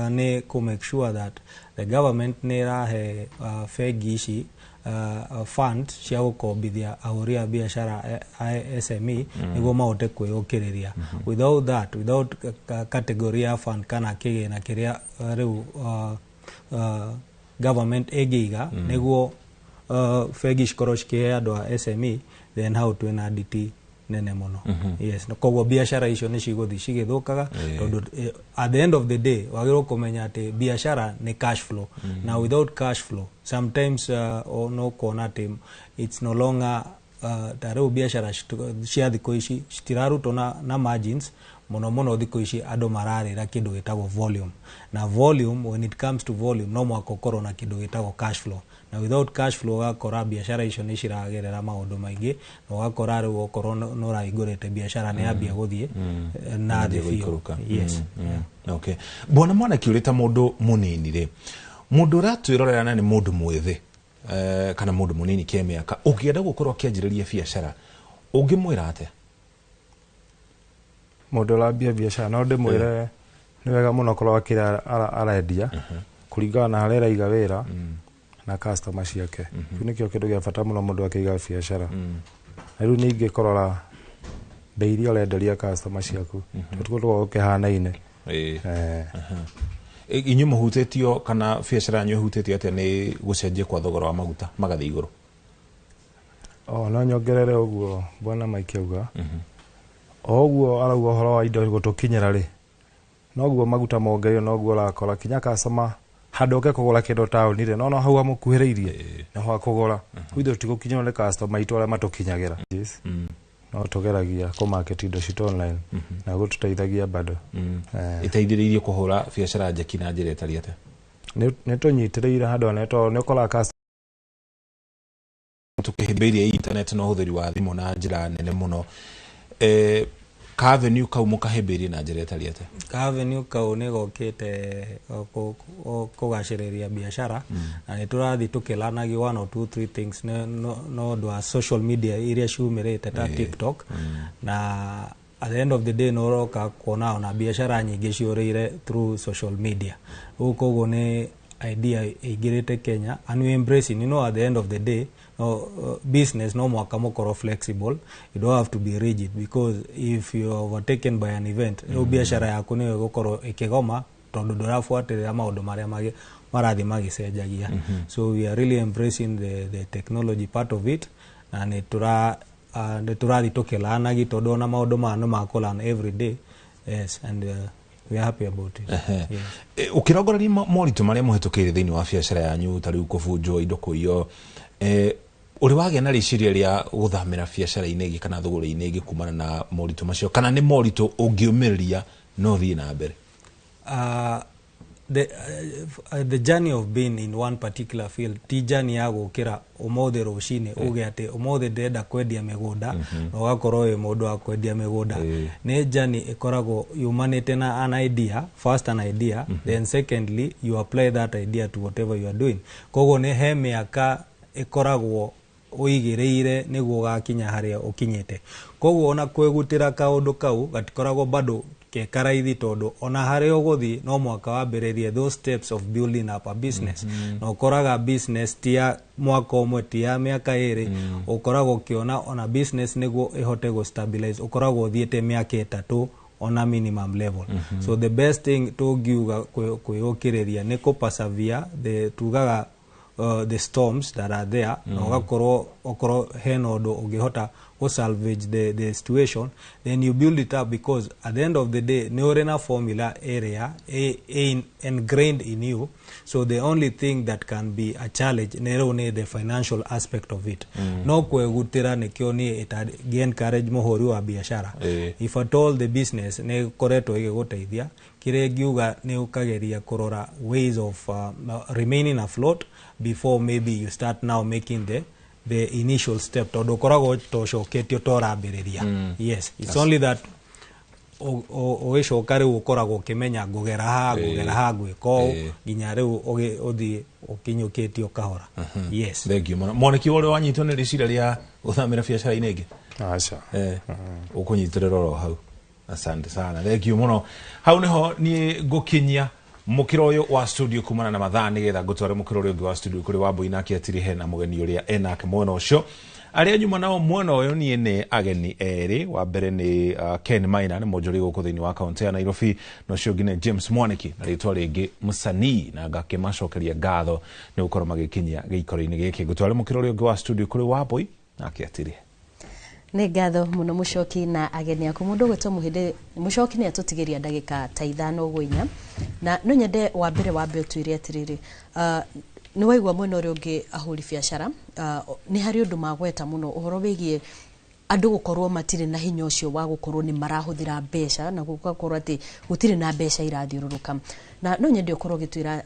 ni ku make sure that the government ni rahe bengi ici fund cia gukombithia ahuri a biashara SME niguo mahote kwiyukiriria. Without that, without category ya fund kana kigina kiria riu government egiga niguo bengi cikorwo cikihe andu a SME then how to na DT nene muno. Yes, koguo biashara icio ni ciguthi cigithukaga tondu at the end of the day wagirwo kumenya ati biashara ni cash flow. Now without cash flow sometimes no kuona ati it's no longer tariu biashara cia thikũ ici citirarutwo na margins muno thikũ ici andu mararira kindu gitagwo volume. Na volume, when it comes to volume no mwako korwo na kindu gitagwo cash flow. Na without cash flow gakora biashara icio ni ciragerera maundu maingi no gakora riu okorwo no raigurite biashara ni ambia guthie na thifio. Yes. Okay. Bwana mwana kiurita mundu munini ri mundu ratwirorera ni mundu mwithi kana mundu munini kemiaka ukienda gukorwo kianjiriria biashara ungimwira ate? Mundu rambia biashara no ndimwire ni wega muno korwo akira arendia kuringana na harera iga wira na customer ciake. Nikio kindu gia bata muno mundu akiiga biashara. Na riu ningi korora bei iria urenderia customer ciaku tuko ukihanaine. Inyu muhutetio kana biashara nyu hutetio ate ni gucenjia kwa thogora wa maguta magathi iguru? No nyongerere uguo bwana Mike auga. Oguo arauga horo wa indo gutukinyira ri noguo maguta mongerio noguo rakora kinya customer handoke kugura kindu tauni ri no hau amukuhiriirie na ho akugura ithu tigukinyira ni customer itu ara matukinyagira. Yes. No tugeragia ku market indo cito online na gututeithagia bado. Iteithiririe kuhura biashara njeki na njira etari ate? Ni tunyitiriire handu neto ni ukora customer tukihimbiria internet no huthiri wa thimu na njira nene muno ka avenue kau mukahimbiria na njira etari ate ka avenue kau ne gokite kugaciriria biashara na niturathi tukilanagi 1 or 2 3 things no do social media iria ciumirite ta TikTok na at the end of the day no roka kuona ona biashara nyingi ciurire through social media ukogo ne idea igirite Kenya and we embrace it. At the end of the day business no mwaka mukoro flexible. You don't have to be rigid, because if you are overtaken by an event biashara yaku ni gukoro ikigoma tondu ndurafuatirira maundu maria marathi magicenjagia. So we are really embracing the technology part of it, and turathi tukilanagi tondu ona maundu manu makulan every day. Yes, and we are happy about it. Yes. Ukirogorani moritu maria muhetukire thiini wa biashara yanyu tari ukubunjwo indo kuiyo uri wage na riciria ria guthamira biashara inegi kana thugura inegi kumana na moritu macio kana ni moritu ungiumiria no thii na mbere? The journey of being in one particular field, ti journey ya gukira umothe rucini uge ati umothe ndenda kwendia migunda no gakoro we mundu wa kwendia migunda. Ni journey ikoragwo yumanite na an idea, first an idea, then secondly you apply that idea to whatever you are doing. Kogo ni he miaka ikoragwo uigireire niguo gakinya haria ukinyete. Kogo ona kwegutira kaundu kau gatikoragwo bado ke karaithi tondu ona haria uguthi no mwaka wambiririe those steps of building up a business. No koraga business tia mwaka umwe tia miaka iri ukoragwo kiona ona business niguo ihote go stabilize ukoragwo thiete miaka 3 on a minimum level. So the best thing to giuga kwiyukiriria ni ku persevere the storms that are there no gakoro henodo ungihota go salvage the situation, then you build it up, because at the end of the day neurena formula area ingrained in you. So the only thing that can be a challenge nerone the financial aspect of it. No kwegutira nikyo ni encourage muhori wa biashara. If at all the business ne koreto igiguteithia kire giuga ne ukageria kurora ways of remaining afloat before maybe you start now making the initial step to dokorago to shoketio to rambiriria. Yes, it's only that ogicokare ukorago kimenya ngugera ha gwiko ginya riu othi ukinyuketio kahora. Yes, thank you moneki ore wanyitwo ni ricira ria uthamira biashara inegi acha ukunyitirira ro hau. Asante sana, thank you muno. Hau niho ni gukinyia mukiro uyu wa studio kumana na mathaa nigetha ngutware mukiro uyu wa studio kuri Wambui nake atiri he na mugeni uria enake mwena ucio. Aria nyuma nao mwena uyu ni ene ageni eri. Wa mbere ni Ken Maina, ni mujuri guku thiini wa kaunti ya Nairobi, no cio ngine James Mwaniki na ritwa ringi musanii na ngakimacokeria ngatho ni gukorwo magikinyia giikoro-ini giki. Ngutware mukiro uyu wa studio kuri Wambui nake atiri ni ngatho muno mucoki na ageni aku mundu gwetwo muhinde mucoki ni atutigiria ndagika ta 5 gwinya na no nyende wa mbere twire atiriri ni waigwa mwena uri ungi ahuri biashara ni hari undu magweta muno uhoro wigie andu gukorwo matire na hinya ucio wa gukorwo ni marahuthira mbeca na gukorwo ati gutire na mbeca irathiururuka na no nyende ukorwo gitwira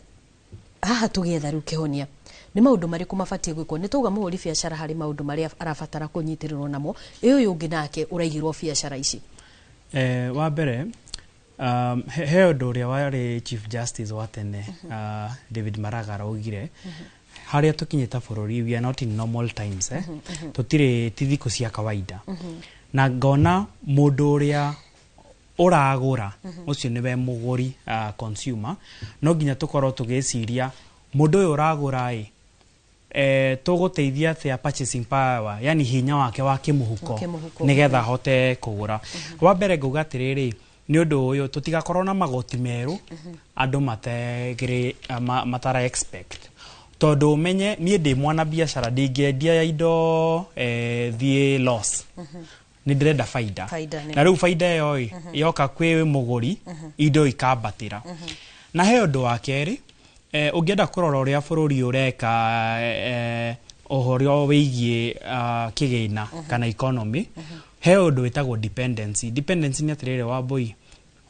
haha tugetha riu kihonia ni maundu mariku mabatie gwikwo. Ni tuga muhuri biashara hari maundu maria arabatara kunyitirwo namo uyu ungi nake uraigirwo biashara ici? Wa mbere he undu uria wari Chief Justice wa tene David Maraga augire haria tukinyita bururi we are not in normal times tutire tithiko cia kawaida na ngona mundu uria uragura ucio niwe muguri consumer no nginya tukorwo tugiciria mundu uyu uragura tuguteithia atia purchasing power, yani hinya wake wa kimuhuko nigetha hote kugura. Wa mbere nguga atiriri ni undu uyu tutigakorwo na magoti meru andu mategire matara expect tondu menye nie ndi mwana biashara ndingendia indo thie loss ni ndirenda faida na riu faida iyo yoka kwi muguri indo ikambatira na he undu wa keri ungienda kurora uria bururi ureka ohorio wigie kigina kana economy he undu witagwo dependency ni atirire Wambui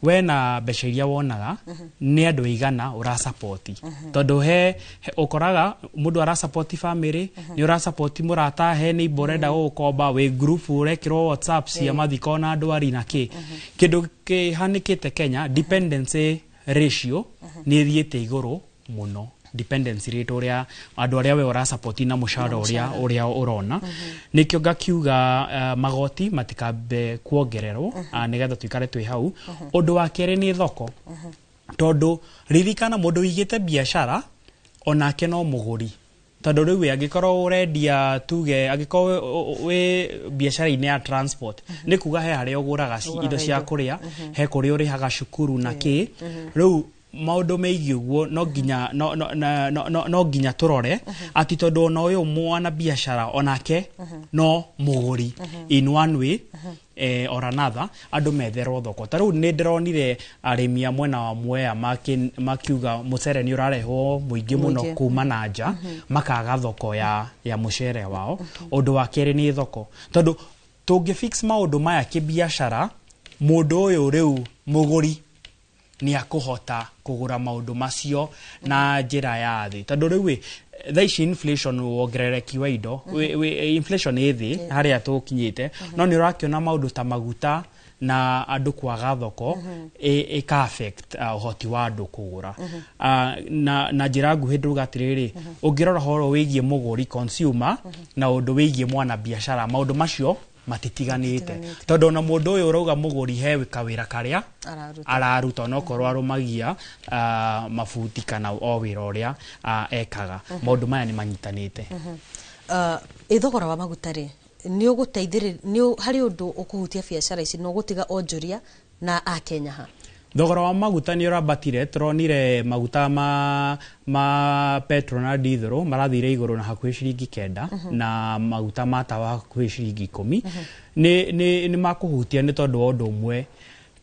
we na mbeca iria wonaga nĩ andũ aigana ũra support tondũ he ũkoraga mũndũ ara support family nĩ ũra support mũrata he nĩ borenda gũkomba we group ũrekĩrwo WhatsApp cia mathiko na andũ ari na kĩ kĩndũ kĩhanĩkĩte Kenya dependency ratio nĩ thiĩte igũrũ mũno dependency rate ũrĩa andũ arĩa we ũra support na mũcara ũrĩa ũrona nĩkĩo ngakiuga magoti matikambe kuongererwo nĩgetha tuikare twĩ hau ũndũ wa kerĩ nĩ thoko tondũ ririkana mũndũ wigĩte biashara onake no mũgũri tondũ rĩu angĩkorwo ũrendia tuge angĩkorwo we biashara-inĩ ya transport nĩ kuga he harĩa ũgũraga indo cia kũrĩa he kũrĩa ũrĩhaga cukuru na kĩ rĩu maũndũ megiĩ ũguo no nginya tũrore ati tondũ ona ũyũ mwana biashara onake no mũgũri in one way or another andũ metherwo thoko ta rĩu nĩ ndĩronire arĩmi mwena wa Mwea makiuga mũcere nĩ ũrarehwo mũingĩ mũno kuma na nja makaga thoko ya mũcere wao ũndũ wa kerĩ nĩ thoko tondũ tũngĩ fix maũndũ maya kĩbiashara mũndũ ũyũ rĩu mũgũri ni akũhota kũgũra maũndũ macio na njĩra ya thĩ tondũ rĩu thaici inflation wongerereki wa indo inflation ĩ thĩ harĩa tũkinyĩte no nĩ ũrakĩona maũndũ ta maguta na andũ kwaga thoko ĩka affect ũhoti wa andũ kũgũra na njĩra nguhĩ ndũga atĩrĩrĩ ũngĩrora horo wĩgiĩ mũgũri consumer na ũndũ wĩgiĩ mwana biashara maũndũ macio matitiganĩte tondũ na mũndũ ũyũ ũrauga mũgũri he kawĩra karĩa araruta no korwo arũmagia mabuti kana o wĩra ũrĩa ekaga maũndũ maya nĩ manyitanĩte ithogora wa maguta rĩ nĩ ũgũteithĩrĩria harĩ ũndũ ũkũhutia biacara ici no gũtiga onjoria na Akenya ha thogora wa maguta nĩ ũrambatire tũronire maguta ma petrol na diesel marathire igũrũ na hakuhĩ ciringi 9 na maguta ma tawa hakuhĩ ciringi 10 nĩ makũhutia nĩ tondũ wa ũndũ ũmwe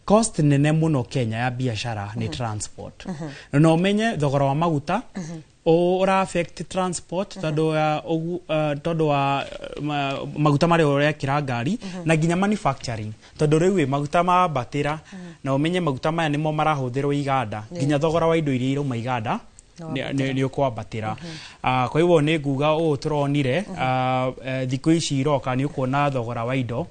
cost nene mũno Kenya ya biashara ni transport no menye thogora wa maguta ora affect transport tondũ wa maguta marĩa ũrekĩra ngari na nginya manufacturing tondũ rĩu maguta ma batĩra na ũmenye maguta maya nĩmo marahũthĩrwo iganda nginya thogora wa indo iria irauma iganda nĩ ũkwambatĩra kwa hivyo nĩ nguga ũũ tũronire thikũ ici iroka nĩ ũkuona thogora wa indo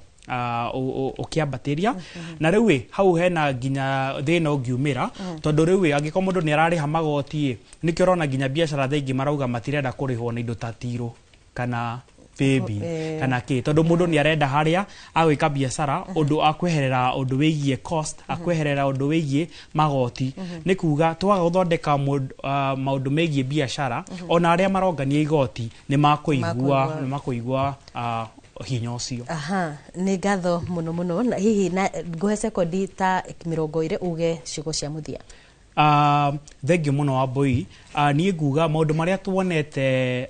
ukiambatĩria na rĩu hau hena nginya thĩna ũngiumĩra tondũ rĩu angĩkorwo mũndũ nĩ ararĩha magoti nĩkĩo ũrona nginya biacara thaingĩ marauga matirenda kũrĩhwo na indo ta tiro kana baby kana kĩ tondũ mũndũ nĩ arenda harĩa agwĩka biacara ũndũ akweherera ũndũ wĩgiĩ cost akweherera ũndũ wĩgiĩ magoti nĩ kuga twaga gũthondeka maũndũ megiĩ biacara ona arĩa marongania igoti nĩ makũigua hinya ũcio nĩ ngatho mũno na hihi na nguhe sekondi ta 20 uge ciugo cia mũthia thengiũ mũno wa Mbui niĩ nguga maũndũ marĩa tuonete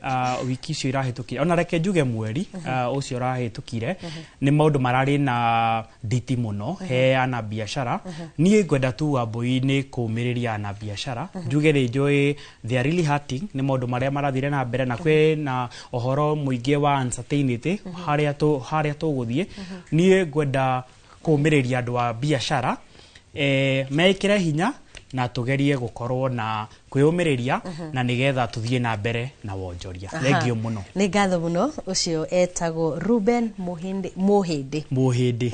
wiki icio irahĩtũkire ona reke njuge mweri ũcio ũrahĩtũkire nĩ maũndũ mararĩ na nditi mũno he ana biashara niĩ ngwenda tu wa Mbui nĩ kũmĩrĩria ana biashara njuge nĩ njũĩ they are really hurting nĩ maũndũ marĩa marathire na mbere na kwĩ na ũhoro mũingĩ wa uncertainty harĩa tũgũthiĩ niĩ ngwenda kũmĩrĩria andũ a biashara mekĩre hinya na tugerie gukorwo na kwĩyũmĩrĩria na nigetha tuthie na mbere na wonjoria thengio muno nĩ ngatho mũno ucio etagwo Ruben Muhindi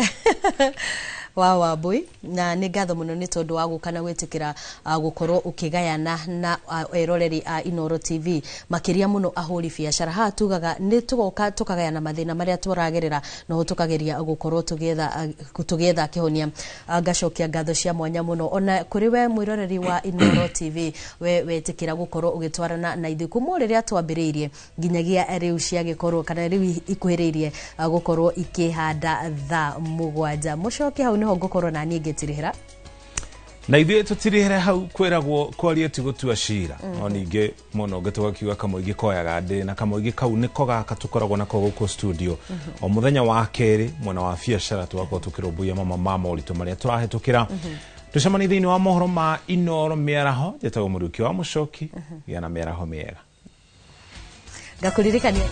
wa Wambui na nĩ ngatho mũno nĩ tondũ wa gũkana gwĩtĩkĩra gũkorwo ũkĩgayana na eroreri a Inooro TV makĩria mũno ahũri biacara ha tugaga nĩ tũgoka tukagayana mathĩna marĩa tũragerera no tukageria gũkorwo tũgetha kĩhonia ngacokia ngatho cia mwanya mũno ona kũrĩ we mwĩroreri wa Inooro TV we wetĩkĩra gũkorwo ũgĩtwarana na ithuĩ kuma rĩrĩa twambĩrĩirie nginyagia rĩu cia gĩkorwo kana rĩu ikuhĩrĩirie gũkorwo ikĩhanda thaa 7 mũcoke hau niho ngũkorwo na niĩ ngĩtirĩhĩra na ithuĩ tũtirĩhĩre hau kwĩragwo kwaria ti gũtua cira no ningĩ mũno gĩtũgakiuga kamũingĩ koyaga ndĩ na kamũingĩ kau nĩko gaka tũkoragwo nako gũkũ studio o mũthenya wa kerĩ mwena wa biacara twakorwo tũkĩrũmbũiya mama moritũ marĩa tũrahĩtũkĩra tucemani thĩinĩ wa mohoro ma Inooro mĩaraho njĩtagwo Mũriũki wa Mũchoki gĩa na mĩaraho mĩega ngakũririkania